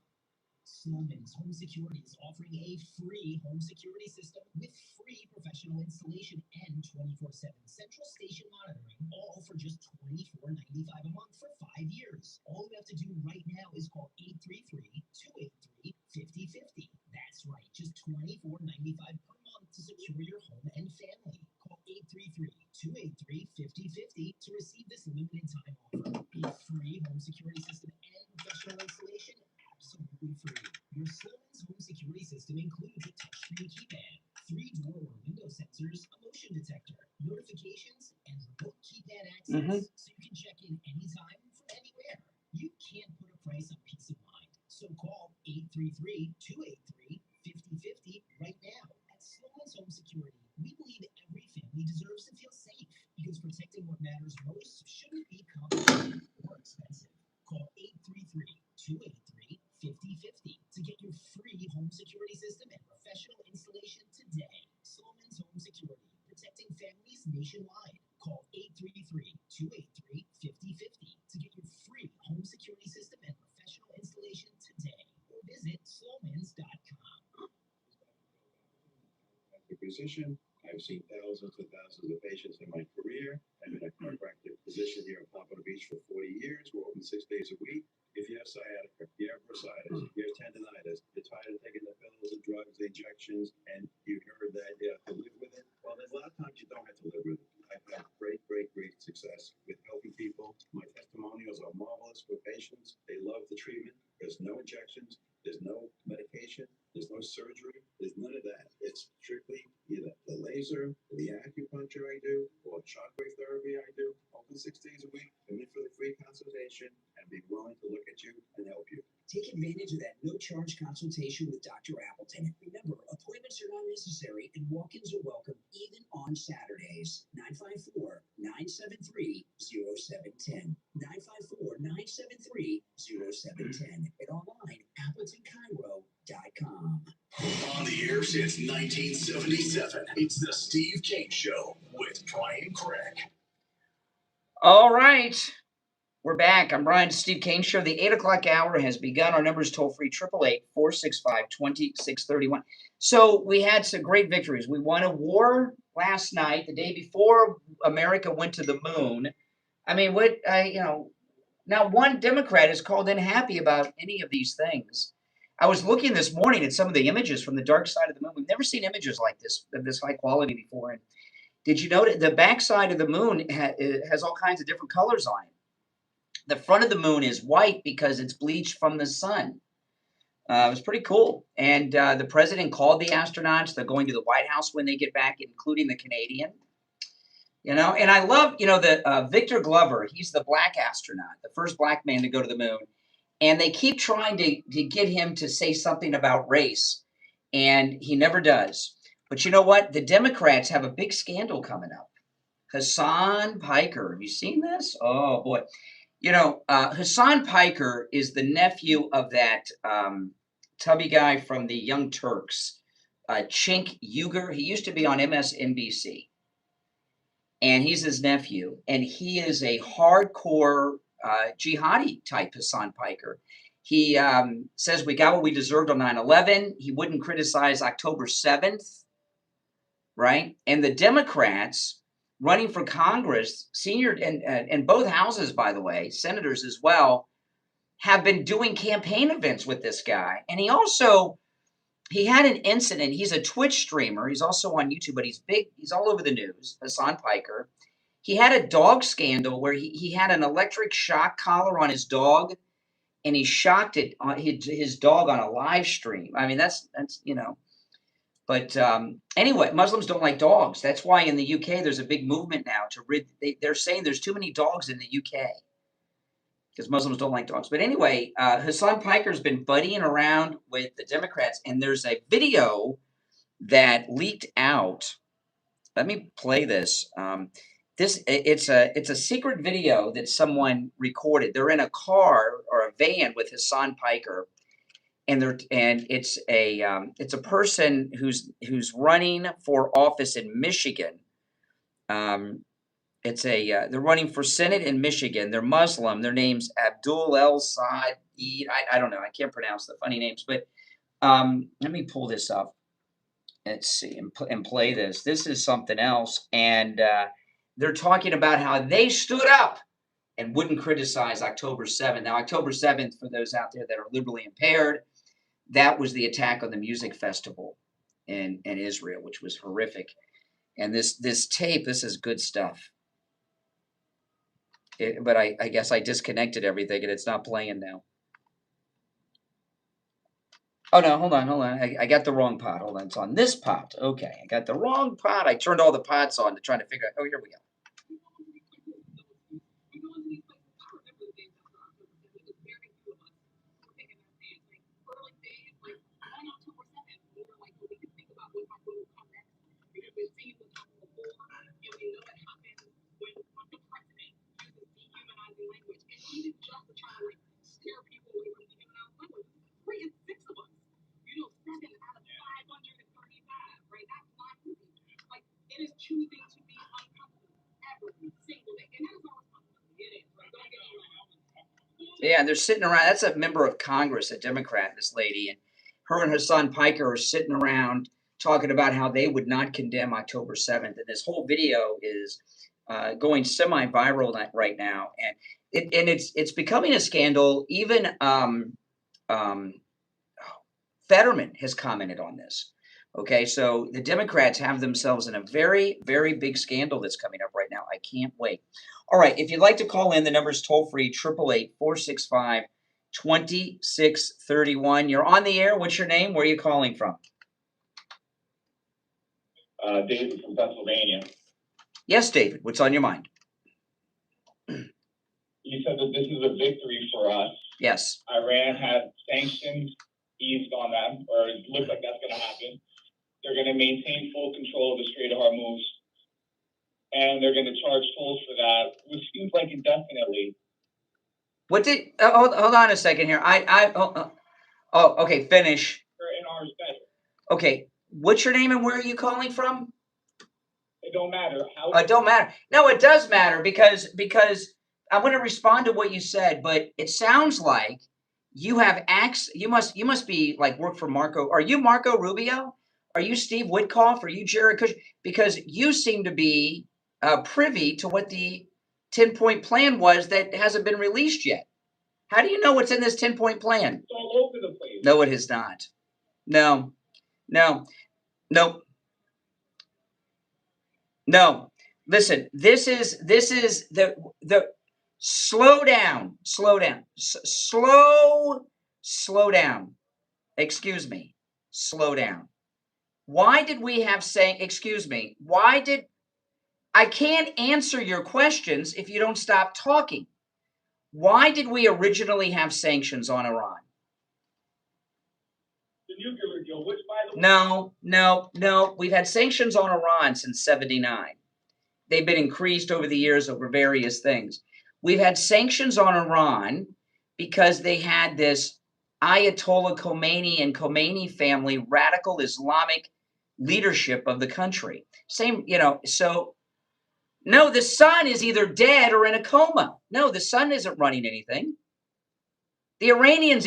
Sloman's Home Security is offering a free home security system with free professional installation and 24/7 central station monitoring, all for just $24.95 a month for 5 years. All you have to do right now is call 833-283-5050. That's right, just $24.95 per month to secure your home and family. Call 833-283-5050 to receive this limited time offer. A free home security system and professional installation absolutely free. Your Sloman's home security system includes a touchscreen keypad, 3-door or window sensors, a motion detector, notifications, and remote keypad access, so you can check in anytime from anywhere. You can't put a price on peace of mind. So call 833-283-5050 right now. At Sloman's Home Security, we believe every family deserves to feel safe because protecting what matters most shouldn't be complicated or expensive. Call 833-283-5050 to get your free home security system and professional installation today. Sloman's Home Security, protecting families nationwide. Call 833-283-5050 to get your free home security system and professional installation today. Or visit slomans.com. As a physician, I've seen thousands and thousands of patients in my career. I've been a chiropractic physician here in Pompano Beach for 40 years. We're open 6 days a week. If you have sciatica, you have bursitis, you have tendonitis, you're tired of taking the pills, the drugs, the injections, and you heard that you have to live with it, well, there's a lot of times you don't have to live with it. I've had great success with helping people. My testimonials are marvelous for patients. They love the treatment. There's no injections. There's no medication. There's no surgery. There's none of that. It's strictly called shockwave therapy I do, open 6 days a week. Come in for the free consultation and be willing to look at you and help you. Take advantage of that no-charge consultation with Dr. Appleton. Remember, appointments are not necessary and walk-ins are welcome even on Saturdays. 954-973-0710. 954-973-0710. And online, AppletonCairo.com. On the air since 1977, it's the Steve Kane Show with Brian Craig. All right. We're back. I'm Brian, Steve Kane Show. The 8 o'clock hour has begun. Our number is toll-free, 888-465-2631. So we had some great victories. We won a war last night, the day before America went to the moon. I mean, now one Democrat is called unhappy about any of these things. I was looking this morning at some of the images from the dark side of the moon. We've never seen images like this, of this high quality before. And did you notice the backside of the moon has all kinds of different colors on it? The front of the moon is white because it's bleached from the sun. It was pretty cool. And the president called the astronauts. They're going to the White House when they get back, including the Canadian. And I love, the Victor Glover. He's the black astronaut, the first black man to go to the moon. And they keep trying to get him to say something about race. And he never does. But you know what? The Democrats have a big scandal coming up. Hassan Piker. Have you seen this? Oh, boy. Hassan Piker is the nephew of that tubby guy from the Young Turks, Cenk Uygur. He used to be on MSNBC, and he's his nephew, and he is a hardcore jihadi type, Hassan Piker. He says we got what we deserved on 9/11. He wouldn't criticize October 7th, right? And the Democrats running for Congress, senior and both houses, by the way, senators as well, have been doing campaign events with this guy. And he had an incident. He's a Twitch streamer. He's also on YouTube, but he's big. He's all over the news, Hassan Piker. He had a dog scandal where he had an electric shock collar on his dog, and he shocked his dog on a live stream. I mean, that's. But anyway, Muslims don't like dogs. That's why in the UK there's a big movement now to rid. They're saying there's too many dogs in the UK because Muslims don't like dogs. But anyway, Hassan Piker's been buddying around with the Democrats, and there's a video that leaked out. Let me play this. It's a secret video that someone recorded. They're in a car or a van with Hassan Piker. And it's a person who's running for office in Michigan. They're running for Senate in Michigan. They're Muslim. Their name's Abdul El Saad. I don't know. I can't pronounce the funny names. But let me pull this up. Let's see and play this. This is something else. And they're talking about how they stood up and wouldn't criticize October 7th. Now, October 7th, for those out there that are liberally impaired, that was the attack on the music festival in Israel, which was horrific. And this tape, this is good stuff. But I guess I disconnected everything and it's not playing now. Oh, no, hold on. I got the wrong pot. Hold on, it's on this pot. Okay, I got the wrong pot. I turned all the pots on to try to figure out. Oh, here we go. Yeah, they're sitting around. That's a member of Congress, a Democrat, this lady, and her and Hassan Piker are sitting around talking about how they would not condemn October 7th. And this whole video is going semi-viral right now, and it's becoming a scandal. Even Fetterman has commented on this. Okay, so the Democrats have themselves in a very, very big scandal that's coming up right now. I can't wait. All right, if you'd like to call in, the number's toll-free, 888-465-2631. You're on the air. What's your name? Where are you calling from? David from Pennsylvania. Yes, David, what's on your mind? You said that this is a victory for us. Yes. Iran had sanctions eased on them, or it looks like that's going to happen. They're going to maintain full control of the Strait of Hormuz, and they're going to charge tolls for that, which seems like indefinitely. What did? Hold on a second here. Okay, finish. In ours better. Okay, what's your name and where are you calling from? It don't matter. It don't matter. No, it does matter because I want to respond to what you said, but it sounds like you have you must be like work for Marco. Are you Marco Rubio? Are you Steve Witkoff? Are you Jared Kushner? Because you seem to be privy to what the 10-point plan was that hasn't been released yet. How do you know what's in this 10-point plan? It's all over the place. No, it is not. No. Listen, this is the slow down. Slow down. Excuse me. Slow down. Why did we have excuse me, I can't answer your questions if you don't stop talking. Why did we originally have sanctions on Iran? The nuclear deal, which by the way... No. We've had sanctions on Iran since '79. They've been increased over the years over various things. We've had sanctions on Iran because they had this Ayatollah Khomeini and Khomeini family radical Islamic leadership of the country. Same, so no, the son is either dead or in a coma. No, the son isn't running anything. The Iranians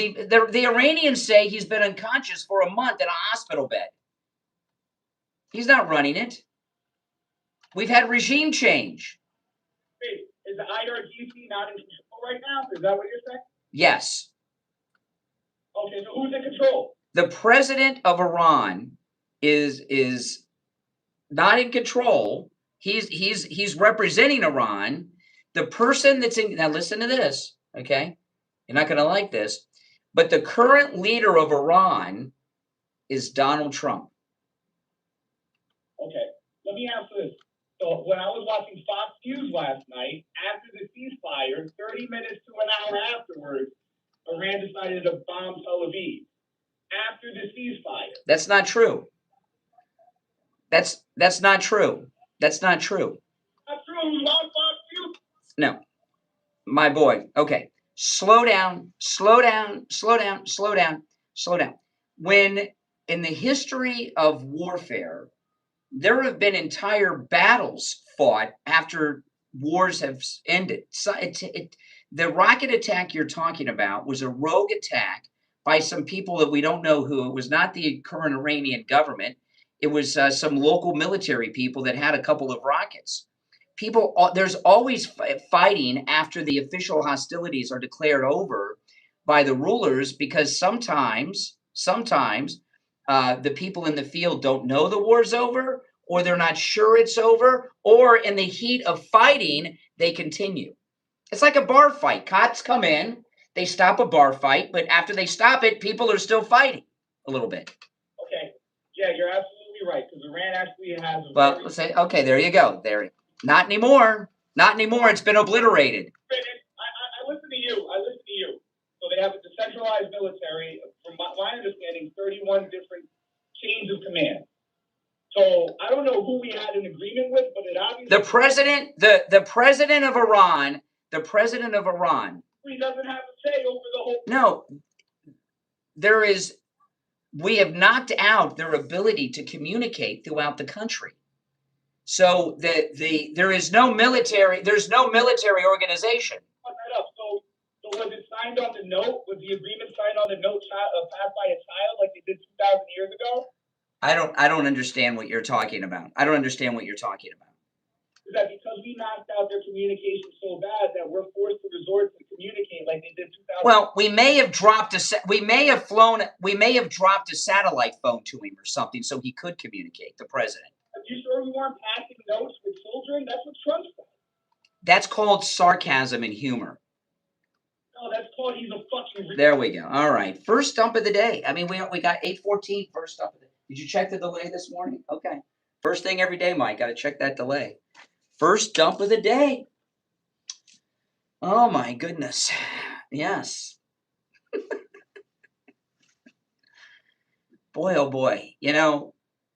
say he's been unconscious for a month in a hospital bed. He's not running it. We've had regime change. Wait, is the IRGC not in control right now? Is that what you're saying? Yes. Okay, so who's in control? The president of Iran is not in control. He's representing Iran. The person that's in, now listen to this, okay? You're not going to like this, but the current leader of Iran is Donald Trump. Okay, let me ask this. So when I was watching Fox News last night, after the ceasefire, 30 minutes to an hour afterwards, Iran decided to bomb Tel Aviv. After the ceasefire. That's not true. That's not true. That's not true. That's true. It was on Fox News. No, my boy. Okay, slow down. When in the history of warfare, there have been entire battles fought after wars have ended. So the rocket attack you're talking about was a rogue attack by some people that we don't know who. It was not the current Iranian government. It was some local military people that had a couple of rockets. There's always fighting after the official hostilities are declared over by the rulers, because sometimes the people in the field don't know the war's over, or they're not sure it's over, or in the heat of fighting, they continue. It's like a bar fight. Cops come in, they stop a bar fight, but after they stop it, people are still fighting a little bit. Okay. Yeah, you're absolutely right, because Iran actually has let's say, okay, there you go. Not anymore. It's been obliterated. I listen to you. So they have a decentralized military. From my understanding, 31 different chains of command. So I don't know who we had an agreement with, but it obviously the president of Iran. He doesn't have a say over the whole. No, we have knocked out their ability to communicate throughout the country. So there is no military. There's no military organization. So was it signed on the note? Was the agreement signed on the note passed by a child like they did 2,000 years ago? I don't understand what you're talking about. Is that because we knocked out their communication so bad that we're forced to resort to communicate like they did 2000? Well, we may have dropped a satellite phone to him or something so he could communicate, the president. Are you sure we weren't passing notes with children? That's what Trump said. That's called sarcasm and humor. No, that's called he's a fucking... There we go. All right. First dump of the day. I mean, we got 8:14, first dump of the day. Did you check the delay this morning? Okay. First thing every day, Mike. Got to check that delay. First dump of the day. Oh, my goodness. Yes. Boy, oh, boy. You know,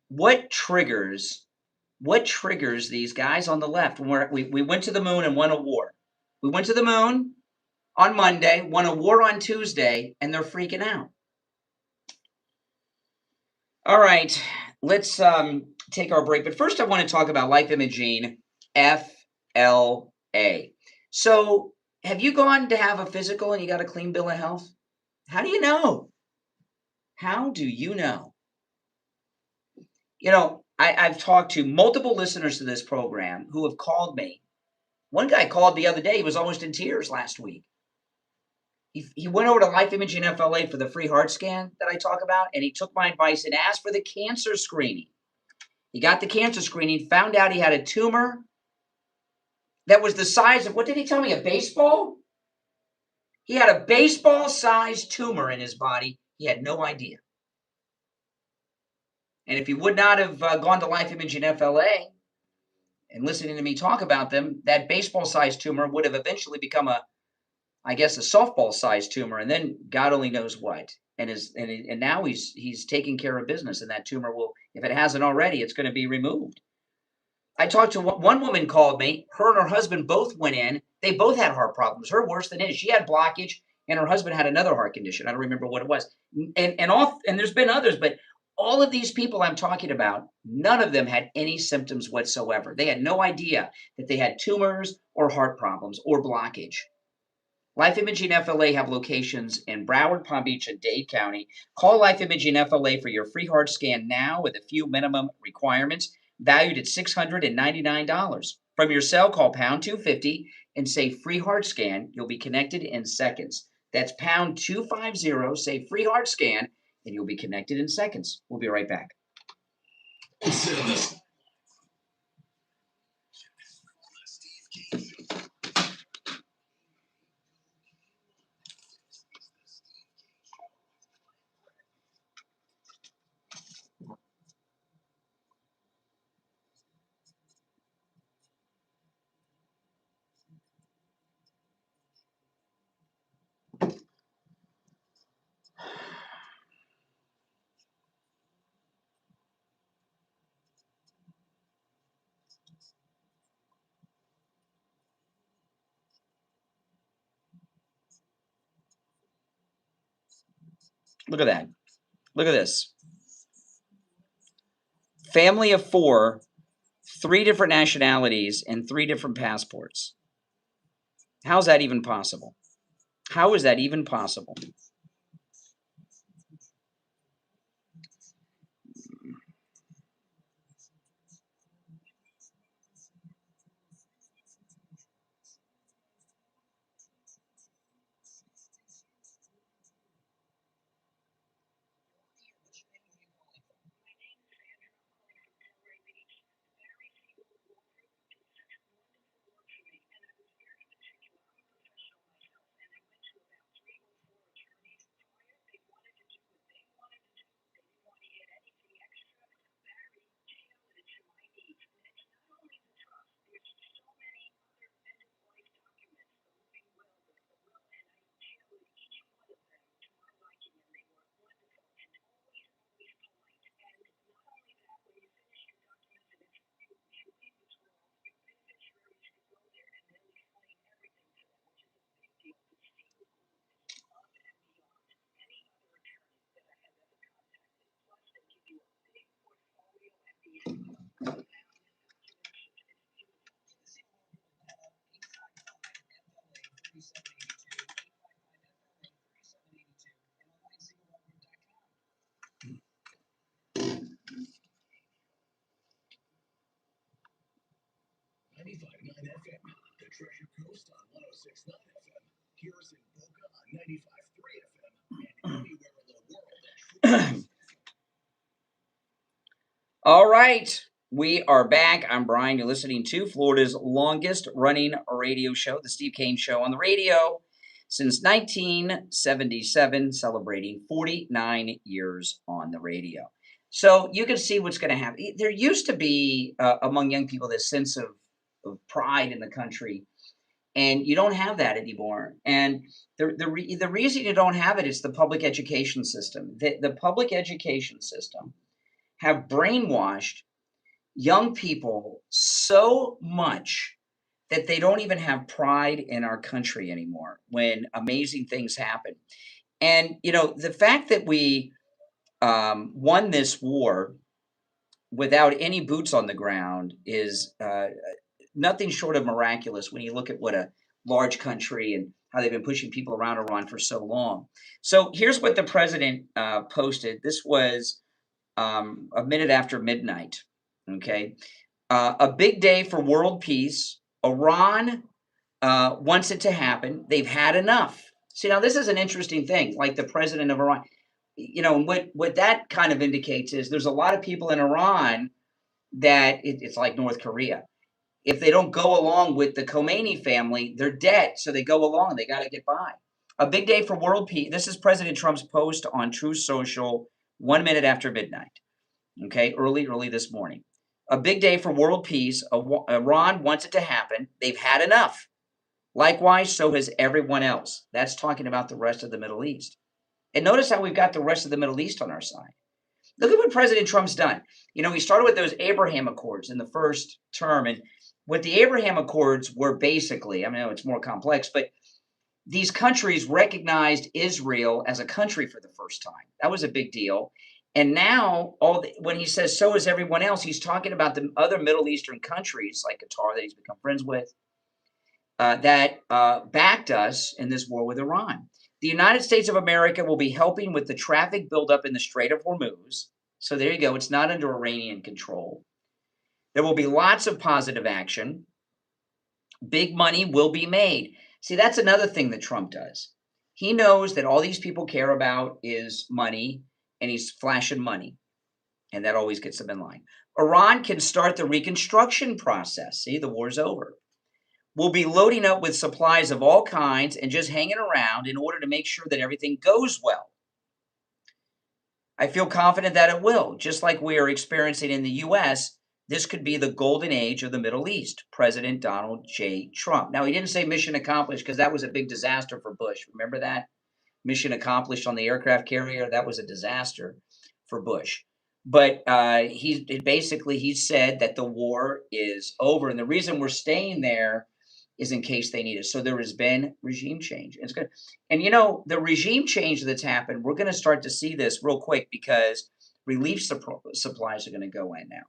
what triggers these guys on the left? When we went to the moon and won a war. We went to the moon on Monday, won a war on Tuesday, and they're freaking out. All right, let's take our break. But first, I want to talk about life imaging, FLA. So, have you gone to have a physical and you got a clean bill of health? How do you know? How do you know? You know, I've talked to multiple listeners to this program who have called me. One guy called the other day. He was almost in tears last week. He went over to Life Imaging FLA for the free heart scan that I talk about, and he took my advice and asked for the cancer screening. He got the cancer screening, found out he had a tumor that was the size of, what did he tell me, a baseball? He had a baseball-sized tumor in his body. He had no idea. And if he would not have gone to Life Imaging FLA and listening to me talk about them, that baseball-sized tumor would have eventually become a softball-sized tumor, and then God only knows what. And now he's taking care of business, and that tumor will, if it hasn't already, it's going to be removed. I talked to one woman called me. Her and her husband both went in. They both had heart problems. Her worse than his. She had blockage, and her husband had another heart condition. I don't remember what it was. And there's been others, but all of these people I'm talking about, none of them had any symptoms whatsoever. They had no idea that they had tumors or heart problems or blockage. Life Imaging FLA have locations in Broward, Palm Beach, and Dade County. Call Life Imaging FLA for your free heart scan now with a few minimum requirements, valued at $699. From your cell, call pound 250 and say free heart scan. You'll be connected in seconds. That's pound 250, say free heart scan, and you'll be connected in seconds. We'll be right back. Look at that. Look at this. Family of 4, 3 different nationalities, and 3 different passports. How's that even possible? How is that even possible? Treasure Coast on 106.9 FM. Hear us in Boca on 95.3 FM and anywhere in the world. All right. We are back. I'm Brian. You're listening to Florida's longest running radio show, The Steve Kane Show, on the radio since 1977, celebrating 49 years on the radio. So you can see what's going to happen. There used to be among young people this sense of pride in the country. And you don't have that anymore. And the reason you don't have it is the public education system. The public education system have brainwashed young people so much that they don't even have pride in our country anymore when amazing things happen. And, you know, the fact that we won this war without any boots on the ground is nothing short of miraculous when you look at what a large country and how they've been pushing people around Iran for so long. So here's what the president posted. This was a minute after midnight. Okay. A big day for world peace. Iran wants it to happen. They've had enough. See, now this is an interesting thing, like the president of Iran. You know, what that kind of indicates is there's a lot of people in Iran that it's like North Korea. If they don't go along with the Khomeini family, they're dead. So they go along. They got to get by. A big day for world peace. This is President Trump's post on Truth Social 1 minute after midnight. Okay, early this morning. A big day for world peace. Iran wants it to happen. They've had enough. Likewise, so has everyone else. That's talking about the rest of the Middle East. And notice how we've got the rest of the Middle East on our side. Look at what President Trump's done. You know, he started with those Abraham Accords in the first term. And what the Abraham Accords were basically, I mean, it's more complex, but these countries recognized Israel as a country for the first time. That was a big deal. And now, when he says so is everyone else, he's talking about the other Middle Eastern countries like Qatar that he's become friends with that backed us in this war with Iran. The United States of America will be helping with the traffic buildup in the Strait of Hormuz. So there you go. It's not under Iranian control. There will be lots of positive action. Big money will be made. See, that's another thing that Trump does. He knows that all these people care about is money, and he's flashing money. And that always gets them in line. Iran can start the reconstruction process. See, the war's over. We'll be loading up with supplies of all kinds and just hanging around in order to make sure that everything goes well. I feel confident that it will. Just like we are experiencing in the U.S., this could be the golden age of the Middle East. President Donald J. Trump. Now, he didn't say mission accomplished because that was a big disaster for Bush. Remember that? Mission accomplished on the aircraft carrier. That was a disaster for Bush. But he said that the war is over. And the reason we're staying there is in case they need us. So there has been regime change. It's good. And, you know, the regime change that's happened, we're going to start to see this real quick because relief supplies are going to go in now.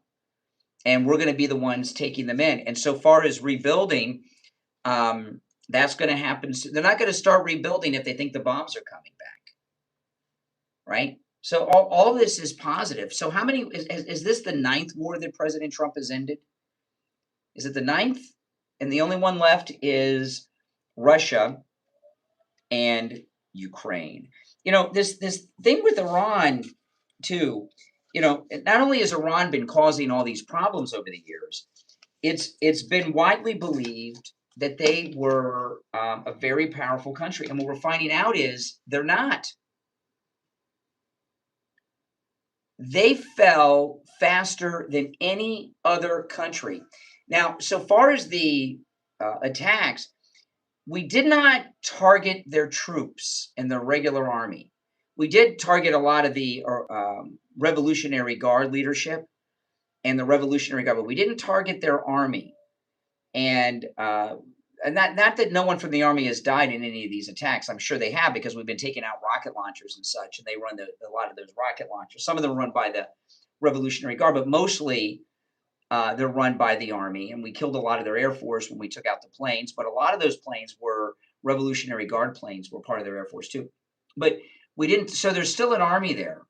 And we're going to be the ones taking them in. And so far as rebuilding, that's going to happen. They're not going to start rebuilding if they think the bombs are coming back. Right? So all this is positive. So how many, is this the 9th war that President Trump has ended? Is it the 9th? And the only one left is Russia and Ukraine. You know, this thing with Iran, too, you know, not only has Iran been causing all these problems over the years, it's been widely believed that they were a very powerful country. And what we're finding out is they're not. They fell faster than any other country. Now, so far as the attacks, we did not target their troops and their regular army. We did target a lot of the Revolutionary Guard leadership and the Revolutionary Guard, but we didn't target their army. And not that no one from the army has died in any of these attacks. I'm sure they have because we've been taking out rocket launchers and such, and they run a lot of those rocket launchers. Some of them are run by the Revolutionary Guard, but mostly they're run by the army. And we killed a lot of their Air Force when we took out the planes, but a lot of those planes were Revolutionary Guard planes, were part of their Air Force too. But we didn't, so there's still an army there,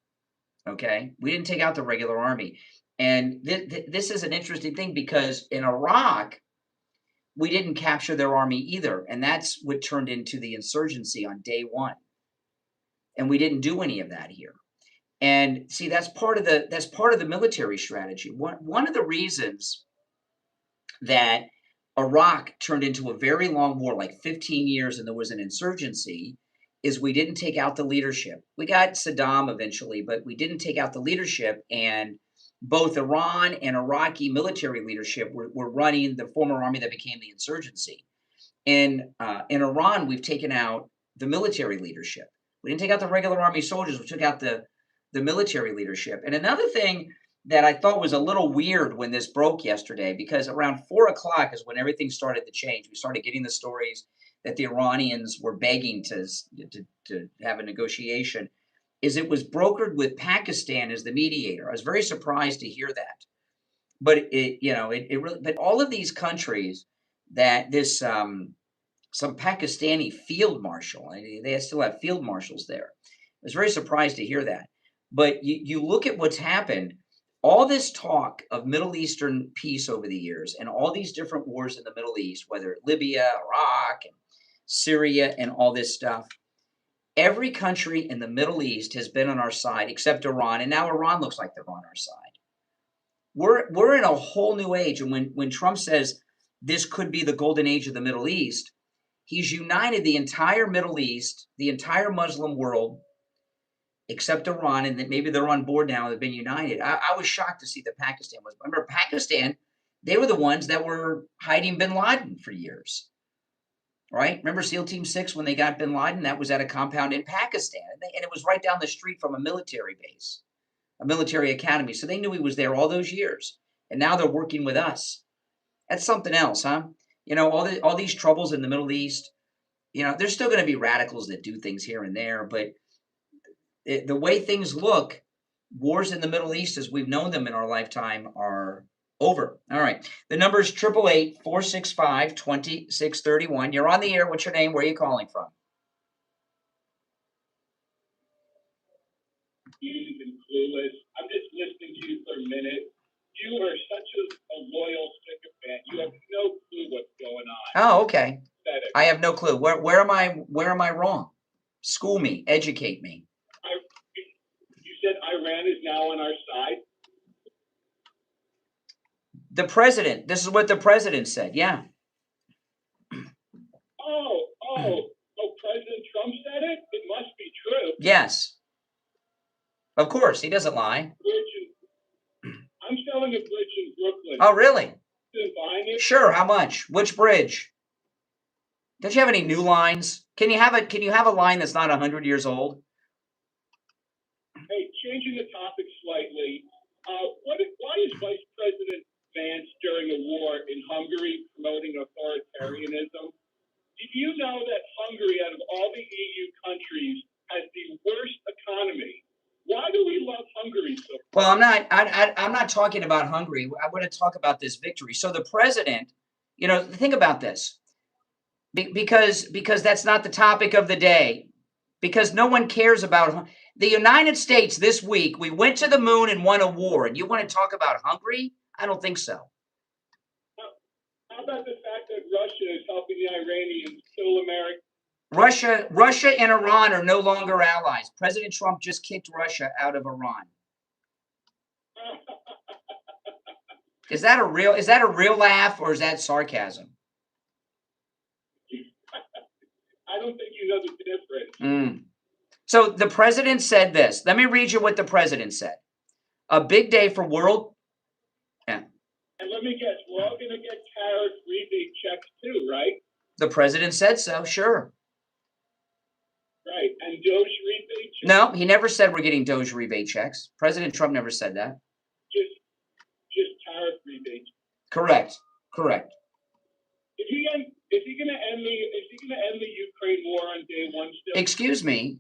okay? We didn't take out the regular army. And this is an interesting thing because in Iraq, we didn't capture their army either. And that's what turned into the insurgency on day one. And we didn't do any of that here. And see, that's part of the military strategy. One of the reasons that Iraq turned into a very long war, like 15 years, and there was an insurgency, is we didn't take out the leadership. We got Saddam eventually, but we didn't take out the leadership. And both Iran and Iraqi military leadership were running the former army that became the insurgency. In Iran, we've taken out the military leadership. We didn't take out the regular army soldiers. We took out the military leadership. And another thing that I thought was a little weird when this broke yesterday, because around 4 o'clock is when everything started to change. We started getting the stories that the Iranians were begging to have a negotiation, is it was brokered with Pakistan as the mediator. I was very surprised to hear that. But it really, but all of these countries that this some Pakistani field marshal, they still have field marshals there. I was very surprised to hear that. But you look at what's happened, all this talk of Middle Eastern peace over the years and all these different wars in the Middle East, whether Libya, Iraq, and Syria, and all this stuff, every country in the Middle East has been on our side except Iran, and now Iran looks like they're on our side. We're in a whole new age, and when Trump says this could be the golden age of the Middle East, he's united the entire Middle East, the entire Muslim world, except Iran, and that maybe they're on board now. They've been united. I was shocked to see that Pakistan was. Remember, Pakistan, they were the ones that were hiding bin Laden for years, right? Remember SEAL Team 6 when they got bin Laden? That was at a compound in Pakistan, and it was right down the street from a military base, a military academy. So they knew he was there all those years, and now they're working with us. That's something else, huh? You know, all these troubles in the Middle East, you know, there's still going to be radicals that do things here and there, but the way things look, wars in the Middle East as we've known them in our lifetime are over. All right. The number is 888-465-2631. You're on the air. What's your name? Where are you calling from? Clueless. I'm just listening to you for a minute. You are such a loyal sycophant. You have no clue what's going on. Oh, okay. I have no clue. Where am I wrong? School me, educate me. You said Iran is now on our side. The president. This is what the president said. Yeah. Oh, President Trump said it? It must be true. Yes. Of course, he doesn't lie. I'm selling a bridge in Brooklyn. Oh, really? Buying it? Sure. How much? Which bridge? Don't you have any new lines? Can you have a line that's not 100 years old? Hey, changing the topic slightly. Why is Vice President Vance during a war in Hungary promoting authoritarianism? Did you know that Hungary, out of all the EU countries, has the worst economy? Why do we love Hungary so much? Well, I'm not talking about Hungary. I want to talk about this victory. So the president, you know, think about this, because that's not the topic of the day, because no one cares about the United States. This week, we went to the moon and won a war, and you want to talk about Hungary? I don't think so. How about the fact that Russia is helping the Iranians kill America? Russia and Iran are no longer allies. President Trump just kicked Russia out of Iran. Is that a real laugh, or is that sarcasm? I don't think you know the difference. So the president said this. Let me read you what the president said. A big day for world. Yeah. And let me guess, we're all going to get tariff rebate checks too, right? The president said so, sure. Right. And Doge rebate checks? No, he never said we're getting Doge rebate checks. President Trump never said that. Just tariff rebates. Correct. Is he going to end the Ukraine war on day one still? Excuse me.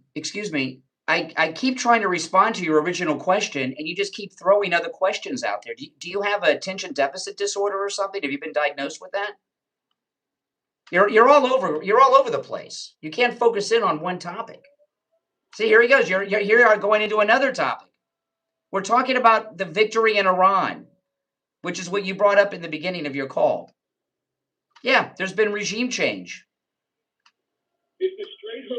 I keep trying to respond to your original question, and you just keep throwing other questions out there. Do you have attention deficit disorder or something? Have you been diagnosed with that? You're all over the place. You can't focus in on one topic. See, here he goes. Here you are going into another topic. We're talking about the victory in Iran, which is what you brought up in the beginning of your call. Yeah, there's been regime change. Is the Strait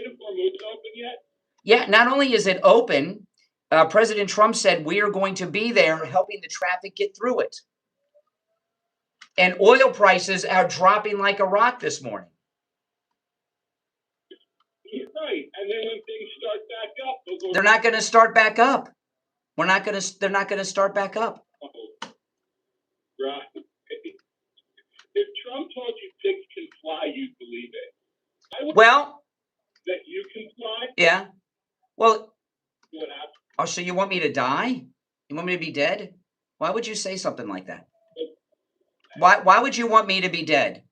of Hormuz open yet? Yeah, not only is it open, President Trump said we are going to be there helping the traffic get through it. And oil prices are dropping like a rock this morning. Right. And then when things start back up, they're not going to start back up. They're not going to start back up. Right. If Trump told you pigs can fly, you'd believe it. Well, that you can fly? Yeah. Well, What happened? oh, so you want me to die? You want me to be dead? Why would you say something like that? Why would you want me to be dead?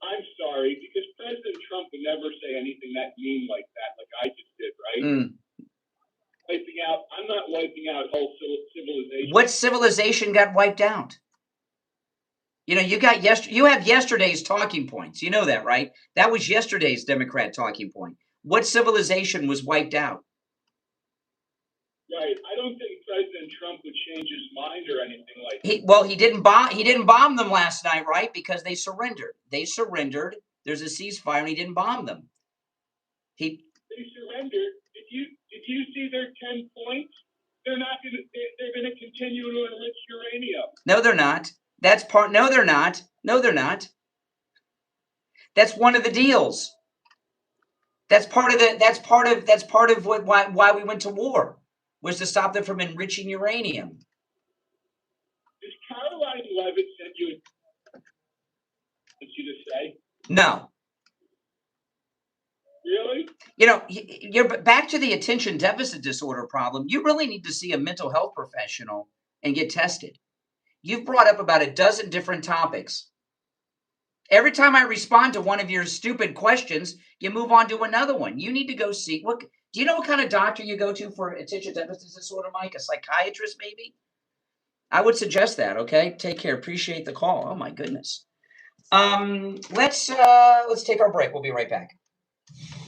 I'm sorry, because President Trump would never say anything that mean like that, like I just did, right? I'm not wiping out whole civilization. What civilization got wiped out? You know, you have yesterday's talking points. You know that, right? That was yesterday's Democrat talking point. What civilization was wiped out? Right. I don't think President Trump would change his mind or anything like that. He didn't bomb them last night, right? Because they surrendered. They surrendered. There's a ceasefire, and he didn't bomb them. They surrendered. Did you see their 10 points? They're gonna continue to enrich uranium. No, they're not. No, they're not. No, they're not. That's one of the deals. That's part of why we went to war, was to stop them from enriching uranium. Did Caroline Levitt send you to say? No. Really? You know, you're back to the attention deficit disorder problem. You really need to see a mental health professional and get tested. You've brought up about a dozen different topics. Every time I respond to one of your stupid questions, you move on to another one. You need to go see do you know what kind of doctor you go to for attention deficit disorder, Mike? A psychiatrist, maybe? I would suggest that, okay? Take care. Appreciate the call. Oh my goodness. Let's take our break. We'll be right back.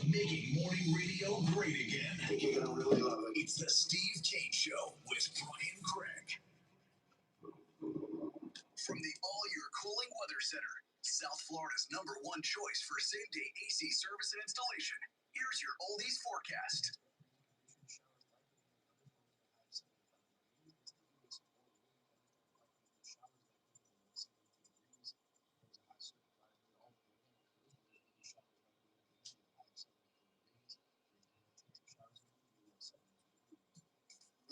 Making morning radio great again. I think you're gonna really love it. It's the Steve Kane Show with Brian Craig. From the All-Year Cooling Weather Center, South Florida's #1 choice for same-day AC service and installation. Here's your oldies forecast.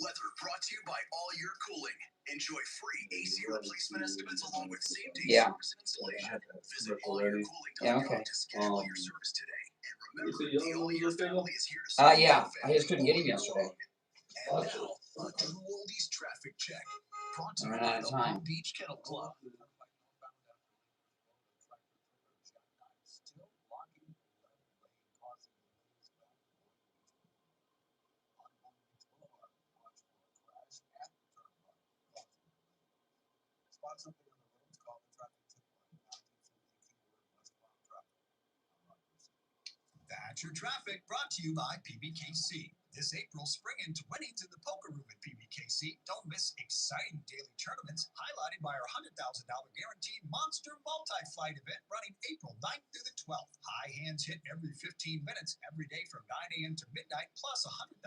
Weather brought to you by All Year Cooling. Enjoy free AC replacement estimates along with same-day service and installation. Visit allyearcooling.com to schedule your service today. And remember, the All Year family is here to support Yeah. I just couldn't get him yesterday. And now, a true oldies traffic check. Brought to you by the Long Beach Kennel Club. That's your traffic, brought to you by PBKC. This April, spring into winnings in the poker room at PBKC. Don't miss exciting daily tournaments highlighted by our $100,000 guaranteed Monster Multi-Flight event running April 9th through the 12th. High hands hit every 15 minutes, every day from 9 a.m. to midnight, plus $100,000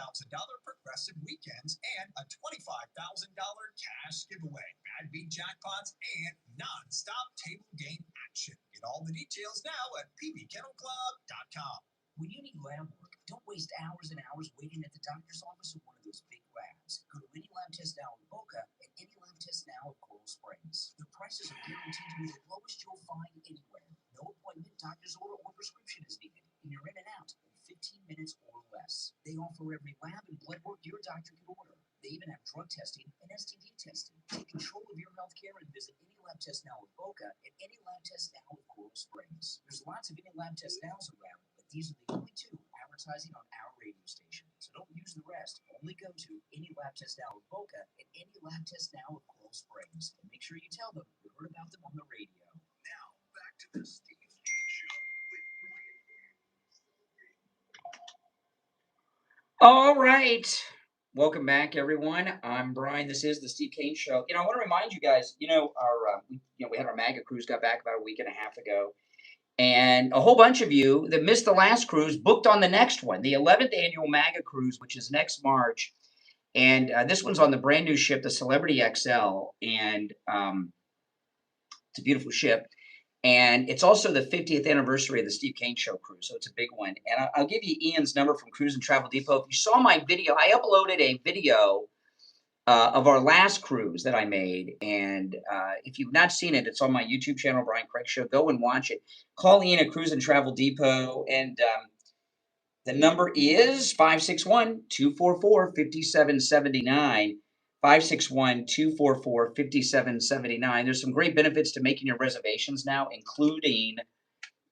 progressive weekends and a $25,000 cash giveaway. Bad beat jackpots and non-stop table game action. Get all the details now at pbkennelclub.com. When you need lab work, don't waste hours and hours waiting at the doctor's office or one of those big labs. Go to any lab test now in Boca and any lab test now at Coral Springs. The prices are guaranteed to be the lowest you'll find anywhere. No appointment, doctor's order, or prescription is needed, and you're in and out in 15 minutes or less. They offer every lab and blood work your doctor can order. They even have drug testing and STD testing. Take control of your health care and visit any lab test now with Boca and any lab test now with Coral Springs. There's lots of any lab test nows around, but these are the only two advertising on our radio station. So don't use the rest. Only go to any lab test now with Boca and any lab test now with Coral Springs. And make sure you tell them you heard about them on the radio. Now, back to the Steve Kane Show with Brian. All right. Welcome back, everyone. I'm Brian. This is the Steve Kane Show. You know, I want to remind you guys, we had our MAGA cruise got back about a week and a half ago. And a whole bunch of you that missed the last cruise booked on the next one, the 11th annual MAGA cruise, which is next March. And this one's on the brand new ship, the Celebrity XL. And it's a beautiful ship. And it's also the 50th anniversary of the Steve Kane Show cruise, so it's a big one. And I'll give you Ian's number from Cruise and Travel Depot. If you saw my video, I uploaded a video of our last cruise that I made. And if you've not seen it, it's on my YouTube channel, Brian Craig Show. Go and watch it. Call Ian at Cruise and Travel Depot. And the number is 561-244-5779. 561-244-5779. There's some great benefits to making your reservations now, including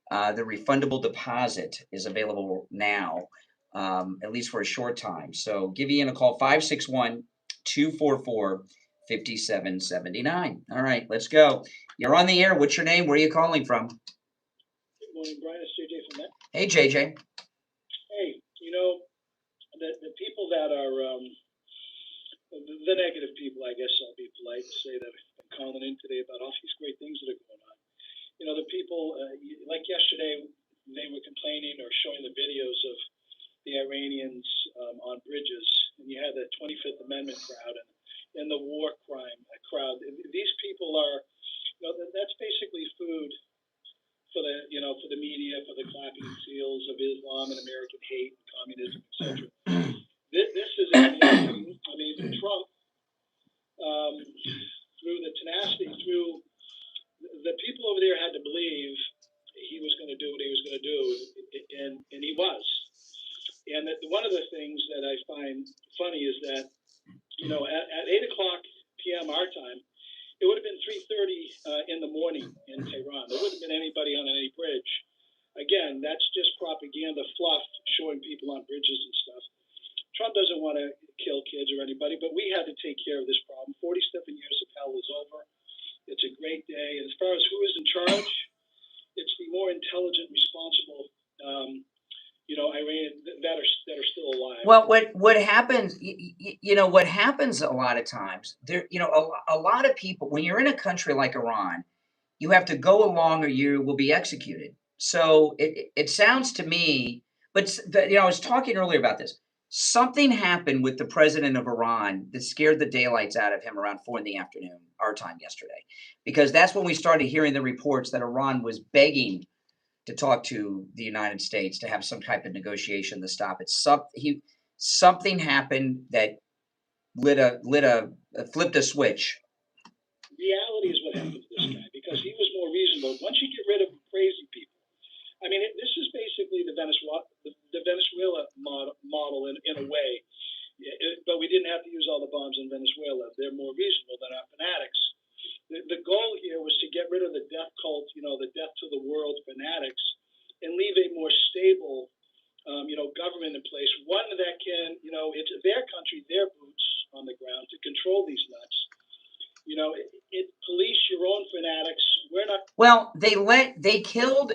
the refundable deposit is available now, at least for a short time. So give Ian a call, 561-244-5779. All right, let's go. You're on the air. What's your name? Where are you calling from? Good morning, Brian. It's JJ from that. Hey, JJ. Hey, you know, the people that are the negative people, I guess I'll be polite to say, that have been calling in today about all these great things that are going on. You know, the people, like yesterday, they were complaining or showing the videos of the Iranians on bridges, and you had the 25th Amendment crowd and the war crime crowd. These people are, you know, that's basically food for the, you know, for the media, for the clapping seals of Islam and American hate and communism, etc. This is amazing. I mean, Trump, through the tenacity, through the people over there had to believe he was going to do what he was going to do, and he was. And one of the things that I find funny is that, you know, at 8 o'clock p.m. our time, it would have been 3:30 in the morning in Tehran. There wouldn't have been anybody on any bridge. Again, that's just propaganda fluff, showing people on bridges and stuff. Trump doesn't want to kill kids or anybody, but we had to take care of this problem. 47 years of hell is over. It's a great day. And as far as who is in charge, it's the more intelligent, responsible, you know, Iranian that are still alive. Well, what happens, you know, what happens a lot of times, there, you know, a lot of people, when you're in a country like Iran, you have to go along or you will be executed. So it sounds to me, but you know, I was talking earlier about this. Something happened with the president of Iran that scared the daylights out of him around 4 p.m, our time yesterday, because that's when we started hearing the reports that Iran was begging to talk to the United States to have some type of negotiation to stop it. Something happened that flipped a switch. Reality is what happened to this guy, because he was more reasonable. Once you get rid of crazy people, I mean, this is basically the Venezuela model in a way, but we didn't have to use all the bombs in Venezuela. They're more reasonable than our fanatics. The goal here was to get rid of the death cult, you know, the death to the world fanatics, and leave a more stable, you know, government in place. One that can, you know, it's their country, their boots on the ground to control these nuts. You know, police your own fanatics. We're not. Well, they killed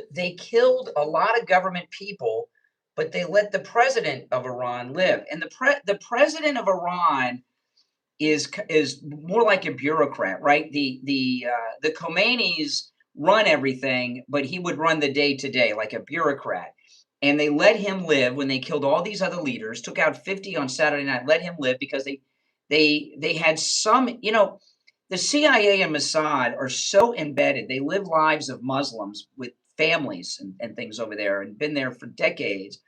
a lot of government people, but they let the president of Iran live, and the president of Iran is more like a bureaucrat, right? The Khomeinis run everything, but he would run the day to day like a bureaucrat. And they let him live when they killed all these other leaders, took out 50 on Saturday night, let him live because they had some, you know, the CIA and Mossad are so embedded. They live lives of Muslims with families and things over there and been there for decades.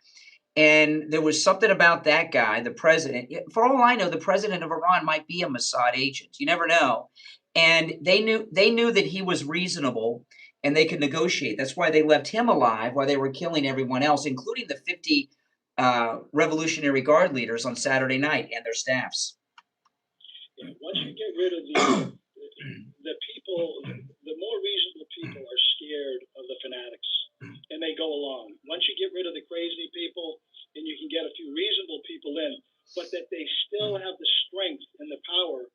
And there was something about that guy, the president. For all I know, the president of Iran might be a Mossad agent. You never know. And they knew that he was reasonable and they could negotiate. That's why they left him alive while they were killing everyone else, including the 50 Revolutionary Guard leaders on Saturday night and their staffs. Yeah, once you get rid of the people, the more reasonable people are scared of the fanatics, and they go along. Once you get rid of the crazy people, then you can get a few reasonable people in, but that they still have the strength and the power.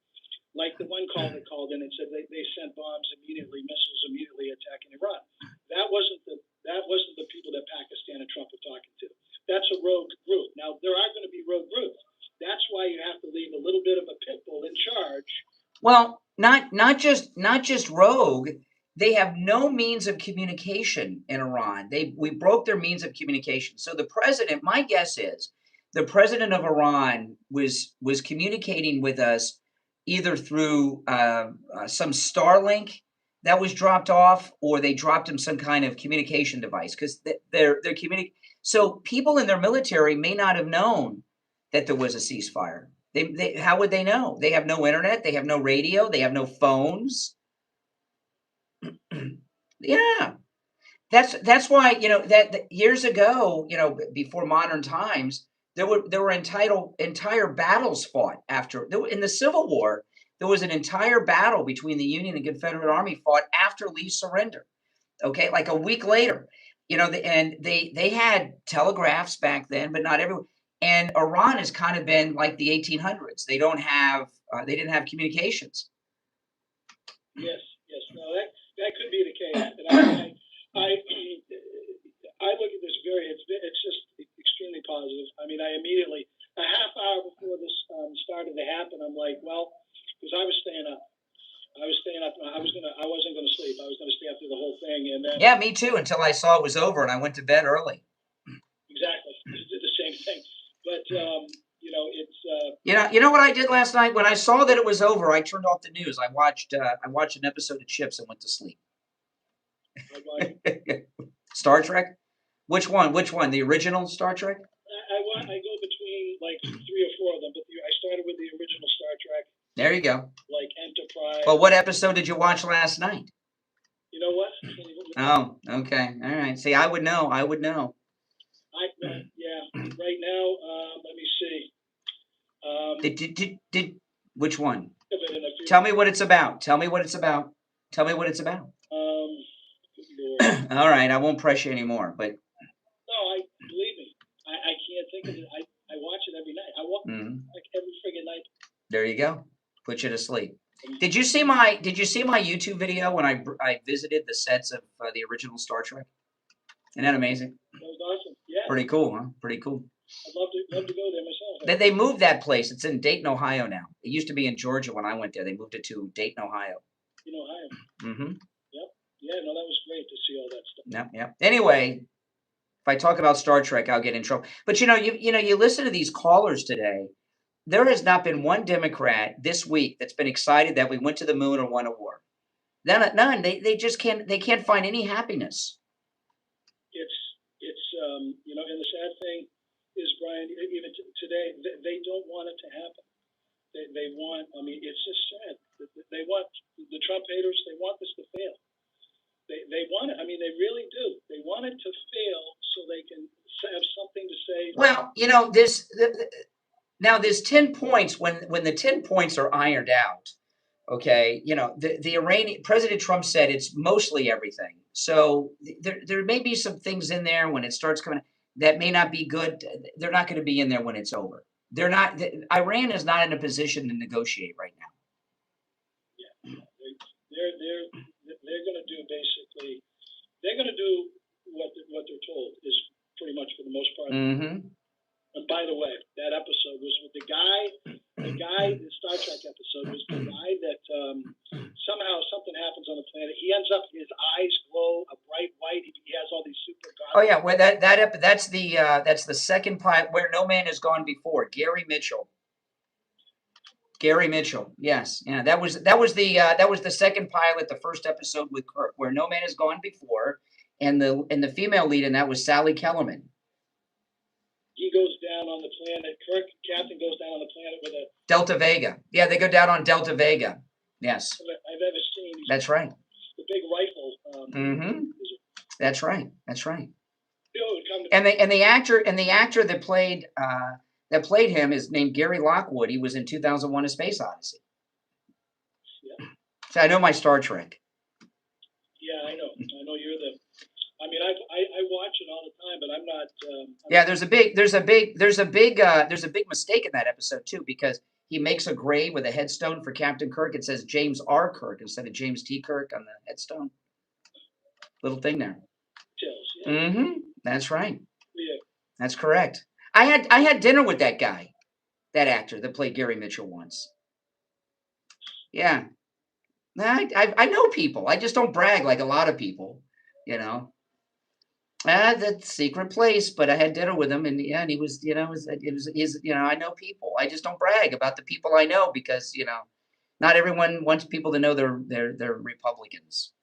Like the one call that called in and said they sent bombs immediately, missiles immediately attacking Iran. That wasn't the people that Pakistan and Trump were talking to. That's a rogue group. Now there are going to be rogue groups. That's why you have to leave a little bit of a pit bull in charge. Well, not just rogue. They have no means of communication in Iran. We broke their means of communication. So the president, my guess is, the president of Iran was communicating with us either through some Starlink that was dropped off, or they dropped him some kind of communication device, because they're so people in their military may not have known that there was a ceasefire. They how would they know? They have no internet, they have no radio, they have no phones. Yeah. That's why, you know, that years ago, you know, before modern times, there were entire battles fought after in the Civil War. There was an entire battle between the Union and Confederate Army fought after Lee's surrender. Okay, like a week later, you know, and they had telegraphs back then, but not everyone. And Iran has kind of been like the 1800s. They didn't have communications. Yes, no, that could be the case. And I look at this it's just extremely positive. I mean, I immediately, a half hour before this started to happen, I'm like, well, because I was staying up. I wasn't gonna sleep. I was gonna stay up through the whole thing, and then yeah, me too. Until I saw it was over, and I went to bed early. Exactly, I did the same thing. But you know, it's you know what I did last night when I saw that it was over. I turned off the news. I watched an episode of Chips and went to sleep. Star Trek? Which one? The original Star Trek? I go between like 3 or 4 of them, but I started with the original Star Trek. There you go. Like Enterprise. Well, what episode did you watch last night? You know what? Oh, okay. All right. See, I would know. Yeah. Right now, let me see. Did which one? Tell me what it's about. All right, I won't press you anymore, but no, believe me, I can't think of it. I watch it every night. I watch like every friggin' night. There you go. Put you to sleep. Did you see my YouTube video when I visited the sets of the original Star Trek? Isn't that amazing? That was awesome. Yeah. Pretty cool, huh? Pretty cool. I'd love to go there myself. They moved that place. It's in Dayton, Ohio now. It used to be in Georgia when I went there. They moved it to Dayton, Ohio. In Ohio. Mm-hmm. Yep. Yeah, no, that was great to see all that stuff. Yep. Anyway, if I talk about Star Trek, I'll get in trouble. But you listen to these callers today. There has not been one Democrat this week that's been excited that we went to the moon or won a war. None. They just can't. They can't find any happiness. It's you know, and the sad thing is, Brian, even today, they don't want it to happen. They want. I mean, it's just sad. They want the Trump haters. They want this to fail. They want it. I mean, they really do. They want it to fail so they can have something to say. Well, you know, now there's 10 points when the 10 points are ironed out. Okay, you know, the Iranian President Trump said it's mostly everything. So there may be some things in there when it starts coming that may not be good. They're not going to be in there when it's over. They're not. Iran is not in a position to negotiate right now. Yeah, they're going to do basically. They're going to do what they're told is pretty much for the most part. Mm-hmm. And by the way, that episode was with the Star Trek episode was the guy that somehow something happens on the planet. He ends up, his eyes glow a bright white. He has all these super goggles. Oh yeah, well that's the second pilot where no man has gone before. Gary Mitchell. Yes, yeah, that was the second pilot, the first episode with Kirk, where no man has gone before, and the female lead in that was Sally Kellerman. He goes down on the planet. Captain goes down on the planet with a Delta Vega. Yeah, they go down on Delta Vega. Yes. I've ever seen. That's right. The big rifle. Mm-hmm. That's right. And the actor that played him is named Gary Lockwood. He was in 2001: A Space Odyssey. Yeah. So I know my Star Trek. Yeah, I know. You're the. I mean, I watch it all the time, but I'm not. Yeah, there's a big mistake in that episode too, because he makes a grave with a headstone for Captain Kirk. It says James R. Kirk instead of James T. Kirk on the headstone. Little thing there. Yeah. Mm-hmm. That's right. Yeah. That's correct. I had dinner with that guy, that actor that played Gary Mitchell once. Yeah. I know people. I just don't brag like a lot of people, you know. The secret place, but I had dinner with him, and yeah, and he was, you know, I know people. I just don't brag about the people I know because, you know, not everyone wants people to know they're Republicans.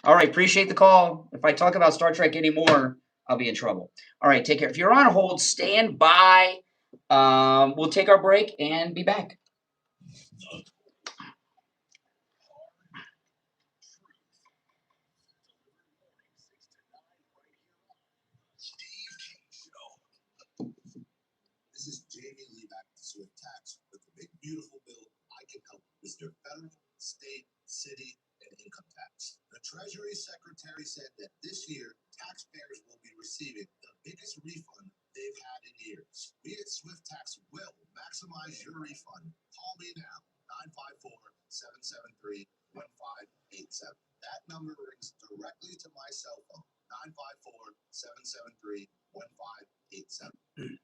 All right, appreciate the call. If I talk about Star Trek anymore, I'll be in trouble. All right, take care. If you're on hold, stand by. We'll take our break and be back. This is Jamie Lee back with Swift Tax with the big beautiful bill. I can help with your federal, state, city, and income tax. The Treasury Secretary said that this year taxpayers will be receiving the biggest refund they've had in years. We at Swift Tax will maximize your refund. Call me now, 954-773-1587. That number rings directly to my cell phone, 954-773-1587.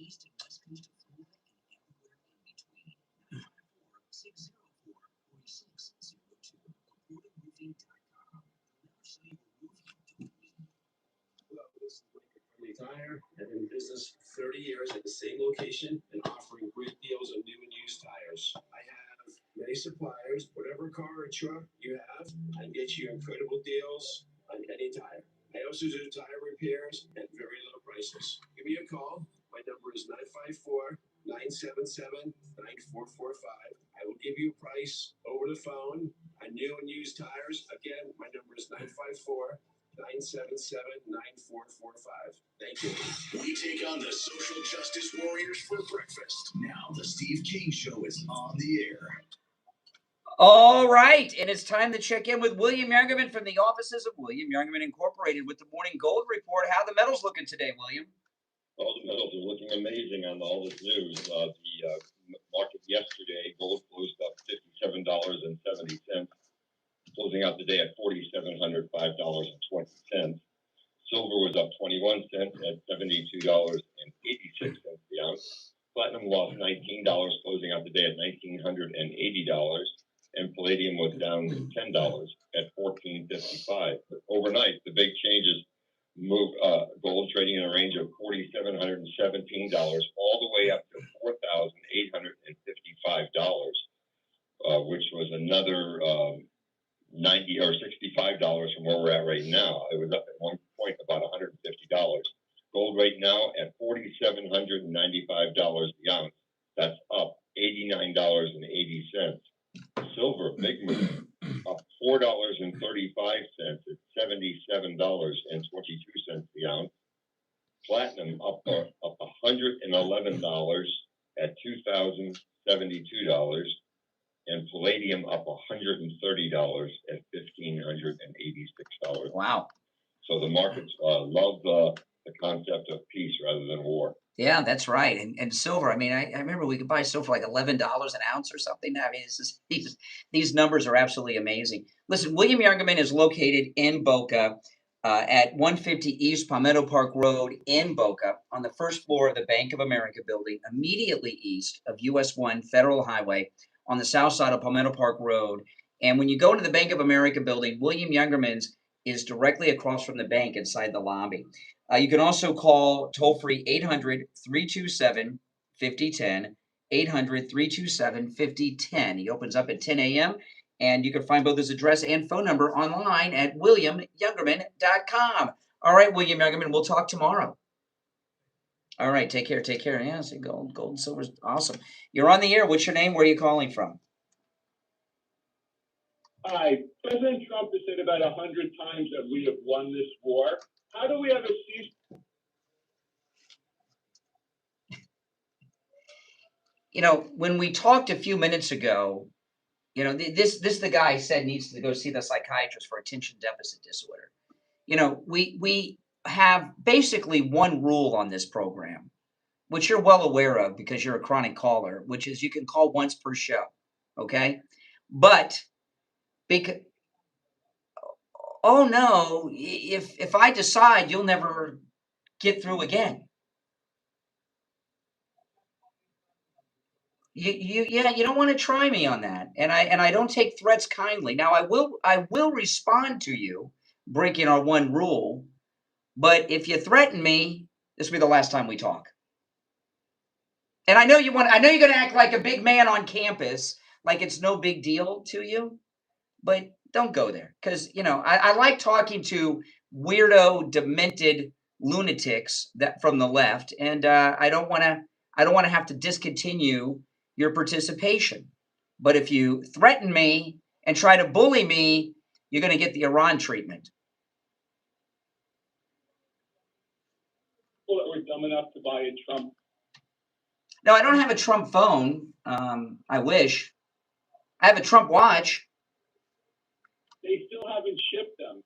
East and West Coast of Florida and everywhere in between. 954-604-4602. AborderRoofing.com. Never sell your roof to me. Hello, this is Mike at Friendly Tire. I've been in business for 30 years at the same location and offering great deals on new and used tires. I have many suppliers. Whatever car or truck you have, I can get you incredible deals on any tire. I also do tire repairs at very low prices. Give me a call. My number is 954-977-9445. I will give you a price over the phone on new and used tires. Again, my number is 954-977-9445. Thank you. We take on the social justice warriors for breakfast. Now the Steve Kane Show is on the air. All right, and it's time to check in with William Youngerman from the offices of William Youngerman Incorporated with the Morning Gold Report. How are the metals looking today, William? All the metals are looking amazing on all this news. The market yesterday, gold closed up $57.70, closing out the day at $4,705.20. Silver was up 21 cents at $72.86 the ounce. Platinum lost $19, closing out the day at $1,980. And palladium was down $10 at $14.55. But overnight, the big changes moved gold trading in a range of $4,717 all the way up to $4,855, which was another $90 or $65 from where we're at right now. It was up at one point about $150. Gold right now at $4,795 the ounce. That's up $89.80. Silver, big move, up $4.35 at $77.22 the ounce. Platinum up $111 at $2,072, and palladium up $130 at $1,586. Wow! So the markets love the concept of peace rather than war. Yeah, that's right. And silver, I mean, I remember we could buy silver for like $11 an ounce or something. I mean, these numbers are absolutely amazing. Listen, William Youngerman is located in Boca at 150 East Palmetto Park Road in Boca on the first floor of the Bank of America building, immediately east of US 1 Federal Highway on the south side of Palmetto Park Road. And when you go to the Bank of America building, William Youngerman's is directly across from the bank inside the lobby. You can also call toll-free 800-327-5010, 800-327-5010. He opens up at 10 a.m., and you can find both his address and phone number online at williamyoungerman.com. All right, William Youngerman, we'll talk tomorrow. All right, take care, take care. Yeah, see, gold and silver is awesome. You're on the air. What's your name? Where are you calling from? Hi, President Trump has said about 100 times that we have won this war. How do we have a cease? You know, when we talked a few minutes ago, You know, this the guy said needs to go see the psychiatrist for attention deficit disorder. You know, we have basically one rule on this program, which you're well aware of because you're a chronic caller, which is you can call once per show, okay? But because oh no, if I decide, you'll never get through again. Yeah, you don't want to try me on that, and I don't take threats kindly. Now I will respond to you breaking our one rule, but if you threaten me, this will be the last time we talk. And I know you're going to act like a big man on campus, like it's no big deal to you, but don't go there because you know I like talking to weirdo, demented lunatics that from the left, and I don't want to have to discontinue your participation. But if you threaten me and try to bully me, you're going to get the Iran treatment. People that were dumb enough to buy a Trump. No, I don't have a Trump phone. I wish. I have a Trump watch. They still haven't shipped them.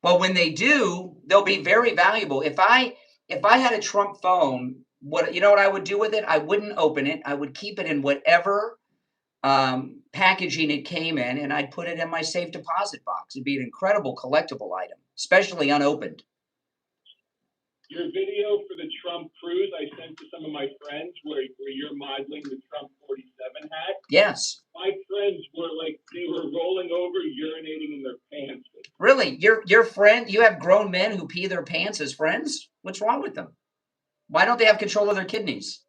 Well, when they do, they'll be very valuable. If I had a Trump phone, what I would do with it? I wouldn't open it. I would keep it in whatever packaging it came in, and I'd put it in my safe deposit box. It'd be an incredible collectible item, especially unopened. Your video for the Trump cruise I sent to some of my friends where you're modeling the Trump 47 hat. Yes. My friends were like, they were rolling over, urinating in their pants. Really? Your friend, you have grown men who pee their pants as friends? What's wrong with them? Why don't they have control of their kidneys?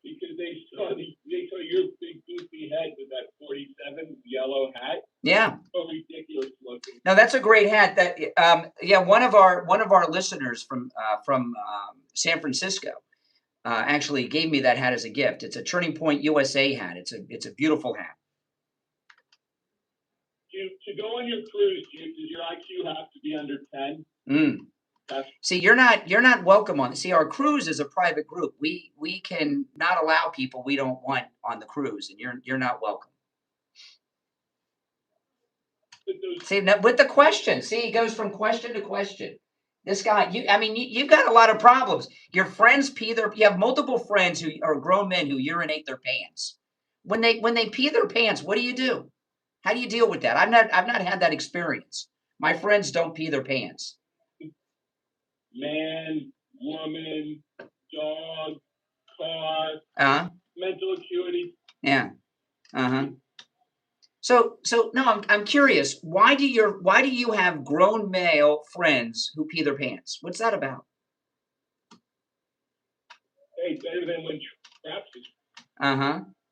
Because they saw your big goofy head with that 47 yellow hat. Yeah. So ridiculous looking. No, that's a great hat. That yeah, one of our listeners from San Francisco actually gave me that hat as a gift. It's a Turning Point USA hat. It's a beautiful hat. To go on your cruise, does your IQ have to be under 10? See, you're not welcome on. See, our cruise is a private group. We can not allow people we don't want on the cruise, and you're not welcome. See, now, with the question, see, he goes from question to question. This guy, you've got a lot of problems. Your friends you have multiple friends who are grown men who urinate their pants. When they pee their pants, what do you do? How do you deal with that? I've not had that experience. My friends don't pee their pants. Man, woman, dog, car, mental acuity. Yeah. So no, I'm curious. Why do you have grown male friends who pee their pants? What's that about? Hey, better than when Trump is.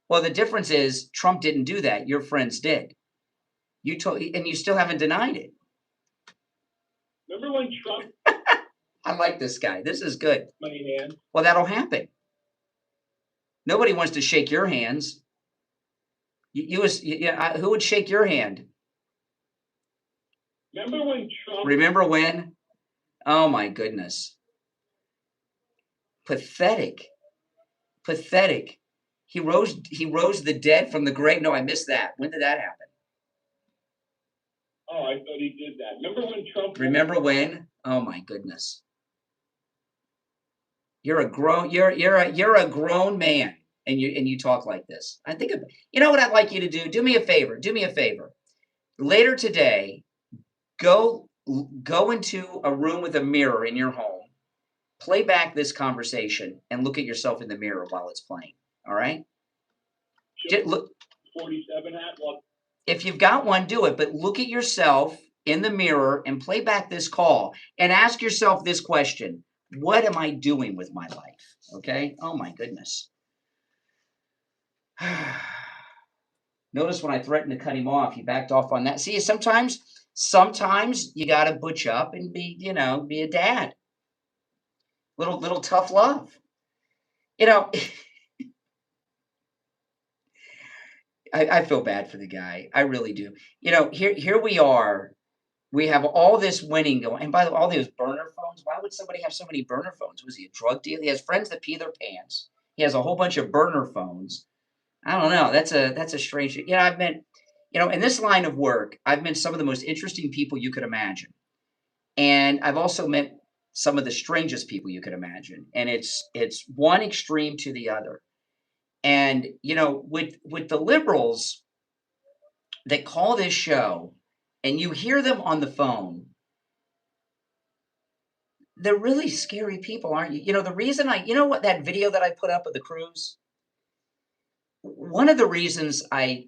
Well, the difference is Trump didn't do that. Your friends did. And you still haven't denied it. Remember when Trump? I like this guy. This is good. Money hand. Well, that'll happen. Nobody wants to shake your hands. Who would shake your hand? Remember when Trump? Remember when? Oh my goodness. Pathetic. He rose the dead from the grave. No, I missed that. When did that happen? Oh, I thought he did that. Remember when Trump? Remember when? Oh my goodness. You're a grown man, and you talk like this. I think you know what I'd like you to do? Do me a favor. Later today, go into a room with a mirror in your home. Play back this conversation and look at yourself in the mirror while it's playing. All right? Look. 47 hat. Well, if you've got one, do it. But look at yourself in the mirror and play back this call and ask yourself this question. What am I doing with my life? Okay? Oh, my goodness. Notice when I threatened to cut him off, he backed off on that. See, sometimes you got to butch up and be a dad. Little tough love. I feel bad for the guy. I really do. Here we are. We have all this winning going. And by the way, all those burner phones. Why would somebody have so many burner phones? Was he a drug dealer? He has friends that pee their pants. He has a whole bunch of burner phones. I don't know. That's a strange. Yeah, I've met, in this line of work, I've met some of the most interesting people you could imagine, and I've also met some of the strangest people you could imagine, and it's one extreme to the other. And with the liberals that call this show, and you hear them on the phone, they're really scary people, aren't you? The reason what that video that I put up of the cruise. One of the reasons I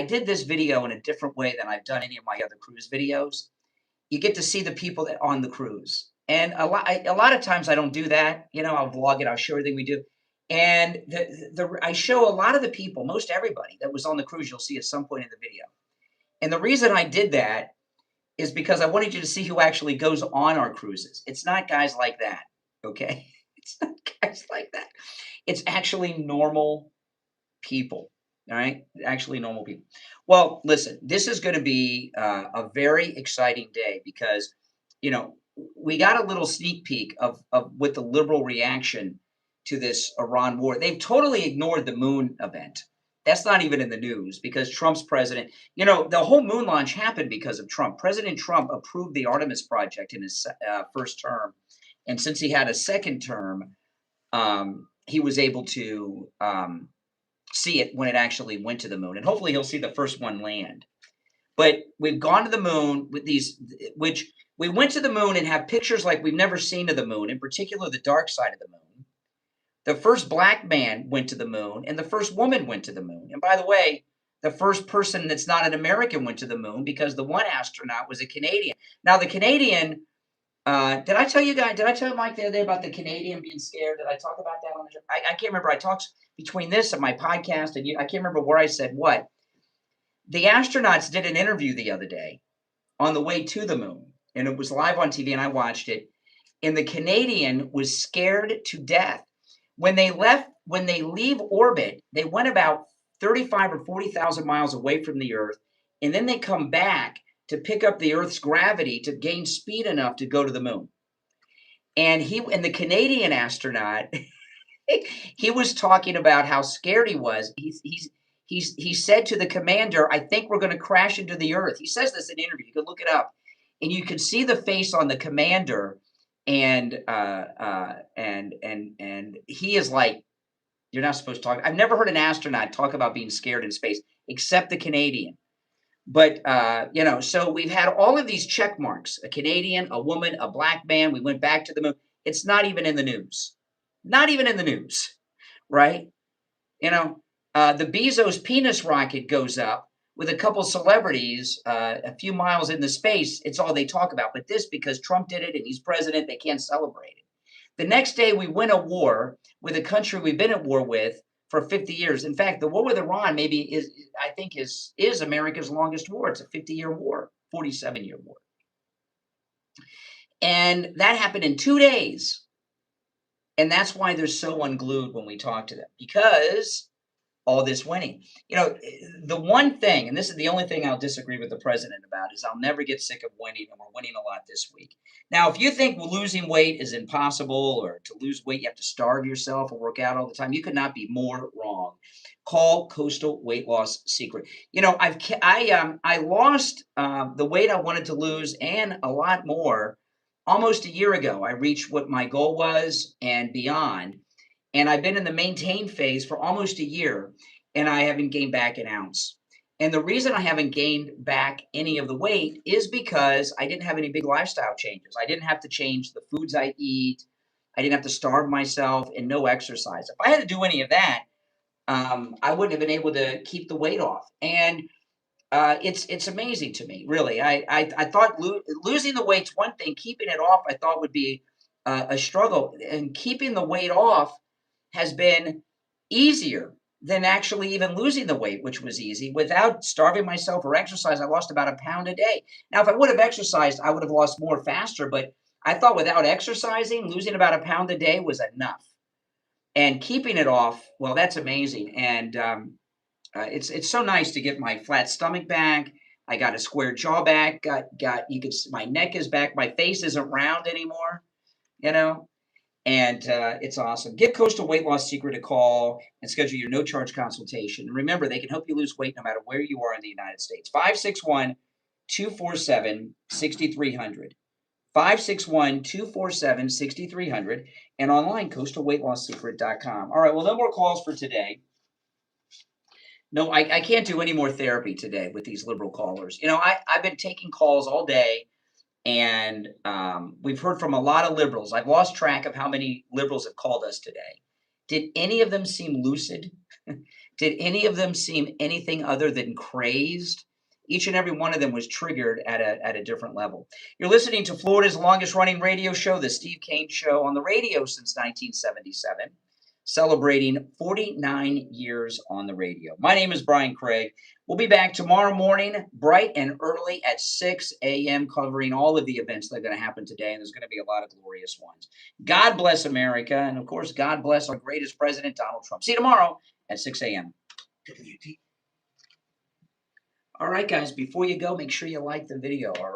did this video in a different way than I've done any of my other cruise videos. You get to see the people that on the cruise, and a lot of times I don't do that. I'll vlog it, I'll show everything we do, and I show a lot of the people, most everybody that was on the cruise. You'll see at some point in the video, and the reason I did that is because I wanted you to see who actually goes on our cruises. It's not guys like that, okay? It's not guys like that. It's actually normal people, all right? Actually normal people. Well, listen, this is going to be a very exciting day because, we got a little sneak peek of with the liberal reaction to this Iran war. They've totally ignored the moon event. That's not even in the news because Trump's president. The whole moon launch happened because of Trump. President Trump approved the Artemis project in his first term. And since he had a second term, he was able to see it when it actually went to the moon. And hopefully he'll see the first one land. But we've gone to the moon with these, which we went to the moon and have pictures like we've never seen of the moon, in particular the dark side of the moon. The first black man went to the moon, and the first woman went to the moon. And by the way, the first person that's not an American went to the moon because the one astronaut was a Canadian. Now, the Canadian, did I tell you Mike the other day about the Canadian being scared? Did I talk about that on the show? I can't remember. I talked between this and my podcast, and I can't remember where I said what. The astronauts did an interview the other day on the way to the moon, and it was live on TV, and I watched it. And the Canadian was scared to death. When they leave orbit, they went about 35 or 40,000 miles away from the Earth, and then they come back to pick up the Earth's gravity to gain speed enough to go to the moon. And the Canadian astronaut, he was talking about how scared he was. He said to the commander, "I think we're going to crash into the Earth." He says this in an interview. You can look it up, and you can see the face on the commander. And he is like, you're not supposed to talk. I've never heard an astronaut talk about being scared in space, except the Canadian. But, so we've had all of these check marks, a Canadian, a woman, a black man. We went back to the moon. It's not even in the news. Not even in the news, right? The Bezos penis rocket goes up with a couple celebrities a few miles into space. It's all they talk about. But this, because Trump did it and he's president, they can't celebrate it. The next day, we win a war with a country we've been at war with for 50 years. In fact, the war with Iran is America's longest war. It's a 50-year war, 47-year war. And that happened in 2 days. And that's why they're so unglued when we talk to them, because all this winning. The one thing, and this is the only thing I'll disagree with the president about, is I'll never get sick of winning, and we're winning a lot this week. Now, if you think losing weight is impossible, or to lose weight you have to starve yourself or work out all the time, you could not be more wrong. Call Coastal Weight Loss Secret. I lost the weight I wanted to lose and a lot more almost a year ago. I reached what my goal was and beyond. And I've been in the maintain phase for almost a year, and I haven't gained back an ounce. And the reason I haven't gained back any of the weight is because I didn't have any big lifestyle changes. I didn't have to change the foods I eat. I didn't have to starve myself, and no exercise. If I had to do any of that, I wouldn't have been able to keep the weight off. And it's amazing to me, really. I thought losing the weight's one thing. Keeping it off, I thought, would be a struggle. And keeping the weight off has been easier than actually even losing the weight, which was easy. Without starving myself or exercise, I lost about 1 pound a day. Now, if I would have exercised, I would have lost more faster. But I thought without exercising, losing about 1 pound a day was enough. And keeping it off, well, that's amazing. And it's so nice to get my flat stomach back. I got a square jaw back. My neck is back. My face isn't round anymore, And it's awesome. Give Coastal Weight Loss Secret a call and schedule your no-charge consultation. And remember, they can help you lose weight no matter where you are in the United States. 561-247-6300. 561-247-6300. And online, coastalweightlossecret.com. All right, well, no more calls for today. No, I can't do any more therapy today with these liberal callers. You know, I've been taking calls all day. And we've heard from a lot of liberals. I've lost track of how many liberals have called us today. Did any of them seem lucid? Did any of them seem anything other than crazed? Each and every one of them was triggered at a different level. You're listening to Florida's longest running radio show, The Steve Kane Show, on the radio since 1977, celebrating 49 years on the radio. My name is Brian Craig. We'll be back tomorrow morning, bright and early at 6 a.m., covering all of the events that are going to happen today, and there's going to be a lot of glorious ones. God bless America, and, of course, God bless our greatest president, Donald Trump. See you tomorrow at 6 a.m. All right, guys, before you go, make sure you like the video, all right?